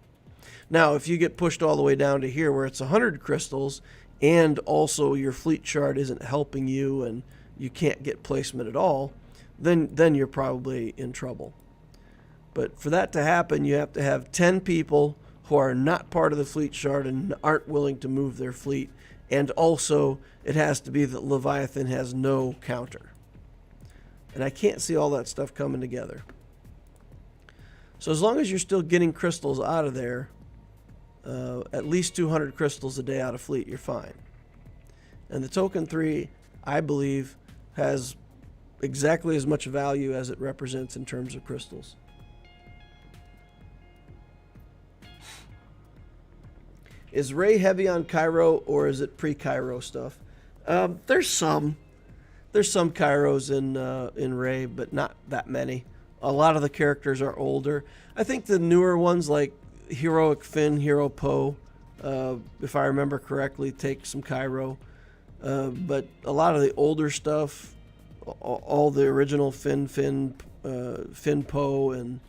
Now, if you get pushed all the way down to here where it's 100 crystals and also your fleet chart isn't helping you and you can't get placement at all, then you're probably in trouble. But for that to happen, you have to have 10 people who are not part of the fleet chart and aren't willing to move their fleet. And also, it has to be that Leviathan has no counter. And I can't see all that stuff coming together. So as long as you're still getting crystals out of there, at least 200 crystals a day out of fleet, you're fine. And the token 3, I believe, has exactly as much value as it represents in terms of crystals. Is Ray heavy on Cairo, or is it pre-Cairo stuff? There's some Kairos in Ray, but not that many. A lot of the characters are older. I think the newer ones like Heroic Finn, Hero Poe, if I remember correctly, take some Cairo. But a lot of the older stuff, all the original Finn Poe and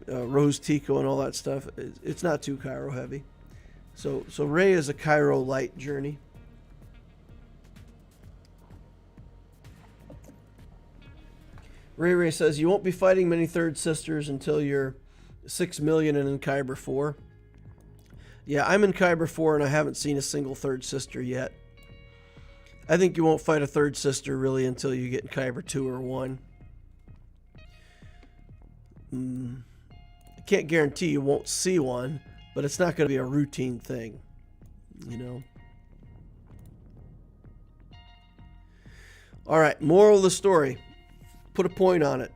Rose Tico and all that stuff, it's not too Cairo heavy. So Ray is a Cairo light journey. Ray says, you won't be fighting many third sisters until you're 6 million and in Kyber 4. Yeah, I'm in Kyber 4 and I haven't seen a single third sister yet. I think you won't fight a third sister really until you get in Kyber 2 or 1. I can't guarantee you won't see one, but it's not going to be a routine thing, All right, moral of the story. Put a point on it.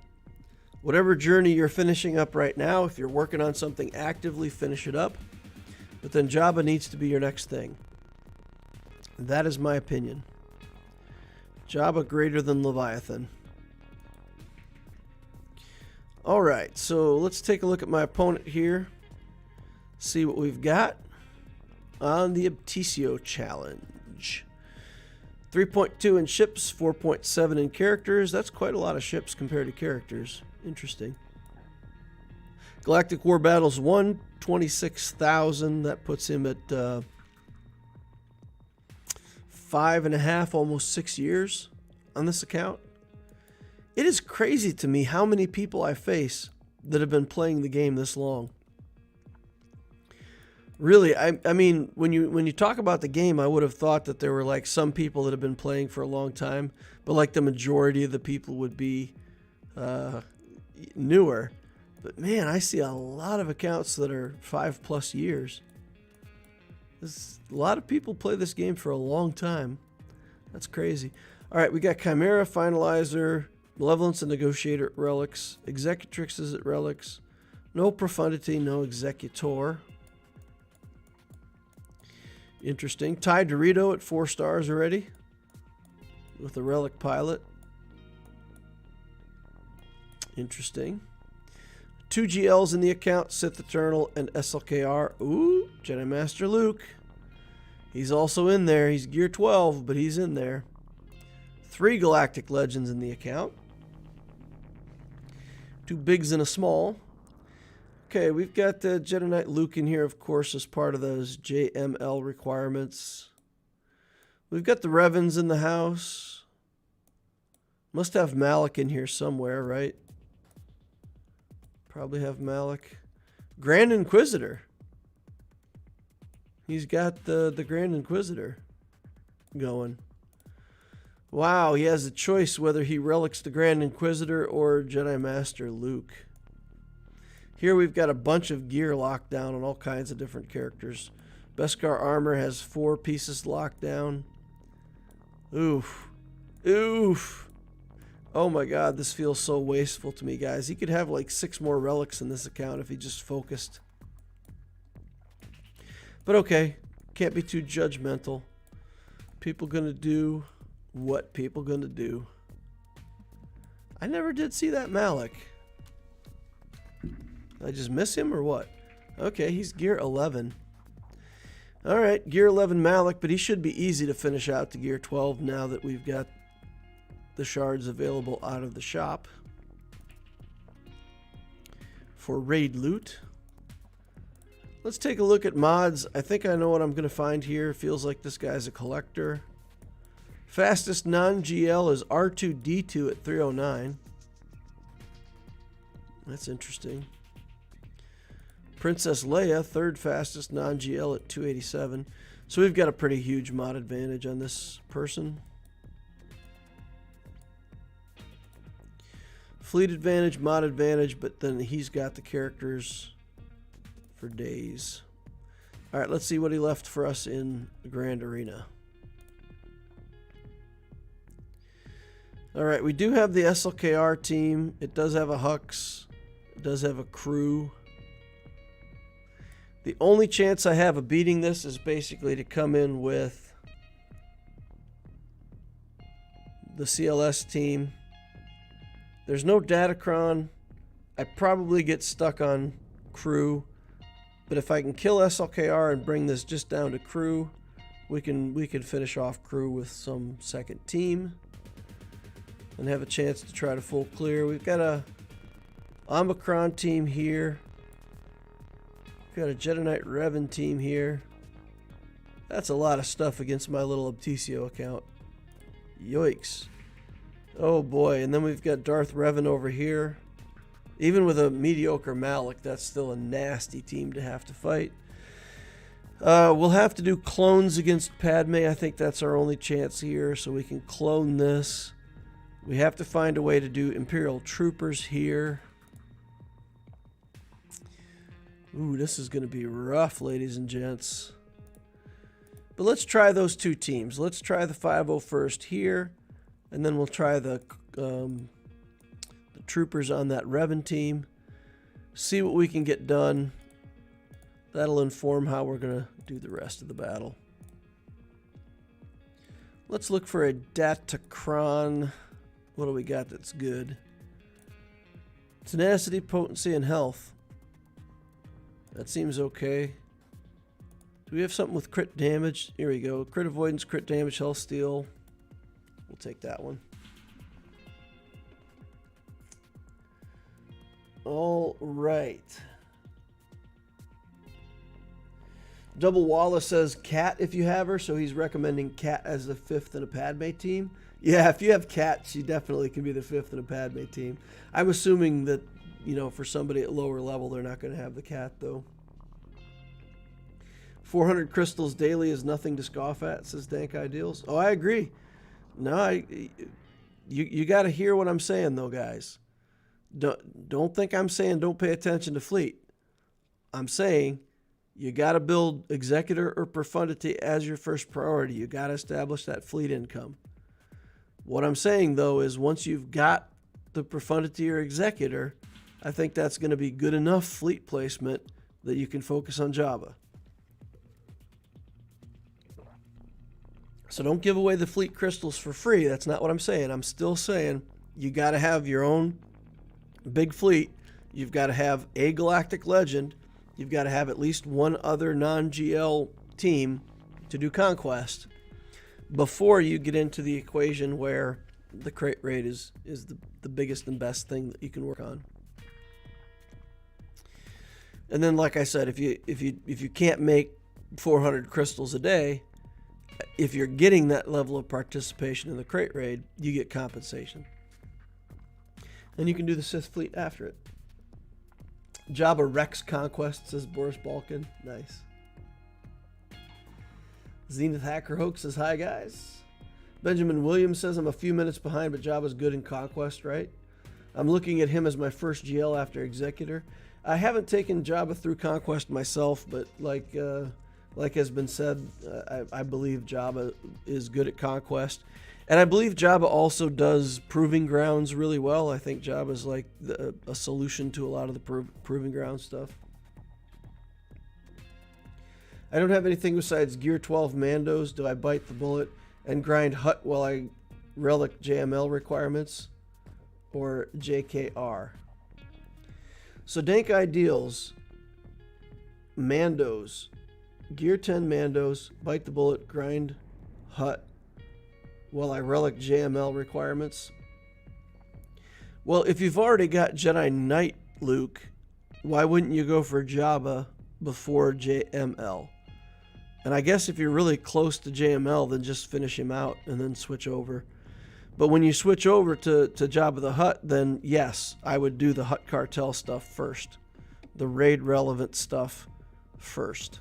Whatever journey you're finishing up right now, if you're working on something actively, finish it up. But then Jabba needs to be your next thing. That is my opinion. Jabba greater than Leviathan. Alright, so let's take a look at my opponent here. See what we've got on the Abticio challenge. 3.2 in ships, 4.7 in characters. That's quite a lot of ships compared to characters. Interesting. Galactic War Battles 1, 26,000. That puts him at 5.5, almost 6 years on this account. It is crazy to me how many people I face that have been playing the game this long. Really, I mean, when you talk about the game, I would have thought that there were like some people that have been playing for a long time, but like the majority of the people would be newer. But man, I see a lot of accounts that are 5+ years. A lot of people play this game for a long time. That's crazy. All right, we got Chimera, Finalizer, Malevolence and Negotiator at Relics, Executrixes at Relics, no Profundity, no Executor. Interesting. Ty Dorito at 4 stars already with a Relic Pilot. Interesting. 2 GLs in the account, Sith Eternal and SLKR. Ooh, Jedi Master Luke. He's also in there. He's Gear 12, but he's in there. 3 Galactic Legends in the account. 2 bigs and a small. Okay, we've got the Jedi Knight Luke in here, of course, as part of those JML requirements. We've got the Revens in the house. Must have Malik in here somewhere, right? Probably have Malik. Grand Inquisitor. He's got the Grand Inquisitor going. Wow, he has a choice whether he relics the Grand Inquisitor or Jedi Master Luke. Here we've got a bunch of gear locked down on all kinds of different characters. Beskar armor has 4 pieces locked down. Oof. Oof. Oh my god, this feels so wasteful to me, guys. He could have like 6 more relics in this account if he just focused. But okay, can't be too judgmental. People gonna do what people gonna do. I never did see that Malik. Did I just miss him or what? Okay, he's Gear 11. Alright, Gear 11 Malik, but he should be easy to finish out to Gear 12 now that we've got the shards available out of the shop for raid loot. Let's take a look at mods. I think I know what I'm going to find here. Feels like this guy's a collector. Fastest non-GL is R2-D2 at 309. That's interesting. Princess Leia, 3rd fastest non-GL at 287. So we've got a pretty huge mod advantage on this person. Fleet advantage, mod advantage, but then he's got the characters for days. All right, let's see what he left for us in the Grand Arena. All right, we do have the SLKR team. It does have a Hux. It does have a crew. The only chance I have of beating this is basically to come in with the CLS team. There's no Datacron. I probably get stuck on crew. But if I can kill SLKR and bring this just down to crew, we can finish off crew with some second team and have a chance to try to full clear. We've got a Omicron team here. We've got a Jedi Knight Revan team here. That's a lot of stuff against my little Abticio account. Yoicks. Oh boy, and then we've got Darth Revan over here. Even with a mediocre Malik, that's still a nasty team to have to fight. We'll have to do clones against Padme. I think that's our only chance here, so we can clone this. We have to find a way to do Imperial Troopers here. Ooh, this is going to be rough, ladies and gents. But let's try those 2 teams. Let's try the 501st here, and then we'll try the troopers on that Revan team. See what we can get done. That'll inform how we're going to do the rest of the battle. Let's look for a Datacron. What do we got that's good? Tenacity, potency, and health. That seems okay. Do we have something with crit damage? Here we go. Crit avoidance, crit damage, health steal. We'll take that one. All right. Double Wallace says Cat if you have her, so he's recommending Cat as the 5th in a Padme team. Yeah, if you have Cat, she definitely can be the 5th in a Padme team. I'm assuming that, you know, for somebody at lower level, they're not going to have the Cat, though. 400 crystals daily is nothing to scoff at, says Dank Ideals. Oh, I agree. No, you got to hear what I'm saying, though, guys. Don't think I'm saying don't pay attention to fleet. I'm saying you got to build Executor or Profundity as your first priority. You got to establish that fleet income. What I'm saying, though, is once you've got the Profundity or Executor, I think that's going to be good enough fleet placement that you can focus on Jabba. So don't give away the fleet crystals for free. That's not what I'm saying. I'm still saying you got to have your own big fleet. You've got to have a Galactic Legend. You've got to have at least one other non-GL team to do Conquest before you get into the equation where the crate raid is the biggest and best thing that you can work on. And then, like I said, if you can't make 400 crystals a day, if you're getting that level of participation in the crate raid, you get compensation. And you can do the Sith fleet after it. Jabba Rex Conquest, says Boris Balkan. Nice. Zenith Hacker Hoax says, hi guys. Benjamin Williams says, I'm a few minutes behind, but Jabba's good in Conquest, right? I'm looking at him as my first GL after Executor. I haven't taken Jabba through Conquest myself, but like has been said, I believe Jabba is good at Conquest. And I believe Jabba also does Proving Grounds really well. I think Jabba's like a solution to a lot of the Proving Ground stuff. I don't have anything besides Gear 12 Mandos. Do I bite the bullet and grind Hut while I relic JML requirements? Or JKR? So Dank Ideals, Mandos, Gear 10 Mandos, bite the bullet, grind Hut while I relic JML requirements. Well, if you've already got Jedi Knight Luke, why wouldn't you go for Jabba before JML? And I guess if you're really close to JML, then just finish him out and then switch over. But when you switch over to Jabba the Hutt, then yes, I would do the Hutt Cartel stuff first. The raid relevant stuff first.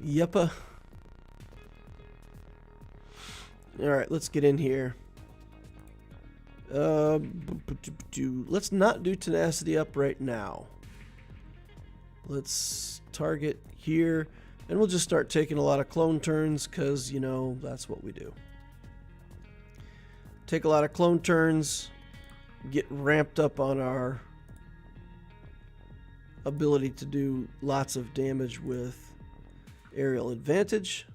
Yeppa. Alright, let's get in here. Let's not do Tenacity up right now. Let's target here. And we'll just start taking a lot of clone turns because, you know, that's what we do. Take a lot of clone turns. Get ramped up on our ability to do lots of damage with aerial advantage.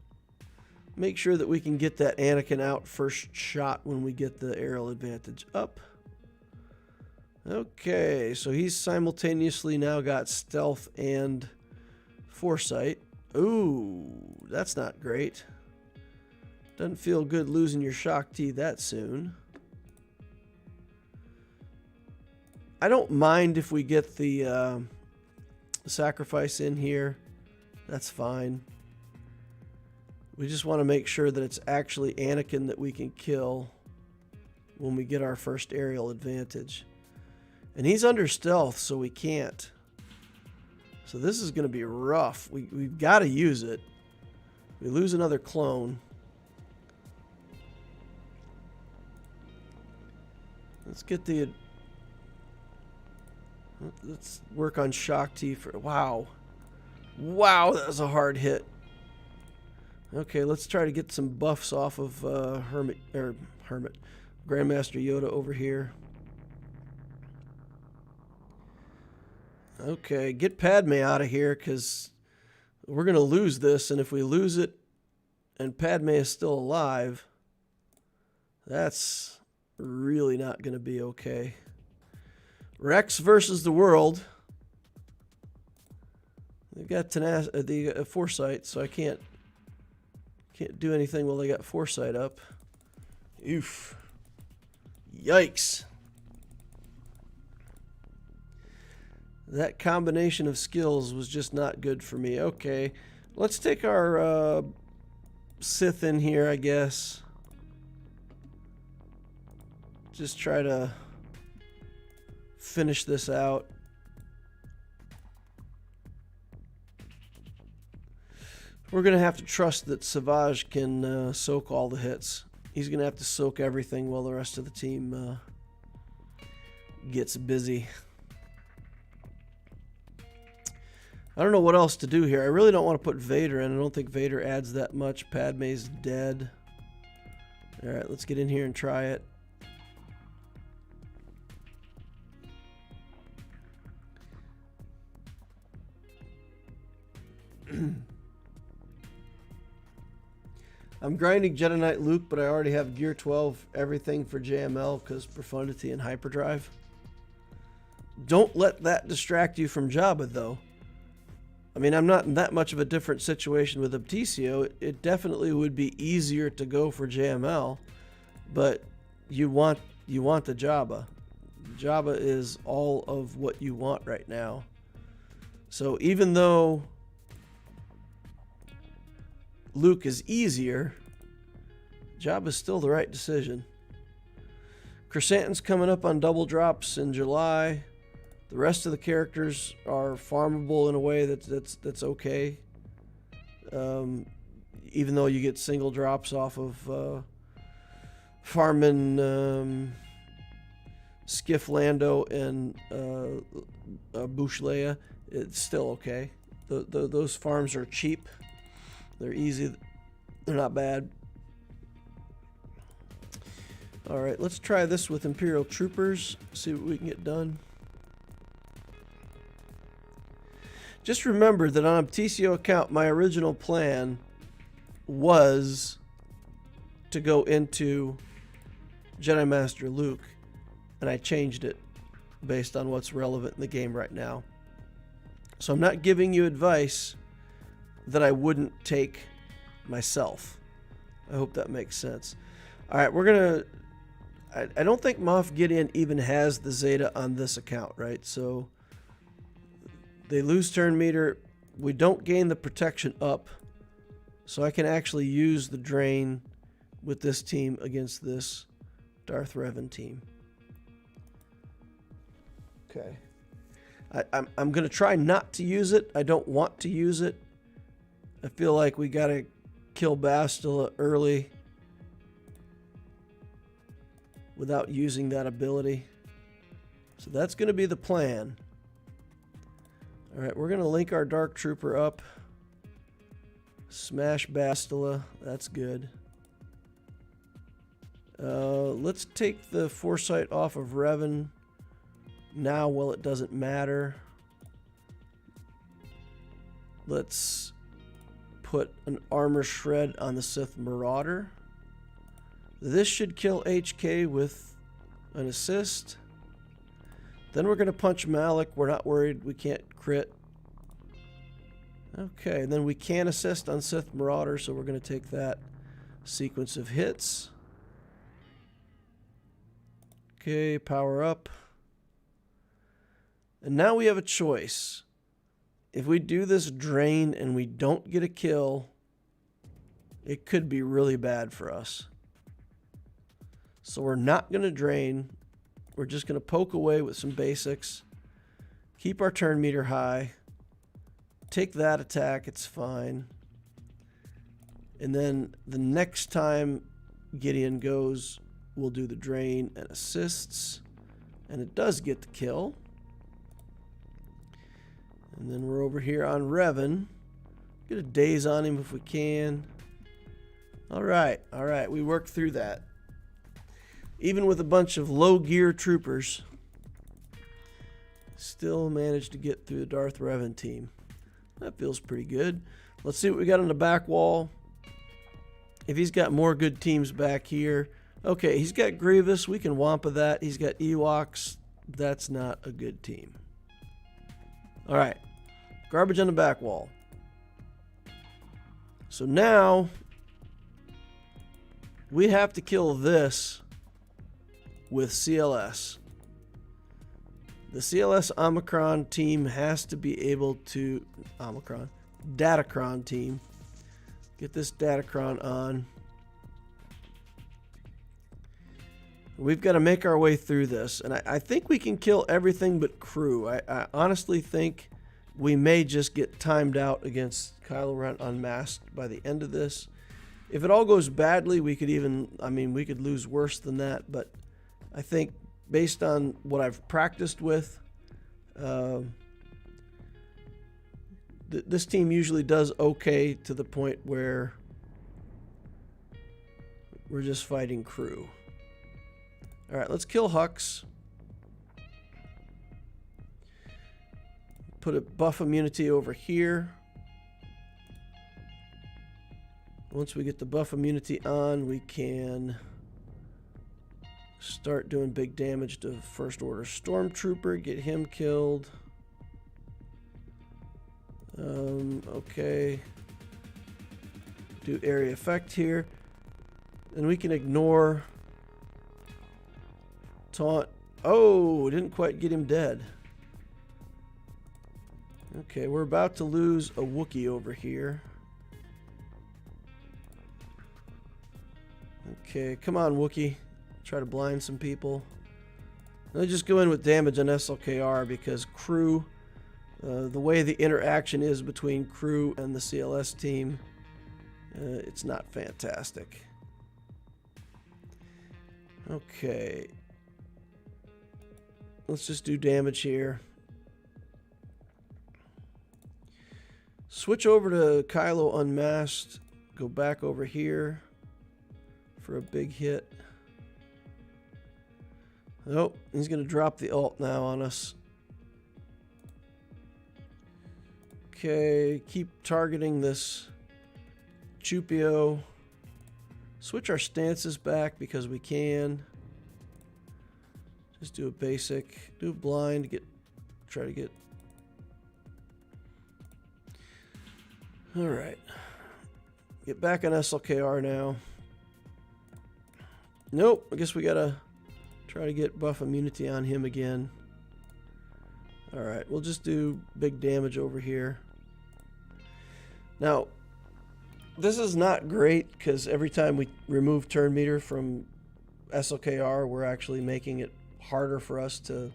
Make sure that we can get that Anakin out first shot when we get the aerial advantage up. Okay, so he's simultaneously now got stealth and foresight. Ooh, that's not great. Doesn't feel good losing your Shock T that soon. I don't mind if we get the sacrifice in here. That's fine. We just want to make sure that it's actually Anakin that we can kill when we get our first aerial advantage. And he's under stealth, so we can't. So this is going to be rough. We've got to use it. We lose another clone. Let's get the... Let's work on Shock T for... Wow. Wow, that was a hard hit. Okay, let's try to get some buffs off of Hermit, Grandmaster Yoda over here. Okay, get Padme out of here, because we're going to lose this, and if we lose it and Padme is still alive, that's really not going to be okay. Rex versus the world. They've got the foresight, so I can't do anything while they got foresight up. Oof. Yikes. That combination of skills was just not good for me. Okay, let's take our Sith in here, I guess. Just try to finish this out. We're going to have to trust that Savage can soak all the hits. He's going to have to soak everything while the rest of the team gets busy. I don't know what else to do here. I really don't want to put Vader in. I don't think Vader adds that much. Padme's dead. All right, let's get in here and try it. I'm grinding Jedi Knight Luke, but I already have Gear 12 everything for JML because Profundity and Hyperdrive. Don't let that distract you from Jabba, though. I mean, I'm not in that much of a different situation with Apticio. It definitely would be easier to go for JML, but you want the Jabba. Jabba is all of what you want right now. So even though Luke is easier, Jabba's still the right decision. Chrysanthemum's coming up on double drops in July. The rest of the characters are farmable in a way that's okay. Even though you get single drops off of farming Skiff Lando and Bush Leia, it's still okay. Those farms are cheap. They're easy. They're not bad. All right, let's try this with Imperial Troopers. See what we can get done. Just remember that on Apticio account, my original plan was to go into Jedi Master Luke, and I changed it based on what's relevant in the game right now. So I'm not giving you advice that I wouldn't take myself. I hope that makes sense. All right, we're going to... I don't think Moff Gideon even has the Zeta on this account, right? So they lose turn meter. We don't gain the protection up. So I can actually use the drain with this team against this Darth Revan team. Okay. I'm going to try not to use it. I don't want to use it. I feel like we got to kill Bastila early without using that ability. So that's going to be the plan. All right, we're going to link our Dark Trooper up. Smash Bastila. That's good. Let's take the Foresight off of Revan now while it doesn't matter. Let's put an Armor Shred on the Sith Marauder. This should kill HK with an assist. Then we're going to punch Malik. We're not worried. We can't crit. Okay, and then we can assist on Sith Marauder, so we're going to take that sequence of hits. Okay, power up. And now we have a choice. If we do this drain and we don't get a kill, it could be really bad for us. So we're not going to drain. We're just going to poke away with some basics. Keep our turn meter high. Take that attack. It's fine. And then the next time Gideon goes, we'll do the drain and assists. And it does get the kill. And then we're over here on Revan. Get a daze on him if we can. All right. We worked through that. Even with a bunch of low gear troopers. Still managed to get through the Darth Revan team. That feels pretty good. Let's see what we got on the back wall. If he's got more good teams back here. Okay, he's got Grievous. We can Wampa that. He's got Ewoks. That's not a good team. All right. Garbage on the back wall. So now we have to kill this with CLS. The CLS Omicron team has to be able to... Datacron team. Get this Datacron on. We've got to make our way through this. And I think we can kill everything but crew. I honestly think we may just get timed out against Kylo Ren unmasked by the end of this. If it all goes badly, we could even... we could lose worse than that. But I think based on what I've practiced with, this team usually does okay to the point where we're just fighting crew. All right, let's kill Hux. Put a buff immunity over here. Once we get the buff immunity on, we can start doing big damage to First Order Stormtrooper. Get him killed. Okay. Do area effect here. And we can ignore taunt. Oh, didn't quite get him dead. Okay, we're about to lose a Wookiee over here. Okay, come on, Wookiee. Try to blind some people. Let's just go in with damage on SLKR because crew, the way the interaction is between crew and the CLS team, it's not fantastic. Okay. Let's just do damage here. Switch over to Kylo unmasked. Go back over here for a big hit. Oh, he's going to drop the ult now on us. Okay, keep targeting this Chupio. Switch our stances back because we can. Just do a basic, do a blind, try to get. All right, get back on SLKR now. Nope, I guess we gotta try to get buff immunity on him again. All right, we'll just do big damage over here. Now, this is not great because every time we remove turn meter from SLKR, we're actually making it harder for us to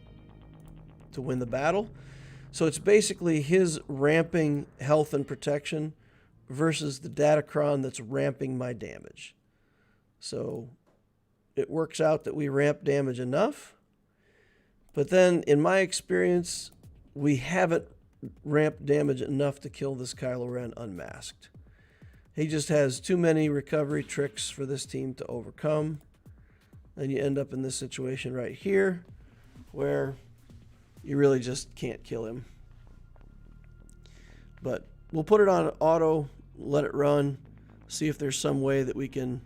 win the battle. So it's basically his ramping health and protection versus the Datacron that's ramping my damage. So it works out that we ramp damage enough, but then in my experience, we haven't ramped damage enough to kill this Kylo Ren unmasked. He just has too many recovery tricks for this team to overcome. And you end up in this situation right here where you really just can't kill him. But we'll put it on auto, let it run, see if there's some way that we can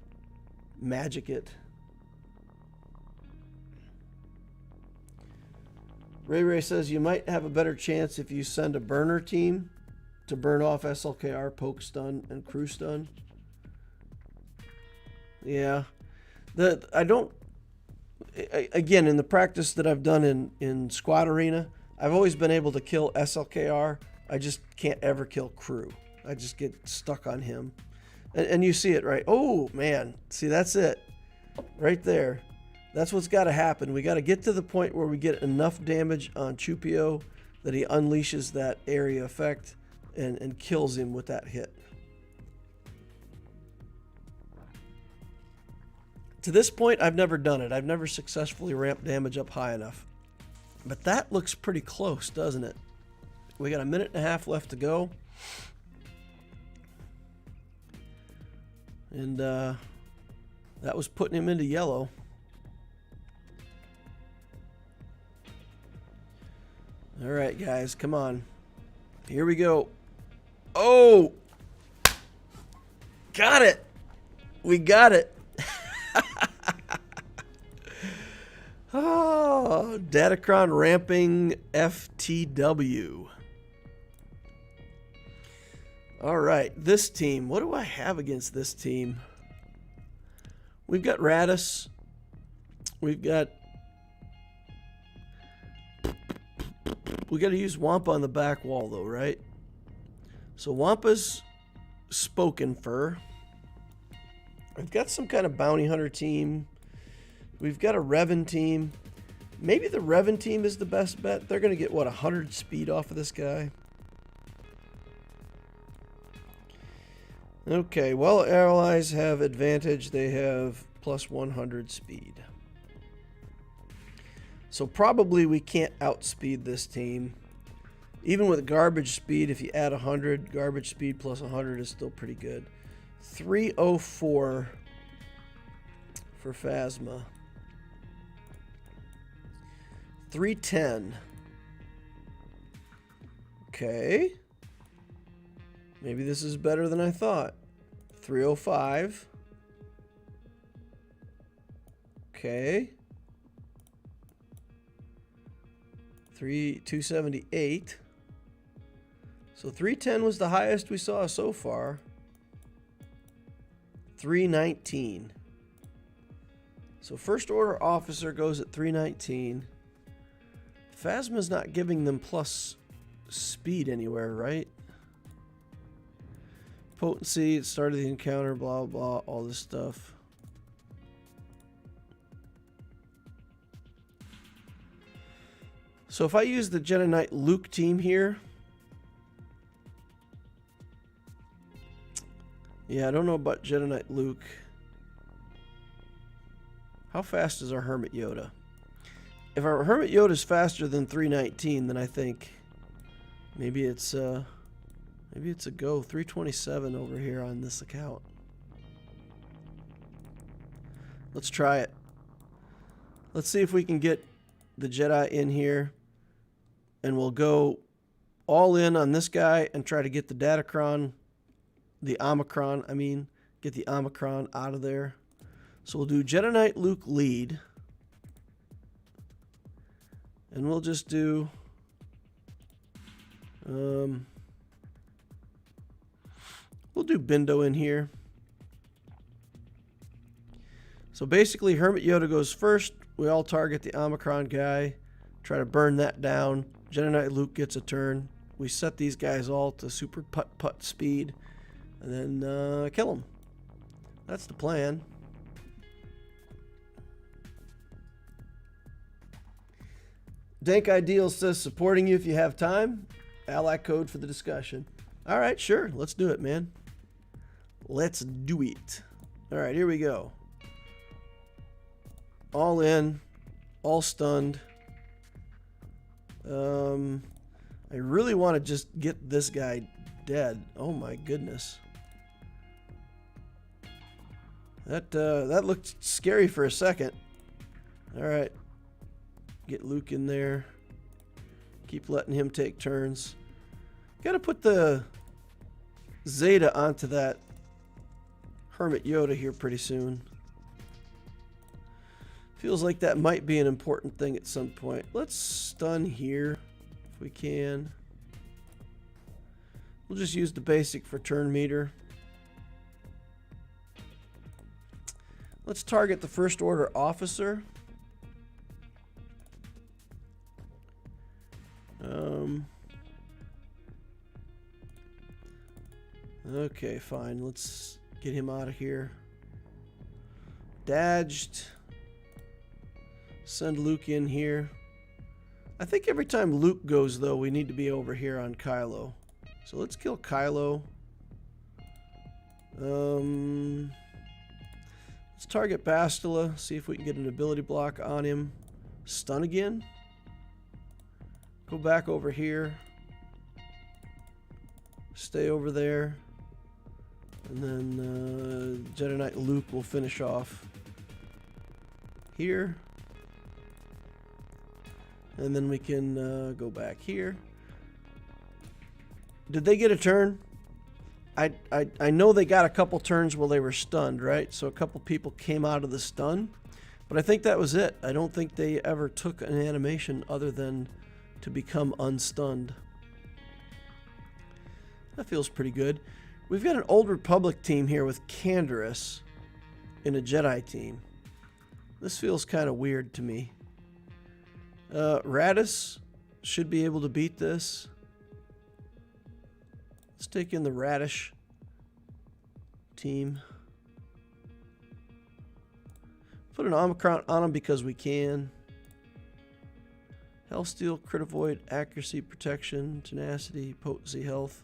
magic it. Ray says you might have a better chance if you send a burner team to burn off SLKR, poke stun, and crew stun. Yeah. Again, in the practice that I've done in Squad Arena, I've always been able to kill SLKR. I just can't ever kill crew. I just get stuck on him. And you see it, right? Oh, man. See, that's it. Right there. That's what's got to happen. We got to get to the point where we get enough damage on Chupio that he unleashes that area effect and kills him with that hit. To this point, I've never done it. I've never successfully ramped damage up high enough. But that looks pretty close, doesn't it? We got a minute and a half left to go. And that was putting him into yellow. All right, guys, come on. Here we go. Oh! Got it! We got it. Oh, Datacron ramping FTW. All right, this team. What do I have against this team? We've got Radis. We got to use Wampa on the back wall, though, right? So Wampa's spoken for. I've got some kind of bounty hunter team. We've got a Revan team. Maybe the Revan team is the best bet. They're going to get, what, 100 speed off of this guy? Okay, well, allies have advantage. They have plus 100 speed. So probably we can't outspeed this team. Even with garbage speed, if you add 100, garbage speed plus 100 is still pretty good. 304 for Phasma. 310. Okay. Maybe this is better than I thought. 305. Okay. 278. So 310 was the highest we saw so far. 319. So first order officer goes at 319. Phasma's not giving them plus speed anywhere, right? Potency, it started the encounter, blah, blah, all this stuff. So if I use the Jedi Knight Luke team here, yeah, I don't know about Jedi Knight Luke. How fast is our Hermit Yoda? If our Hermit Yoda is faster than 319, then I think maybe it's a go. 327 over here on this account. Let's try it. Let's see if we can get the Jedi in here, and we'll go all in on this guy and try to get the Datacron, the Omicron, get the Omicron out of there. So we'll do Jedi Knight Luke lead. And we'll just do we'll do Bindo in here. So basically Hermit Yoda goes first. We all target the Omicron guy, try to burn that down. Jedi Knight Luke gets a turn. We set these guys all to super putt speed and then kill them. That's the plan. Dank Ideal says supporting you if you have time. Ally code for the discussion. All right, sure. Let's do it, man. Let's do it. All right, here we go. All in. All stunned. I really want to just get this guy dead. Oh my goodness. That looked scary for a second. All right. Get Luke in there. Keep letting him take turns. Gotta put the Zeta onto that Hermit Yoda here pretty soon. Feels like that might be an important thing at some point. Let's stun here if we can. We'll just use the basic for turn meter. Let's target the First Order officer. Okay, fine. Let's get him out of here. Daged. Send Luke in here. I think every time Luke goes, though, we need to be over here on Kylo. So let's kill Kylo. Let's target Bastila. See if we can get an ability block on him. Stun again. Go back over here. Stay over there. And then Jedi Knight Luke will finish off here. And then we can go back here. Did they get a turn? I know they got a couple turns while they were stunned, right? So a couple people came out of the stun. But I think that was it. I don't think they ever took an animation other than to become unstunned. That feels pretty good. We've got an Old Republic team here with Canderous in a Jedi team. This feels kind of weird to me. Radis should be able to beat this. Let's take in the Radish team. Put an Omicron on him because we can. Hellsteel, Crit Avoid, Accuracy, Protection, Tenacity, Potency, Health.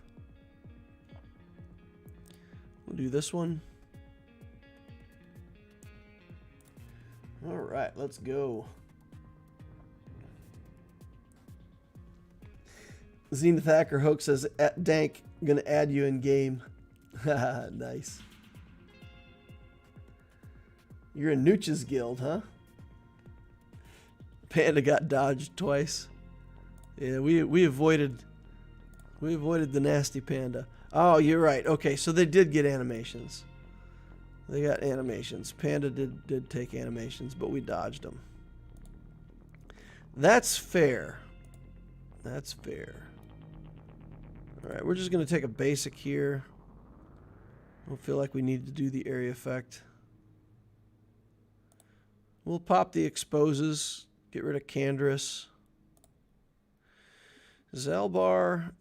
We'll do this one. Alright, let's go. Zenith Hacker Hook says, Dank, gonna add you in game. Nice. You're in Nooch's guild, huh? Panda got dodged twice. Yeah, we avoided the nasty panda. Oh, you're right. Okay, so they did get animations. They got animations. Panda did take animations, but we dodged them. That's fair. That's fair. All right, we're just going to take a basic here. I don't feel like we need to do the area effect. We'll pop the exposes. Get rid of Canderous. Zalbar,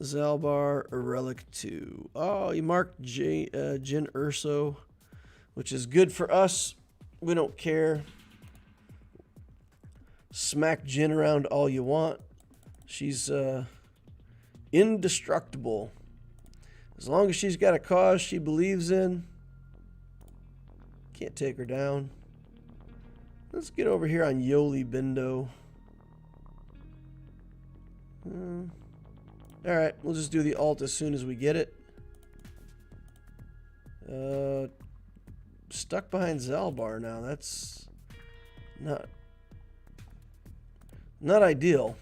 Relic 2. Oh, you marked Jin Urso, which is good for us. We don't care. Smack Jin around all you want. She's indestructible. As long as she's got a cause she believes in, can't take her down. Let's get over here on Yoli Bindo. Alright, we'll just do the alt as soon as we get it. Stuck behind Zalbar now. That's not ideal.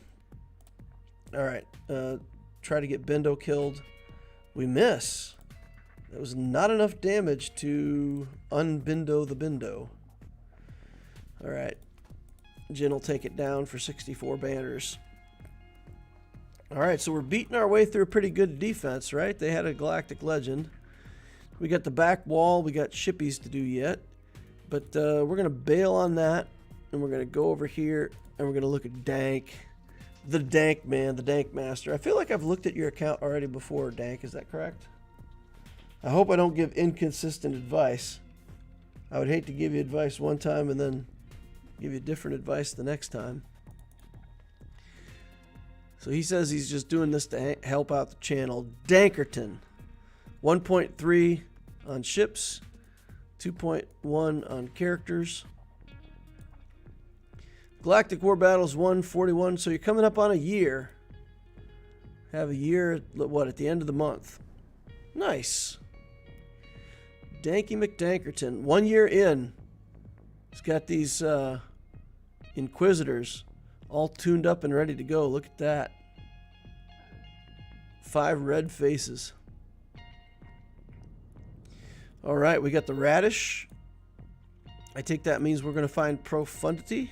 Alright, try to get Bindo killed. We miss. That was not enough damage to unbindo the Bindo. Alright. Jin will take it down for 64 banners. Alright, so we're beating our way through a pretty good defense, right? They had a Galactic Legend. We got the back wall. We got shippies to do yet. But we're going to bail on that. And we're going to go over here. And we're going to look at Dank. The Dank man. The Dank master. I feel like I've looked at your account already before, Dank. Is that correct? I hope I don't give inconsistent advice. I would hate to give you advice one time and then give you different advice the next time. So he says he's just doing this to help out the channel. Dankerton. 1.3 on ships. 2.1 on characters. Galactic War Battles 141. So you're coming up on a year. Have a year, what, at the end of the month. Nice. Danky McDankerton. 1 year in. He's got these Inquisitors all tuned up and ready to go. Look at that. 5 red faces. Alright, we got the Radish. I think that means we're going to find Profundity.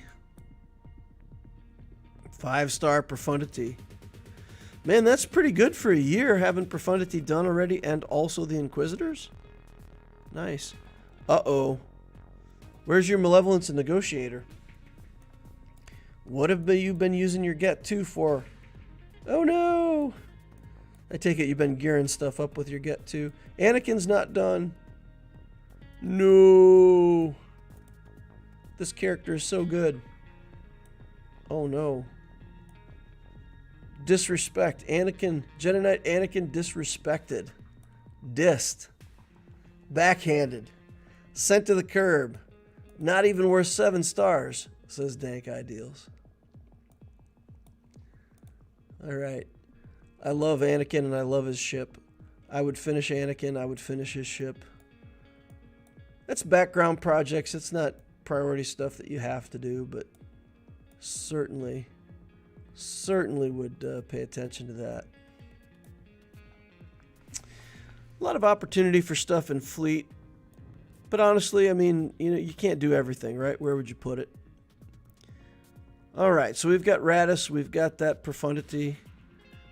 5-star Profundity. Man, that's pretty good for a year, having Profundity done already and also the Inquisitors. Nice. Uh-oh. Where's your Malevolence and Negotiator? What have you been using your Get 2 for? Oh no! I take it you've been gearing stuff up with your Get 2. Anakin's not done. No! This character is so good. Oh no. Disrespect. Anakin, Jedi Knight Anakin disrespected. Dissed. Backhanded. Sent to the curb. Not even worth 7 stars, says Dank Ideals. Alright. I love Anakin and I love his ship. I would finish Anakin. I would finish his ship. That's background projects. It's not priority stuff that you have to do, but certainly Certainly would pay attention to that. A lot of opportunity for stuff in fleet. But honestly, I mean, you can't do everything, right? Where would you put it? All right, so we've got Radis, we've got that Profundity,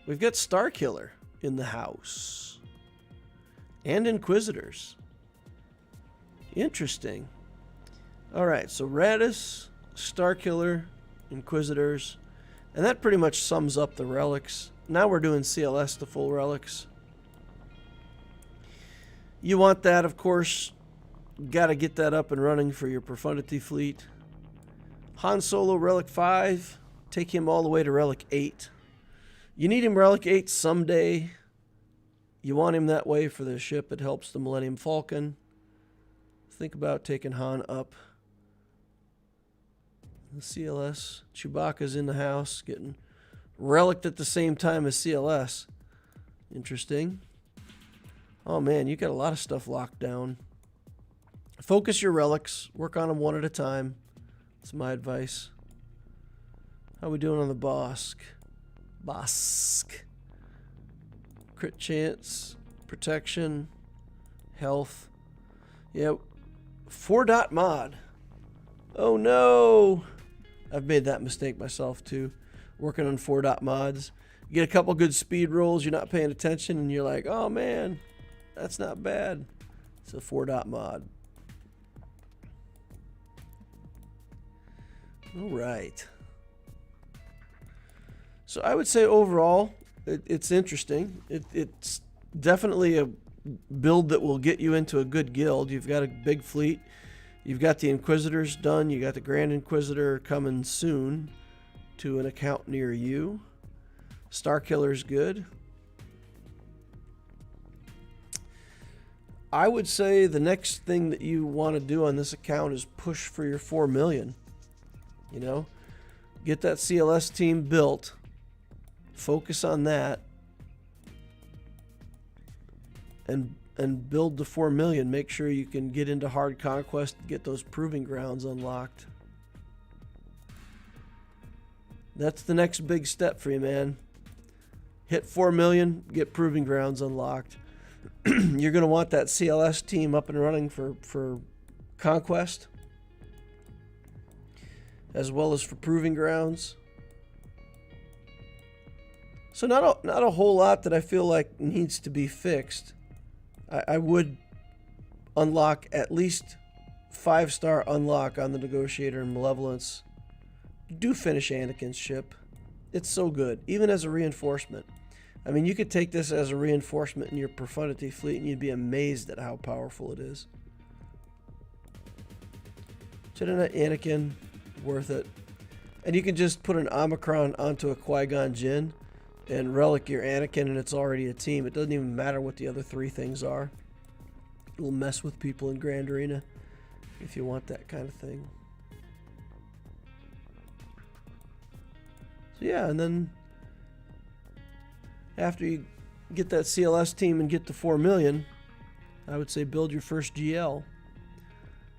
we've got Starkiller in the house, and Inquisitors. Interesting. All right, so Radis, Starkiller, Inquisitors, and that pretty much sums up the relics. Now we're doing CLS, the full relics. You want that, of course. Got to get that up and running for your Profundity fleet. Han Solo Relic 5. Take him all the way to Relic 8. You need him Relic 8 someday. You want him that way for the ship. It helps the Millennium Falcon. Think about taking Han up. The CLS. Chewbacca's in the house, getting relicked at the same time as CLS. Interesting. Oh man, you got a lot of stuff locked down. Focus your relics. Work on them one at a time. That's my advice. How we doing on the Bosk? Bosk. Crit chance, protection, health. Yep. 4-dot mod. Oh no! I've made that mistake myself too. Working on 4-dot mods. You get a couple good speed rolls, you're not paying attention, and you're like, oh man, that's not bad. It's a 4-dot mod. All right. So I would say overall, it's interesting. It's definitely a build that will get you into a good guild. You've got a big fleet. You've got the Inquisitors done. You got the Grand Inquisitor coming soon to an account near you. Starkiller's good. I would say the next thing that you want to do on this account is push for your 4 million. You know, get that CLS team built. Focus on that. And build the 4 million. Make sure you can get into hard conquest and get those proving grounds unlocked. That's the next big step for you, man. Hit 4 million, get proving grounds unlocked. You're going to want that CLS team up and running for conquest, as well as for proving grounds. So not a whole lot that I feel like needs to be fixed. I would unlock at least 5-star unlock on the Negotiator and Malevolence. Do finish Anakin's ship. It's so good, even as a reinforcement. I mean, you could take this as a reinforcement in your Profundity fleet and you'd be amazed at how powerful it is. Jedi Knight Anakin, worth it. And you can just put an Omicron onto a Qui-Gon Jinn and relic your Anakin and it's already a team. It doesn't even matter what the other 3 things are. It'll mess with people in Grand Arena if you want that kind of thing. So yeah, and then after you get that CLS team and get to 4 million, I would say build your first GL.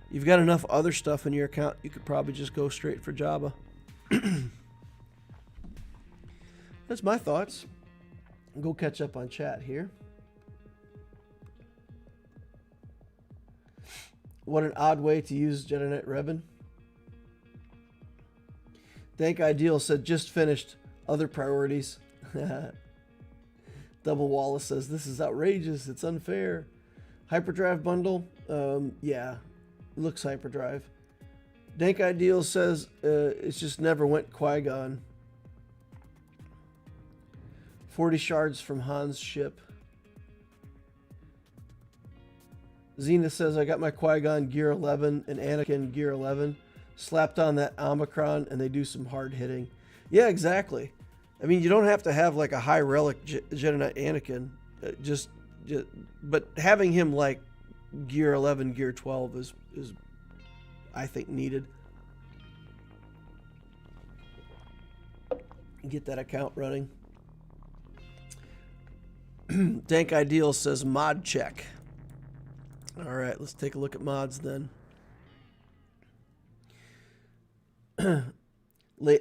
You've got enough other stuff in your account, you could probably just go straight for Jabba. That's my thoughts. I'll go catch up on chat here. What an odd way to use Jedi Knight Revan. Dank Ideal said, just finished. Other priorities. Double Wallace says, this is outrageous. It's unfair. Hyperdrive bundle. Yeah, looks hyperdrive. Dank Ideal says, it's just never went Qui-Gon. 40 shards from Han's ship. Xena says, I got my Qui-Gon Gear 11 and Anakin Gear 11. Slapped on that Omicron and they do some hard hitting. Yeah, exactly. I mean, you don't have to have like a high relic Jedi Knight Anakin. Just, but having him like Gear 11, Gear 12 is I think needed. Get that account running. Dank Ideal says mod check. All right, let's take a look at mods then.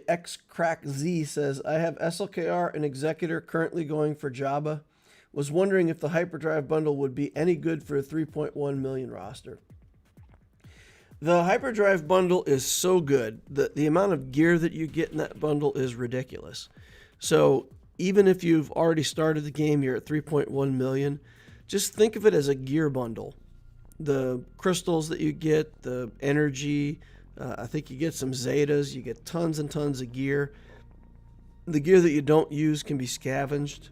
X Crack Z says, I have SLKR and Executor currently going for Jabba. Was wondering if the Hyperdrive bundle would be any good for a 3.1 million roster. The Hyperdrive bundle is so good that the amount of gear that you get in that bundle is ridiculous. So even if you've already started the game, you're at 3.1 million, just think of it as a gear bundle. The crystals that you get, the energy, I think you get some Zetas, you get tons and tons of gear. The gear that you don't use can be scavenged.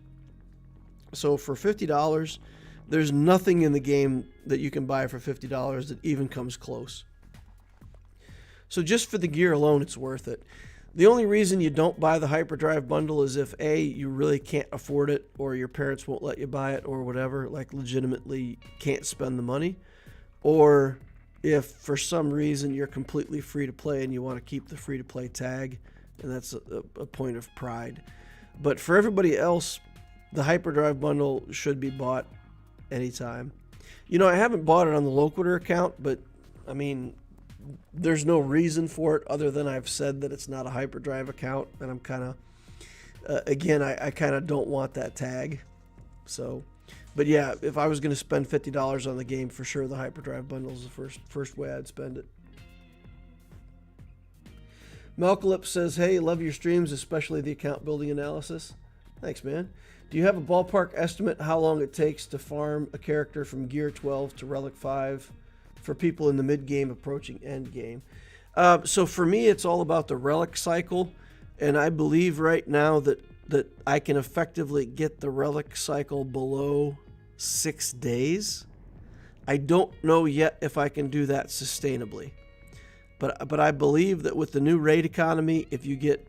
So for $50, there's nothing in the game that you can buy for $50 that even comes close. So just for the gear alone, it's worth it. The only reason you don't buy the Hyperdrive bundle is if A, you really can't afford it, or your parents won't let you buy it, or whatever, like legitimately can't spend the money, or if for some reason you're completely free to play and you want to keep the free to play tag, and that's a point of pride. But for everybody else, the Hyperdrive bundle should be bought anytime. You know, I haven't bought it on the Loquitur account, but I mean, there's no reason for it other than I've said that it's not a Hyperdrive account, and I'm kind of, again, I kind of don't want that tag. So, but yeah, if I was going to spend $50 on the game, for sure the Hyperdrive bundle is the first way I'd spend it. Malcolip says, hey, love your streams, especially the account building analysis. Thanks, man. Do you have a ballpark estimate how long it takes to farm a character from Gear 12 to Relic 5 for people in the mid-game approaching end game? So for me, it's all about the Relic cycle, and I believe right now that I can effectively get the Relic cycle below 6 days. I don't know yet if I can do that sustainably. But I believe that with the new raid economy, if you get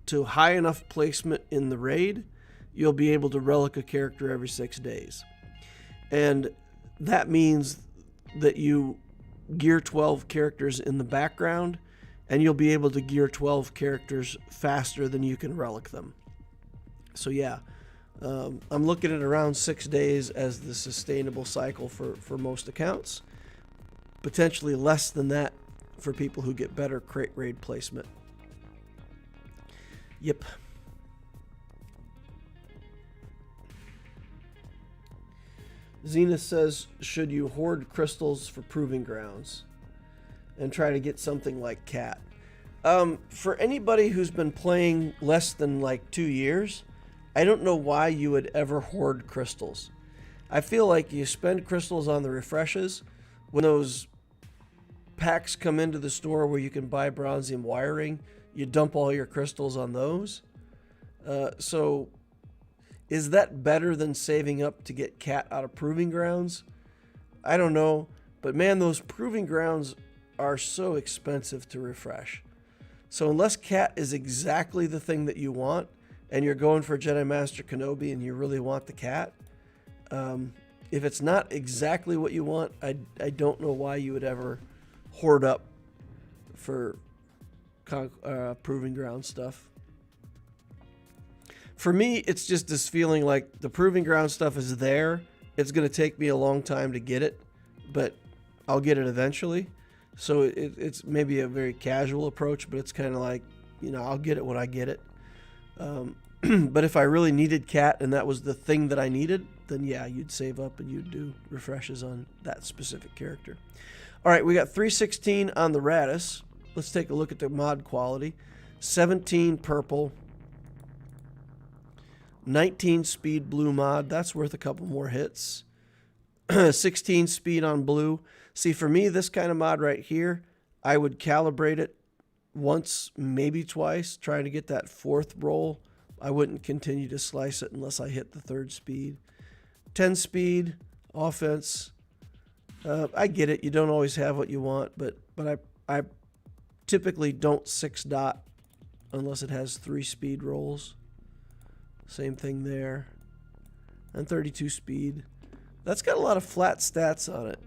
to high enough placement in the raid, you'll be able to relic a character every 6 days. And that means that you gear 12 characters in the background, and you'll be able to gear 12 characters faster than you can relic them. So yeah, I'm looking at around 6 days as the sustainable cycle for most accounts. Potentially less than that for people who get better crate raid placement. Yep. Zenith says, should you hoard crystals for proving grounds and try to get something like Cat? For anybody who's been playing less than like 2 years, I don't know why you would ever hoard crystals. I feel like you spend crystals on the refreshes. When those packs come into the store where you can buy bronzium wiring, you dump all your crystals on those. So is that better than saving up to get Cat out of proving grounds? I don't know, but man, those proving grounds are so expensive to refresh. So unless Cat is exactly the thing that you want, and you're going for Jedi Master Kenobi and you really want the Cat, if it's not exactly what you want, I don't know why you would ever hoard up for proving ground stuff. For me, it's just this feeling like the proving ground stuff is there. It's going to take me a long time to get it, but I'll get it eventually. So it's maybe a very casual approach, but it's kind of like, you know, I'll get it when I get it. But if I really needed Cat and that was the thing that I needed, then yeah, you'd save up and you'd do refreshes on that specific character. All right, we got 316 on the Radis. Let's take a look at the mod quality. 17 purple. 19 speed blue mod. That's worth a couple more hits. 16 speed on blue. See, for me, this kind of mod right here, I would calibrate it once, maybe twice, trying to get that fourth roll. I wouldn't continue to slice it unless I hit the third speed. 10 speed, offense. I get it. You don't always have what you want, but I typically don't 6-dot unless it has 3 speed rolls. Same thing there. And 32 speed. That's got a lot of flat stats on it.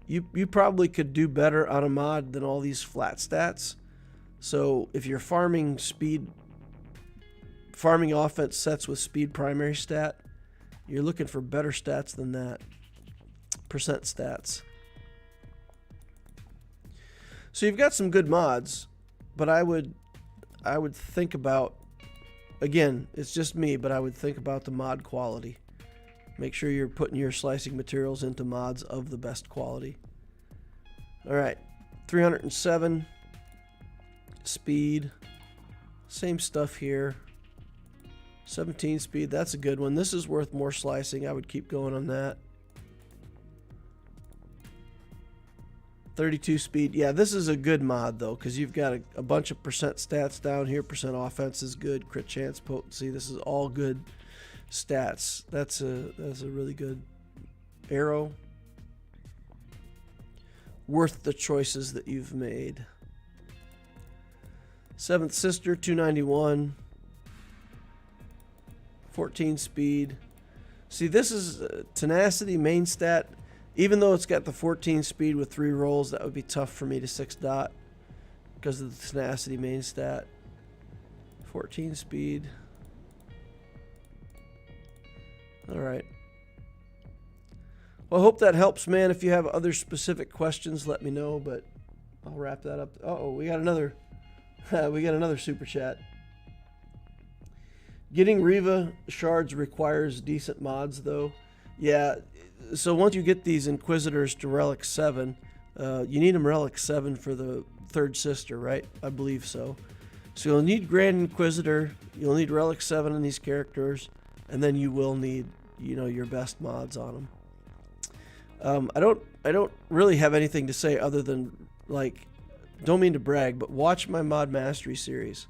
You probably could do better on a mod than all these flat stats. So if you're farming offense sets with speed primary stat, you're looking for better stats than that. Percent stats. So you've got some good mods, but I would I would think about, again, it's just me, but I would think about the mod quality. Make sure you're putting your slicing materials into mods of the best quality. All right, 307 speed, same stuff here. 17 speed, that's a good one. This is worth more slicing. I would keep going on that. 32 speed. Yeah, this is a good mod though, because you've got a bunch of percent stats down here. Percent offense is good. Crit chance, potency. This is all good stats. That's a really good arrow. Worth the choices that you've made. Seventh Sister, 291. 14 speed. See, this is tenacity main stat. Even though it's got the 14 speed with 3 rolls, that would be tough for me to 6 dot because of the tenacity main stat. 14 speed. All right. Well, I hope that helps, man. If you have other specific questions, let me know, but I'll wrap that up. Uh-oh, we got another super chat. Getting Riva shards requires decent mods, though. Yeah, so once you get these Inquisitors to Relic 7, you need them Relic 7 for the third sister, right? I believe so. So you'll need Grand Inquisitor, you'll need Relic 7 on these characters, and then you will need, you know, your best mods on them. I don't really have anything to say other than, like, don't mean to brag, but watch my Mod Mastery series.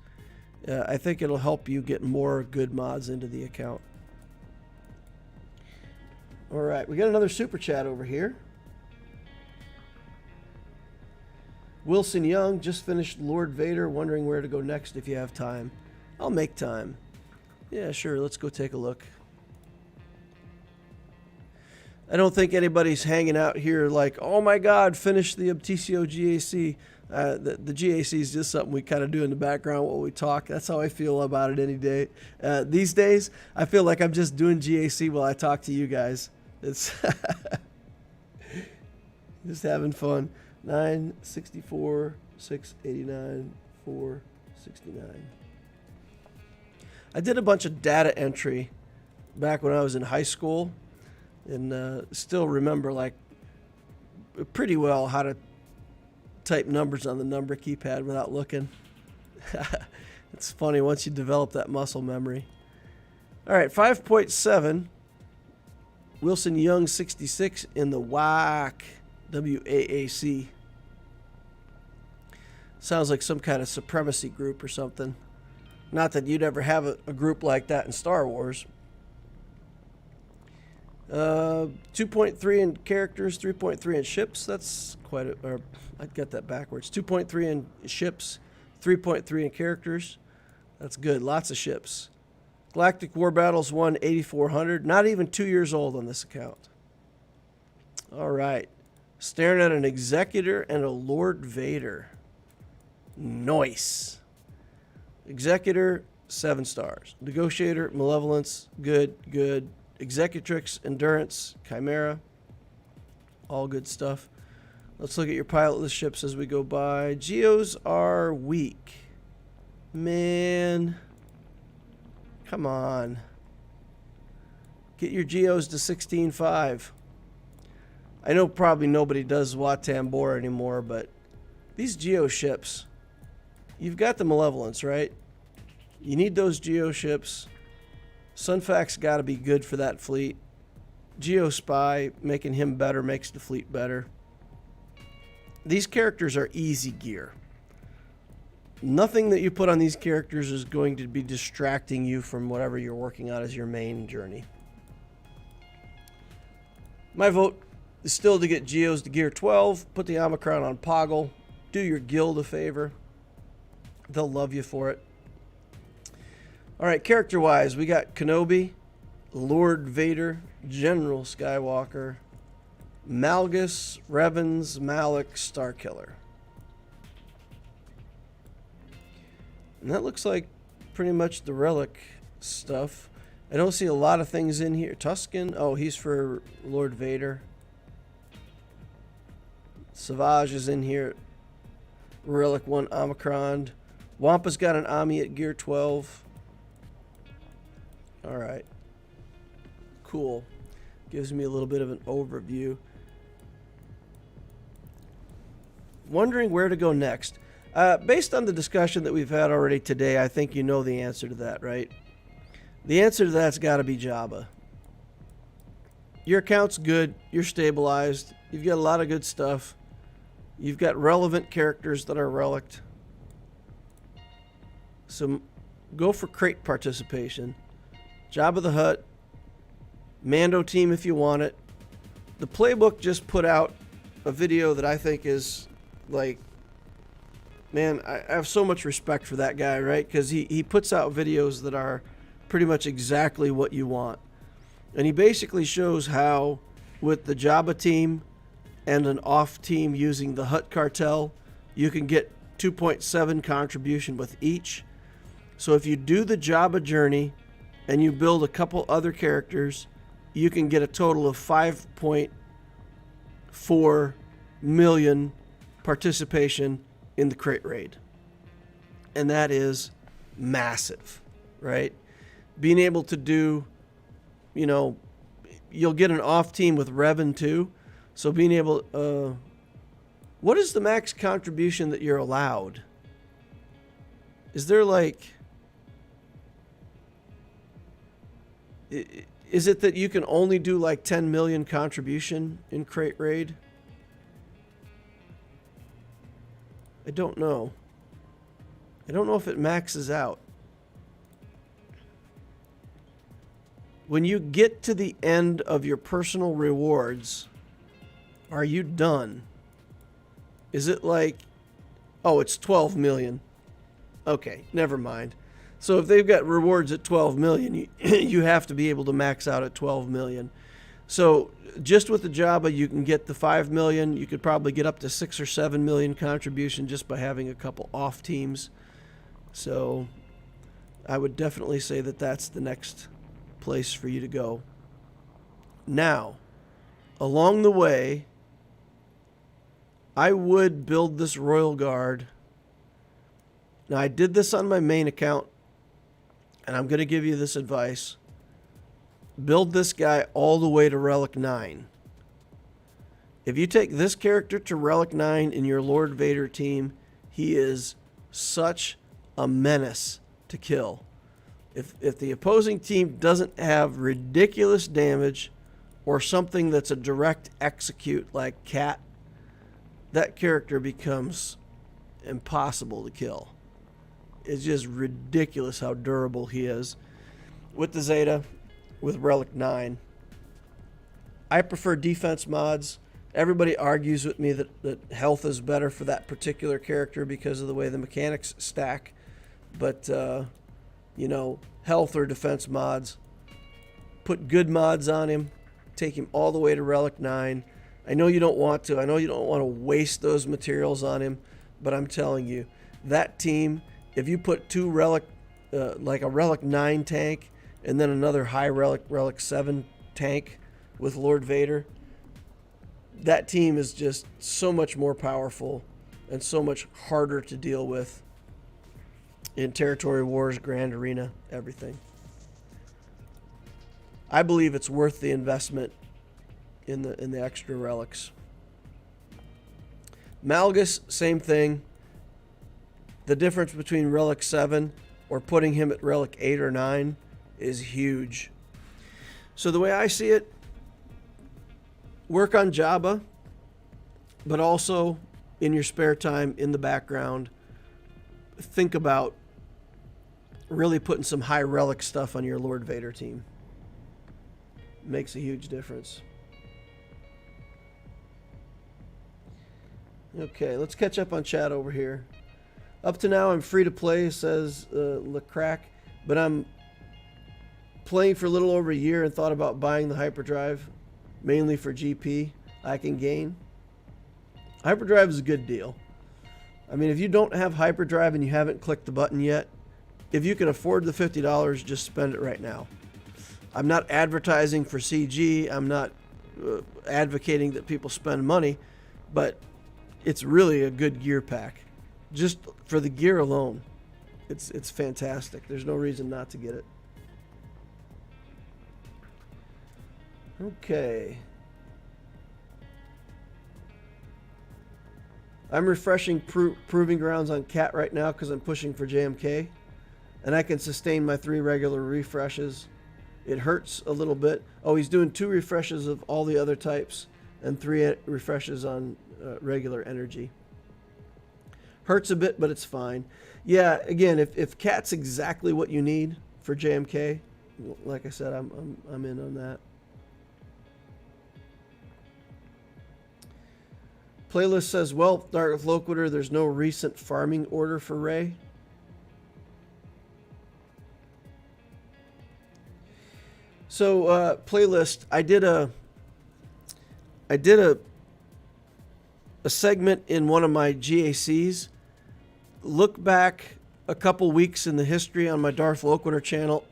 I think it'll help you get more good mods into the account. All right, we got another super chat over here. Wilson Young just finished Lord Vader, wondering where to go next if you have time. I'll make time. Yeah, sure, let's go take a look. I don't think anybody's hanging out here like, oh my God, finish the Obtisio GAC. The GAC is just something we kind of do in the background while we talk. That's how I feel about it any day. These days, I feel like I'm just doing GAC while I talk to you guys. It's just having fun. 964, 689, 469. I did a bunch of data entry back when I was in high school, and still remember, like, pretty well how to type numbers on the number keypad without looking. It's funny once you develop that muscle memory. All right, 5.7. Wilson Young 66 in the WAAC. WAAC. Sounds like some kind of supremacy group or something. Not that you'd ever have a group like that in Star Wars. 2.3 in characters, 3.3 in ships. That's quite a... Or I'd get that backwards. 2.3 in ships, 3.3 in characters. That's good. Lots of ships. Galactic War Battles 1, 8,400. Not even 2 years old on this account. All right. Staring at an Executor and a Lord Vader. Nice. Executor, 7 stars. Negotiator, Malevolence, good, good. Executrix, Endurance, Chimera. All good stuff. Let's look at your pilotless ships as we go by. Geos are weak. Man. Come on. Get your Geos to 16.5. I know probably nobody does Wat Tambor anymore, but these Geo ships, you've got the Malevolence, right? You need those Geo ships. Sunfac's got to be good for that fleet. Geo Spy, making him better makes the fleet better. These characters are easy gear. Nothing that you put on these characters is going to be distracting you from whatever you're working on as your main journey. My vote is still to get Geos to gear 12. Put the Omicron on Poggle. Do your guild a favor. They'll love you for it. All right, character-wise, we got Kenobi, Lord Vader, General Skywalker, Malgus, Revens, Malak, Starkiller. And that looks like pretty much the relic stuff. I don't see a lot of things in here. Tusken, oh, he's for Lord Vader. Savage is in here. Relic 1 Omicron. Wampa's got an Ami at gear 12. All right. Cool. Gives me a little bit of an overview. Wondering where to go next. Based on the discussion that we've had already today, I think you know the answer to that, right? The answer to that's got to be Jabba. Your account's good. You're stabilized. You've got a lot of good stuff. You've got relevant characters that are relicked. So go for crate participation. Jabba the Hutt. Mando team if you want it. The Playbook just put out a video that I think is like, man, I have so much respect for that guy, right? Because he puts out videos that are pretty much exactly what you want. And he basically shows how with the Jabba team and an off team using the Hutt Cartel, you can get 2.7 contribution with each. So if you do the Jabba journey and you build a couple other characters, you can get a total of 5.4 million participation in the crate raid. And that is massive, right? Being able to do, you know, you'll get an off team with Revan too. So being able, what is the max contribution that you're allowed? Is there like, is it that you can only do like 10 million contribution in crate raid? I don't know. I don't know if it maxes out. When you get to the end of your personal rewards, are you done? Is it like, oh, it's 12 million. Okay, never mind. So if they've got rewards at 12 million, you have to be able to max out at 12 million. So just with the Jabba, you can get the 5 million. You could probably get up to 6 or 7 million contribution just by having a couple off teams. So I would definitely say that that's the next place for you to go. Now, along the way, I would build this Royal Guard. Now, I did this on my main account, and I'm going to give you this advice. Build this guy all the way to Relic 9. If you take this character to Relic 9 in your Lord Vader team, he is such a menace to kill. If the opposing team doesn't have ridiculous damage or something that's a direct execute like Cat, that character becomes impossible to kill. It's just ridiculous how durable he is. With the Zeta, with Relic 9, I prefer defense mods. Everybody argues with me that health is better for that particular character because of the way the mechanics stack. But, you know, health or defense mods. Put good mods on him. Take him all the way to Relic 9. I know you don't want to. I know you don't want to waste those materials on him. But I'm telling you, that team, if you put two Relic, like a Relic 9 tank and then another high Relic 7 tank with Lord Vader, that team is just so much more powerful and so much harder to deal with in Territory Wars, Grand Arena, everything. I believe it's worth the investment in the extra relics. Malgus, same thing. The difference between Relic 7 or putting him at Relic 8 or 9 is huge. So the way I see it, work on Jabba, but also in your spare time in the background, think about really putting some high relic stuff on your Lord Vader team. Makes a huge difference. Okay, let's catch up on chat over here. Up to now, I'm free to play, says Lecrack, but I'm playing for a little over a year and thought about buying the hyperdrive, mainly for GP I can gain. Hyperdrive is a good deal. I mean, if you don't have hyperdrive and you haven't clicked the button yet, if you can afford the $50, just spend it right now. I'm not advertising for CG. I'm not advocating that people spend money, but it's really a good gear pack. Just for the gear alone, It's fantastic. There's no reason not to get it. Okay. I'm refreshing Proving Grounds on Cat right now because I'm pushing for JMK. And I can sustain my 3 regular refreshes. It hurts a little bit. Oh, he's doing 2 refreshes of all the other types and 3 refreshes on regular energy. Hurts a bit, but it's fine. Yeah, again, if Cat's exactly what you need for JMK, like I said, I'm in on that. Playlist says, well, Dark Loquitur, there's no recent farming order for Ray. So, playlist, I did a segment in one of my GACs. Look back a couple weeks in the history on my Darth Loquitur channel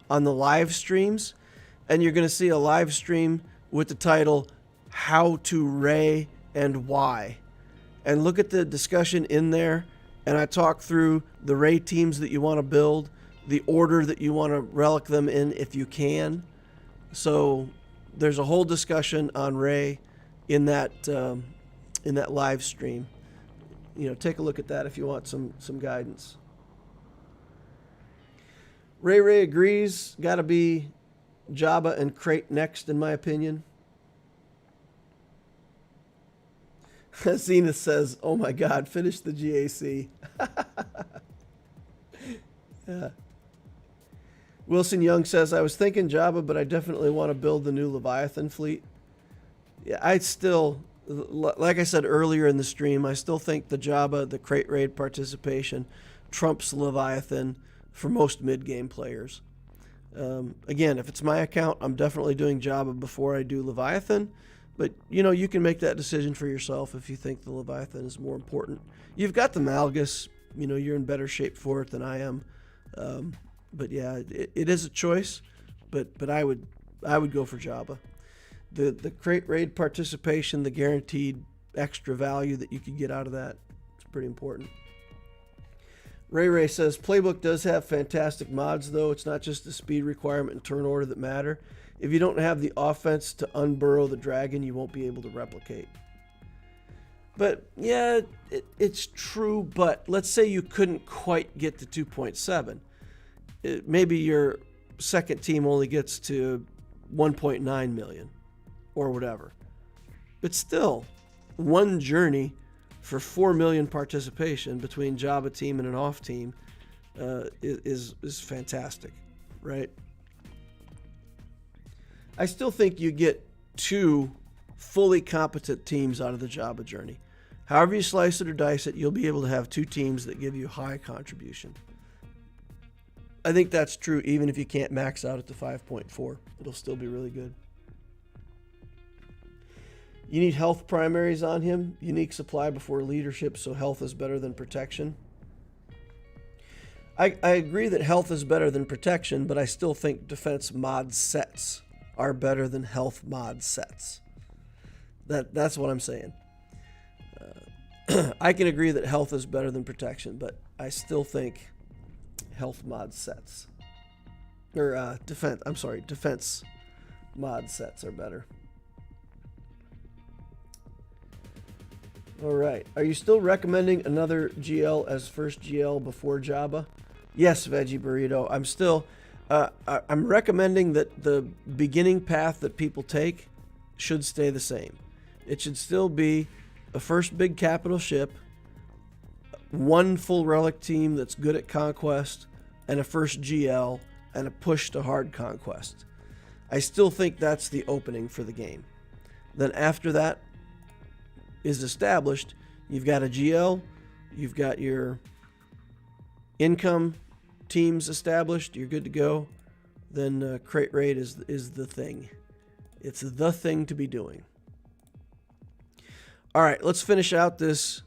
on the live streams, and you're going to see a live stream with the title, How to Ray and Why. And look at the discussion in there, and I talk through the Ray teams that you want to build, the order that you want to relic them in if you can. So there's a whole discussion on Ray in that live stream. You know, take a look at that if you want some guidance. Ray agrees. Got to be Jabba and Crate next, in my opinion. Zenith says, oh my God, finish the GAC. Yeah. Wilson Young says, I was thinking Jabba, but I definitely want to build the new Leviathan fleet. Yeah, I still, like I said earlier in the stream, I still think the Jabba, the Crate Raid participation, trumps Leviathan for most mid-game players. Again, if it's my account, I'm definitely doing Jabba before I do Leviathan. But, you know, you can make that decision for yourself if you think the Leviathan is more important. You've got the Malgus. You know, you're in better shape for it than I am. But, yeah, it is a choice. But I would go for Jabba. The Crate Raid participation, the guaranteed extra value that you could get out of that, it's pretty important. Ray says, Playbook does have fantastic mods, though. It's not just the speed requirement and turn order that matter. If you don't have the offense to unburrow the dragon, you won't be able to replicate. But, yeah, it's true, but let's say you couldn't quite get to 2.7. Maybe your second team only gets to 1.9 million or whatever. But still, one journey for 4 million participation between Jabba team and an off team is fantastic, right? I still think you get 2 fully competent teams out of the Jabba journey. However you slice it or dice it, you'll be able to have 2 teams that give you high contribution. I think that's true even if you can't max out at the 5.4. It'll still be really good. You need health primaries on him. Unique supply before leadership, so health is better than protection. I agree that health is better than protection, but I still think defense mod sets are better than health mod sets. That's what I'm saying. I can agree that health is better than protection, but I still think health mod sets or defense mod sets are better. All right. Are you still recommending another GL as first GL before Jabba? Yes, Veggie Burrito. I'm still I'm recommending that the beginning path that people take should stay the same. It should still be a first big capital ship, one full relic team that's good at conquest, and a first GL, and a push to hard conquest. I still think that's the opening for the game. Then after that is established, you've got a GL, you've got your income teams established, you're good to go. Then Crate Raid is the thing. It's the thing to be doing. All right, let's finish out this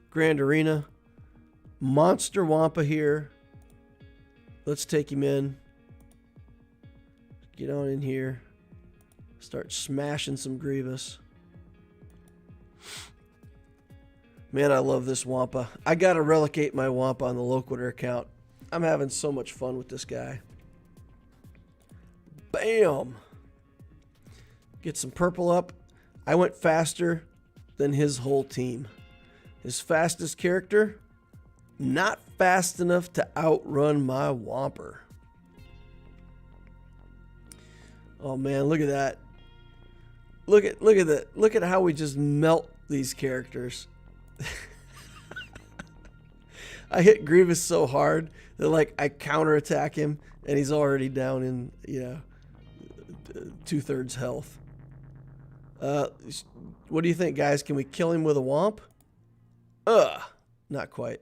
Grand Arena. Monster Wampa here. Let's take him in. Get on in here. Start smashing some Grievous. Man, I love this Wampa. I got to relicate my Wampa on the Loquitur account. I'm having so much fun with this guy. Bam! Get some purple up. I went faster than his whole team. His fastest character, not fast enough to outrun my Whomper. Oh man, look at that. Look at that. Look at how we just melt these characters. I hit Grievous so hard that like I counterattack him and he's already down in 2/3 health. What do you think, guys? Can we kill him with a womp? Not quite.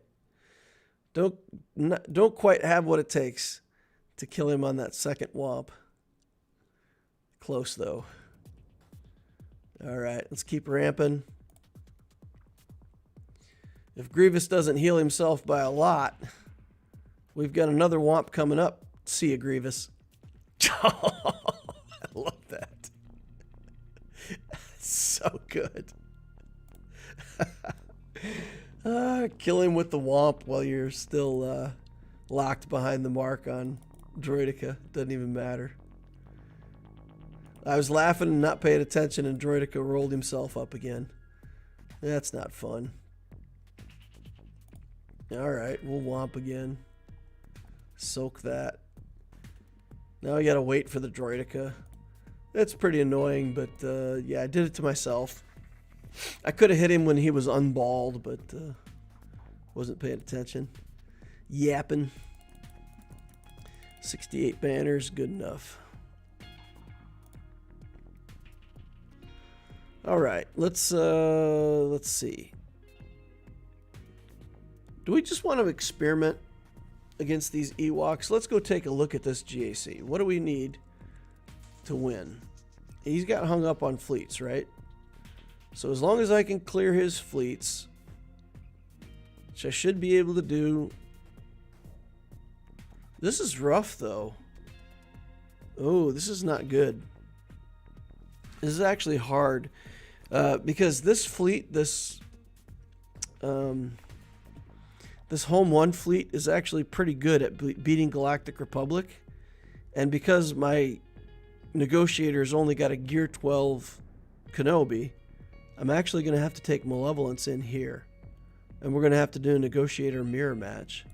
Don't quite have what it takes to kill him on that second womp. Close though. All right, let's keep ramping. If Grievous doesn't heal himself by a lot, we've got another womp coming up. See ya, Grievous. I love that. So good. Kill him with the womp while you're still locked behind the mark on Droidica. Doesn't even matter. I was laughing and not paying attention, and Droidica rolled himself up again. That's not fun. Alright, we'll womp again. Soak that. Now I gotta wait for the Droidica. That's pretty annoying, but yeah, I did it to myself. I could have hit him when he was unballed, but wasn't paying attention. Yapping. 68 banners, good enough. All right, let's see. Do we just want to experiment against these Ewoks? Let's go take a look at this GAC. What do we need to win? He's got hung up on fleets, right? So as long as I can clear his fleets, which I should be able to do. This is rough, though. Oh, this is not good. This is actually hard. Because this fleet, this Home 1 fleet is actually pretty good at beating Galactic Republic. And because my Negotiator's only got a Gear 12 Kenobi, I'm actually going to have to take Malevolence in here. And we're going to have to do a Negotiator mirror match.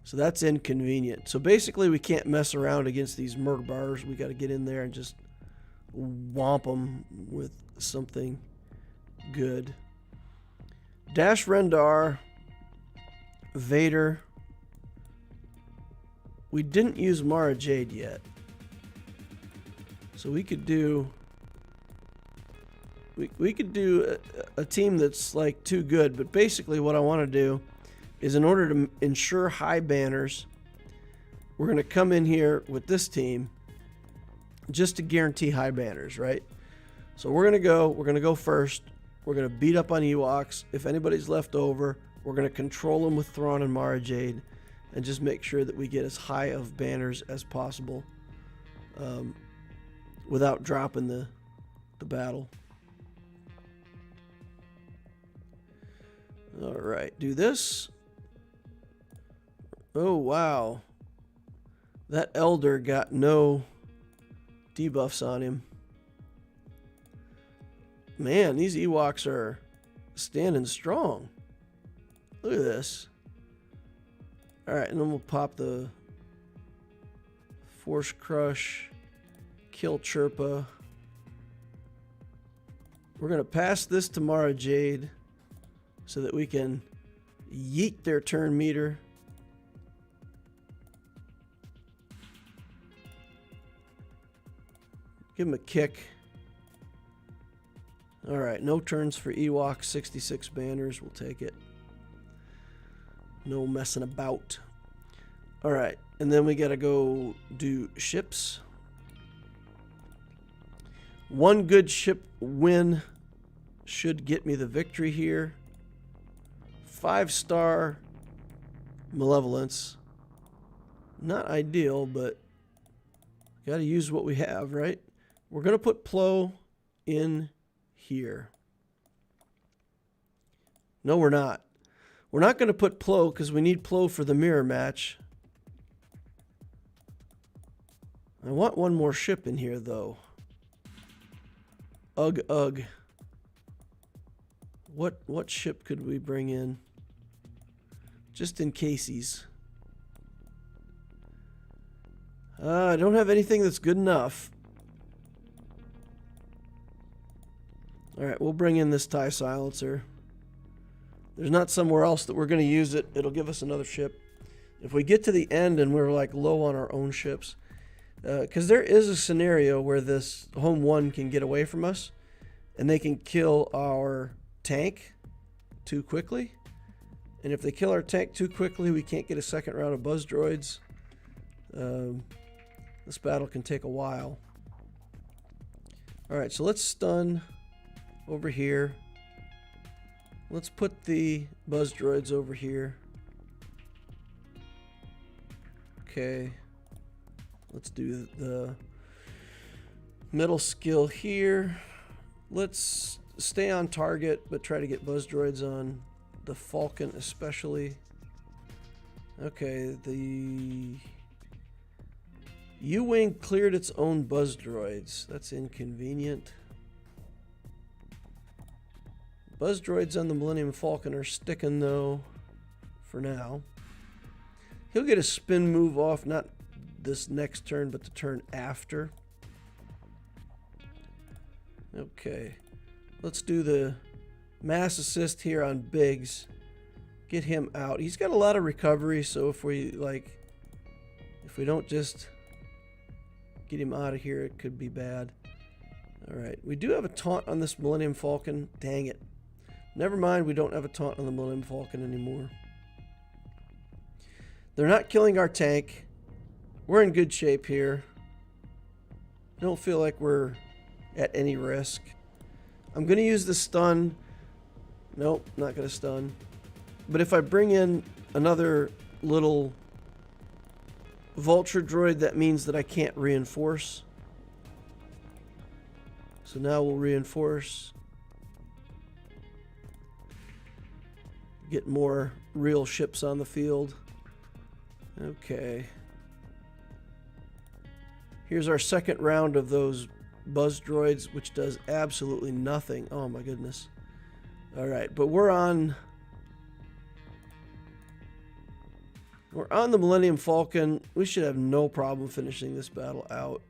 So that's inconvenient. So basically we can't mess around against these Murderbars. We got to get in there and just womp them with something good. Dash Rendar, Vader. We didn't use Mara Jade yet, so we could do a team that's like too good. But basically, what I want to do is, in order to ensure high banners, we're going to come in here with this team just to guarantee high banners, right? So we're going to go first. We're going to beat up on Ewoks. If anybody's left over, we're going to control them with Thrawn and Mara Jade and just make sure that we get as high of banners as possible without dropping the battle. All right, do this. Oh, wow. That Elder got no debuffs on him. Man, these Ewoks are standing strong. Look at this. Alright, and then we'll pop the Force Crush, kill Chirpa. We're going to pass this to Mara Jade so that we can yeet their turn meter. Give him a kick. Alright, no turns for Ewok, 66 banners, we'll take it. No messing about. Alright, and then we gotta go do ships. One good ship win should get me the victory here. 5-star Malevolence. Not ideal, but gotta use what we have, right? We're gonna put Plo in here. No, we're not. We're not going to put Plo because we need Plo for the mirror match. I want one more ship in here, though. Ugh, ugh. What ship could we bring in? Just in caseies. I don't have anything that's good enough. Alright, we'll bring in this TIE silencer. There's not somewhere else that we're going to use it. It'll give us another ship. If we get to the end and we're like low on our own ships, because there is a scenario where this Home 1 can get away from us and they can kill our tank too quickly. And if they kill our tank too quickly, we can't get a second round of buzz droids. This battle can take a while. Alright, so let's stun over here. Let's put the buzz droids over here. Okay. Let's do the middle skill here. Let's stay on target, but try to get buzz droids on the Falcon especially. Okay, the U-Wing cleared its own buzz droids. That's inconvenient. Buzz droids on the Millennium Falcon are sticking though, for now. He'll get a spin move off, not this next turn, but the turn after. Okay, let's do the mass assist here on Biggs. Get him out. He's got a lot of recovery, so if we don't just get him out of here, it could be bad. Alright, we do have a taunt on this Millennium Falcon. Dang it. Never mind, we don't have a taunt on the Millennium Falcon anymore. They're not killing our tank. We're in good shape here. I don't feel like we're at any risk. I'm going to use the stun. Nope, not going to stun. But if I bring in another little vulture droid, that means that I can't reinforce. So now we'll reinforce. Get more real ships on the field. Okay. Here's our second round of those buzz droids, which does absolutely nothing. Oh my goodness. Alright, but we're on the Millennium Falcon. We should have no problem finishing this battle out.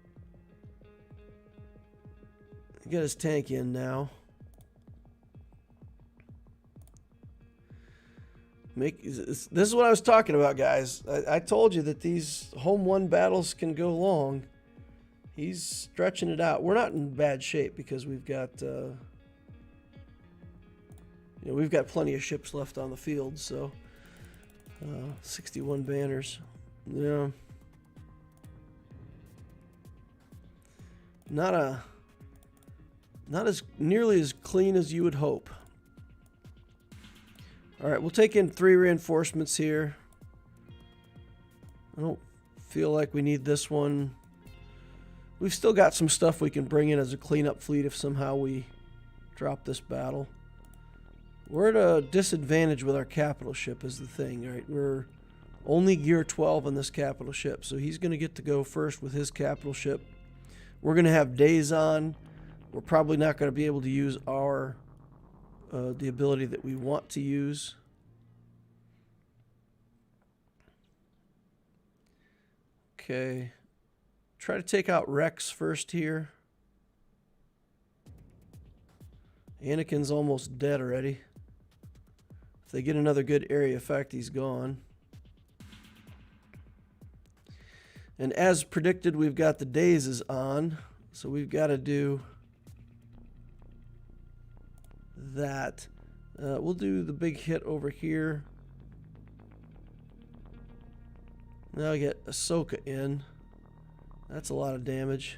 Get his tank in now. This is what I was talking about, guys. I told you that these Home 1 battles can go long. He's stretching it out. We're not in bad shape because we've got we've got plenty of ships left on the field. So 61 banners. Yeah, not as nearly as clean as you would hope. All right, we'll take in 3 reinforcements here. I don't feel like we need this one. We've still got some stuff we can bring in as a cleanup fleet if somehow we drop this battle. We're at a disadvantage with our capital ship is the thing, right? We're only gear 12 on this capital ship, so he's going to get to go first with his capital ship. We're going to have days on. We're probably not going to be able to use our the ability that we want to use. Okay. Try to take out Rex first here. Anakin's almost dead already. If they get another good area effect, he's gone. And as predicted, we've got the dazes on. So we've got to do that. We'll do the big hit over here. Now I get Ahsoka in. That's a lot of damage.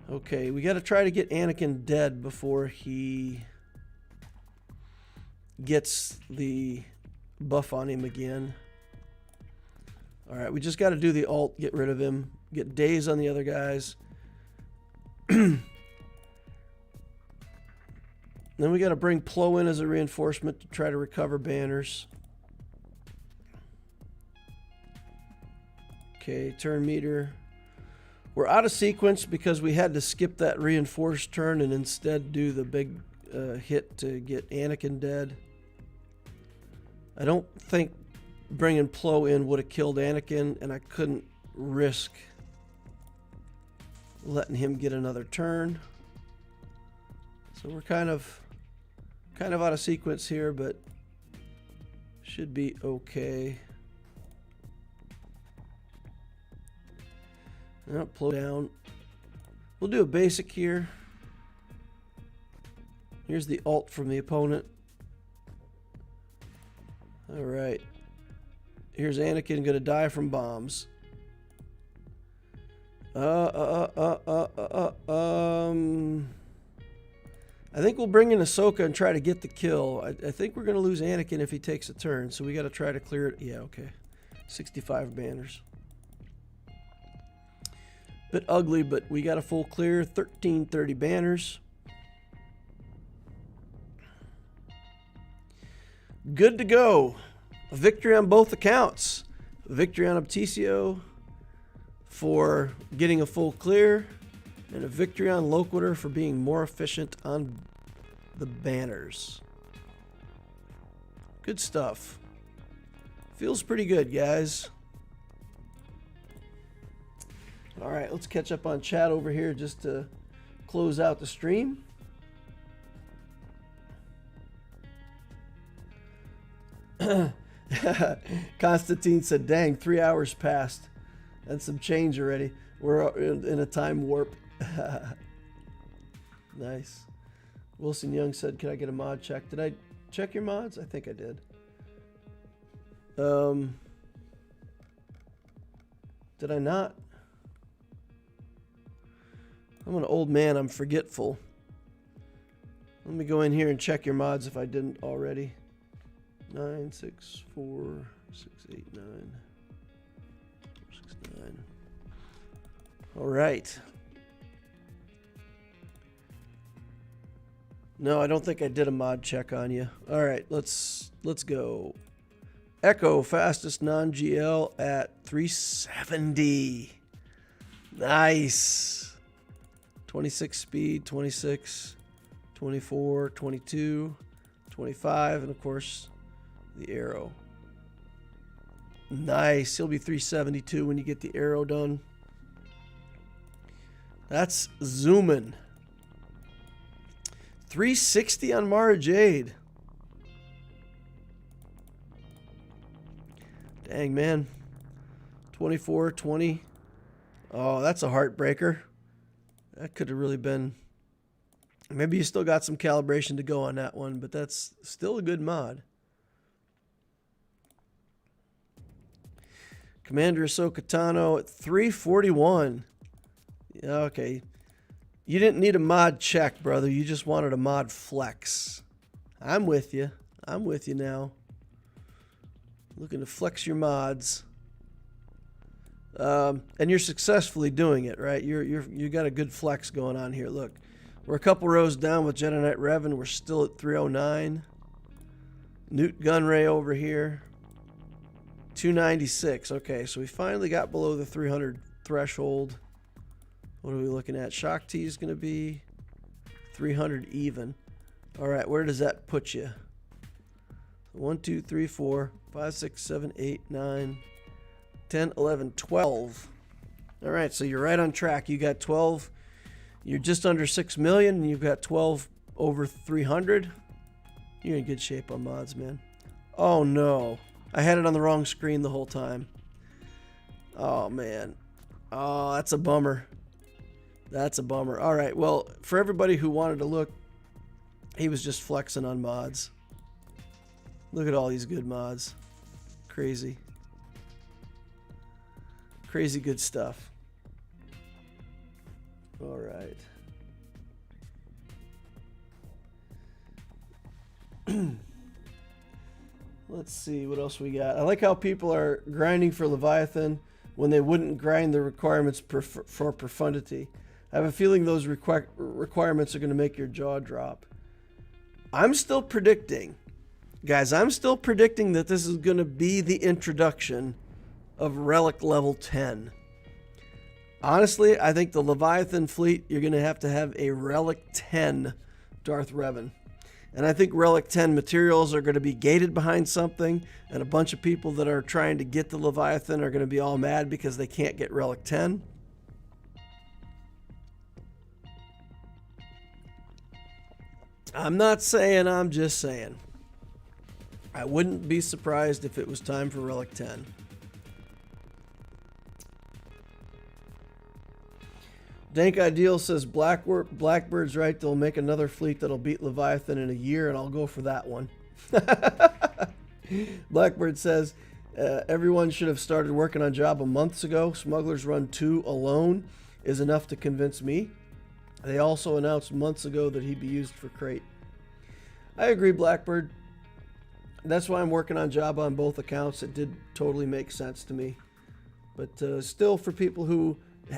Okay, we got to try to get Anakin dead before he gets the buff on him again. Alright, we just got to do the alt, get rid of him, get days on the other guys. Then we got to bring Plo in as a reinforcement to try to recover banners. Okay, turn meter. We're out of sequence because we had to skip that reinforced turn and instead do the big hit to get Anakin dead. I don't think bringing Plo in would have killed Anakin, and I couldn't risk letting him get another turn. So we're kind of out of sequence here, but should be okay. Plo down. We'll do a basic here. Here's the ult from the opponent. All right. Here's Anakin gonna die from bombs. I think we'll bring in Ahsoka and try to get the kill. I think we're gonna lose Anakin if he takes a turn, so we got to try to clear it. Yeah, okay. 65 banners. Bit ugly, but we got a full clear. 1330 banners. Good to go. A victory on both accounts. A victory on Apticio for getting a full clear, and a victory on Loquitur for being more efficient on the banners. Good stuff. Feels pretty good, guys. All right, let's catch up on chat over here just to close out the stream. Constantine said, dang, 3 hours passed. That's some change already. We're in a time warp. Nice. Wilson Young said, can I get a mod check? Did I check your mods? I think I did. Did I not? I'm an old man. I'm forgetful. Let me go in here and check your mods if I didn't already. 9, 6, 4, 6, 8, 9. 6, 9. All right. No, I don't think I did a mod check on you. All right, let's go. Echo, fastest non-GL at 370. Nice. 26 speed, 26, 24, 22, 25, and of course, the arrow. Nice. He'll be 372 when you get the arrow done. That's zooming. 360 on Mara Jade. Dang, man. 24, 20. Oh, that's a heartbreaker. That could have really been... Maybe you still got some calibration to go on that one, but that's still a good mod. Commander Ahsoka Tano at 341. Yeah, okay. You didn't need a mod check, brother. You just wanted a mod flex. I'm with you. I'm with you now. Looking to flex your mods. And you're successfully doing it, right? You got a good flex going on here. Look, we're a couple rows down with Jedi Knight Revan. We're still at 309. Newt Gunray over here. 296. Okay, so we finally got below the 300 threshold. What are we looking at? Shock T is going to be 300 even. All right, where does that put you? 1, 2, 3, 4, 5, 6, 7, 8, 9, 10, 11, 12. All right, so you're right on track. You got 12. You're just under 6 million, and you've got 12 over 300. You're in good shape on mods, man. Oh, no. I had it on the wrong screen the whole time. Oh, man. Oh, that's a bummer. That's a bummer. All right, well, for everybody who wanted to look, he was just flexing on mods. Look at all these good mods. Crazy. Crazy good stuff. All right. Let's see what else we got. I like how people are grinding for Leviathan when they wouldn't grind the requirements for profundity. I have a feeling those requirements are going to make your jaw drop. I'm still predicting, guys, I'm still predicting that this is going to be the introduction of Relic level 10. Honestly, I think the Leviathan fleet, you're going to have a Relic 10 Darth Revan. And I think Relic 10 materials are going to be gated behind something, and a bunch of people that are trying to get the Leviathan are going to be all mad because they can't get Relic 10. I'm not saying, I'm just saying. I wouldn't be surprised if it was time for Relic 10. Dank Ideal says Blackbird's right. They'll make another fleet that'll beat Leviathan in a year, and I'll go for that one. Blackbird says everyone should have started working on Jabba months ago. Smuggler's Run 2 alone is enough to convince me. They also announced months ago that he'd be used for crate. I agree, Blackbird. That's why I'm working on Jabba on both accounts. It did totally make sense to me. But still, for people who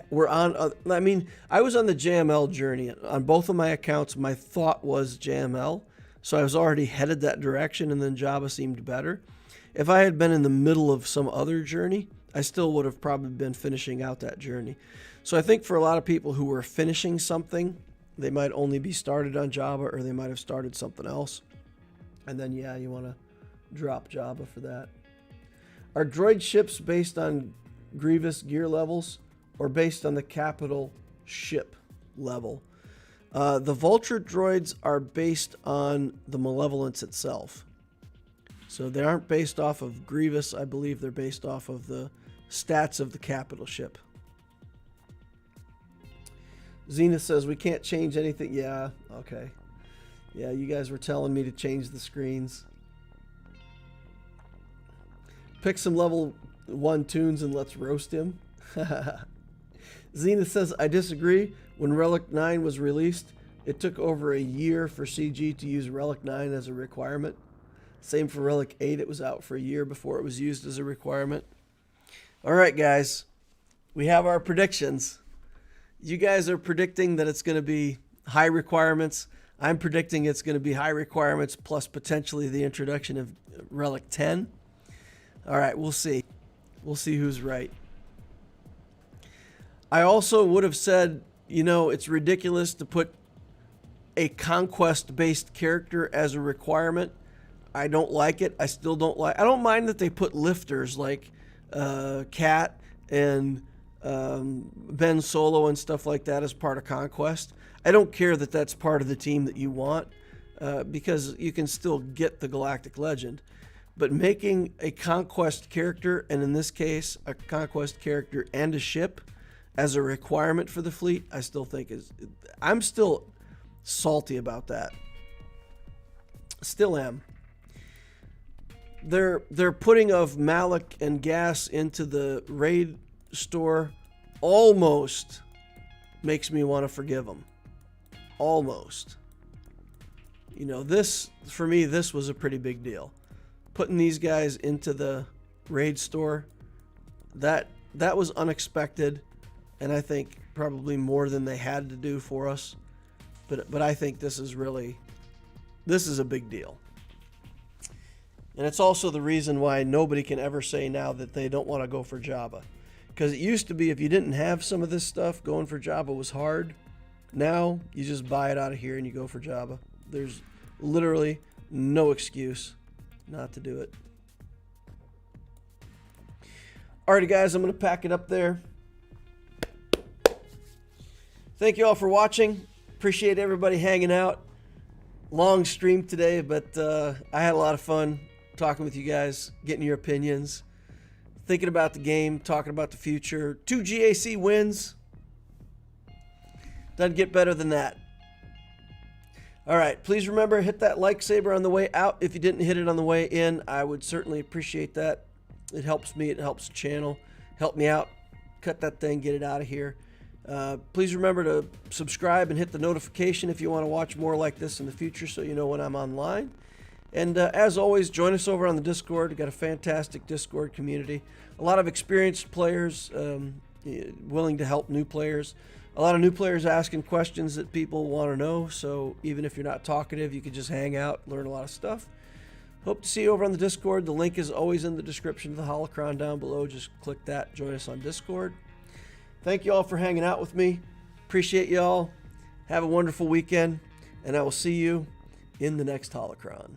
were on... I mean, I was on the JML journey. On both of my accounts, my thought was JML. So I was already headed that direction, and then Jabba seemed better. If I had been in the middle of some other journey, I still would have probably been finishing out that journey. So I think for a lot of people who were finishing something, they might only be started on Jabba, or they might have started something else. And then, yeah, you want to drop Jabba for that. Are droid ships based on Grievous gear levels or based on the capital ship level? The Vulture droids are based on the Malevolence itself. So they aren't based off of Grievous. I believe they're based off of the stats of the capital ship. Zenith says we can't change anything. Yeah, okay. Yeah, you guys were telling me to change the screens. Pick some level 1 tunes and let's roast him. Zenith says, I disagree. When Relic 9 was released, it took over a year for CG to use Relic 9 as a requirement. Same for Relic 8. It was out for a year before it was used as a requirement. All right, guys. We have our predictions. You guys are predicting that it's going to be high requirements. I'm predicting it's going to be high requirements plus potentially the introduction of Relic 10. All right, we'll see. We'll see who's right. I also would have said, you know, it's ridiculous to put a conquest-based character as a requirement. I don't like it. I still don't like... I don't mind that they put lifters like Cat and Ben Solo and stuff like that as part of Conquest. I don't care that that's part of the team that you want because you can still get the Galactic Legend. But making a Conquest character, and in this case, a Conquest character and a ship as a requirement for the fleet, I still think is... I'm still salty about that. Still am. Their putting of Malak and Gas into the raid store almost makes me want to forgive them. Almost. You know, this, for me, this was a pretty big deal. Putting these guys into the raid store, that was unexpected, and I think probably more than they had to do for us. But I think this is a big deal. And it's also the reason why nobody can ever say now that they don't want to go for Jabba. Because it used to be if you didn't have some of this stuff, going for Jabba was hard. Now, you just buy it out of here and you go for Jabba. There's literally no excuse not to do it. Alrighty, guys, I'm going to pack it up there. Thank you all for watching. Appreciate everybody hanging out. Long stream today, but I had a lot of fun talking with you guys, getting your opinions, thinking about the game, talking about the future. 2 GAC wins. Doesn't get better than that. All right, please remember, hit that like saber on the way out. If you didn't hit it on the way in, I would certainly appreciate that. It helps me. It helps the channel. Help me out. Cut that thing. Get it out of here. Please remember to subscribe and hit the notification if you want to watch more like this in the future so you know when I'm online. And as always, join us over on the Discord. We've got a fantastic Discord community. A lot of experienced players willing to help new players. a lot of new players asking questions that people want to know. So even if you're not talkative, you can just hang out, learn a lot of stuff. Hope to see you over on the Discord. The link is always in the description of the Holocron down below. Just click that, join us on Discord. Thank you all for hanging out with me. Appreciate you all. Have a wonderful weekend, and I will see you in the next Holocron.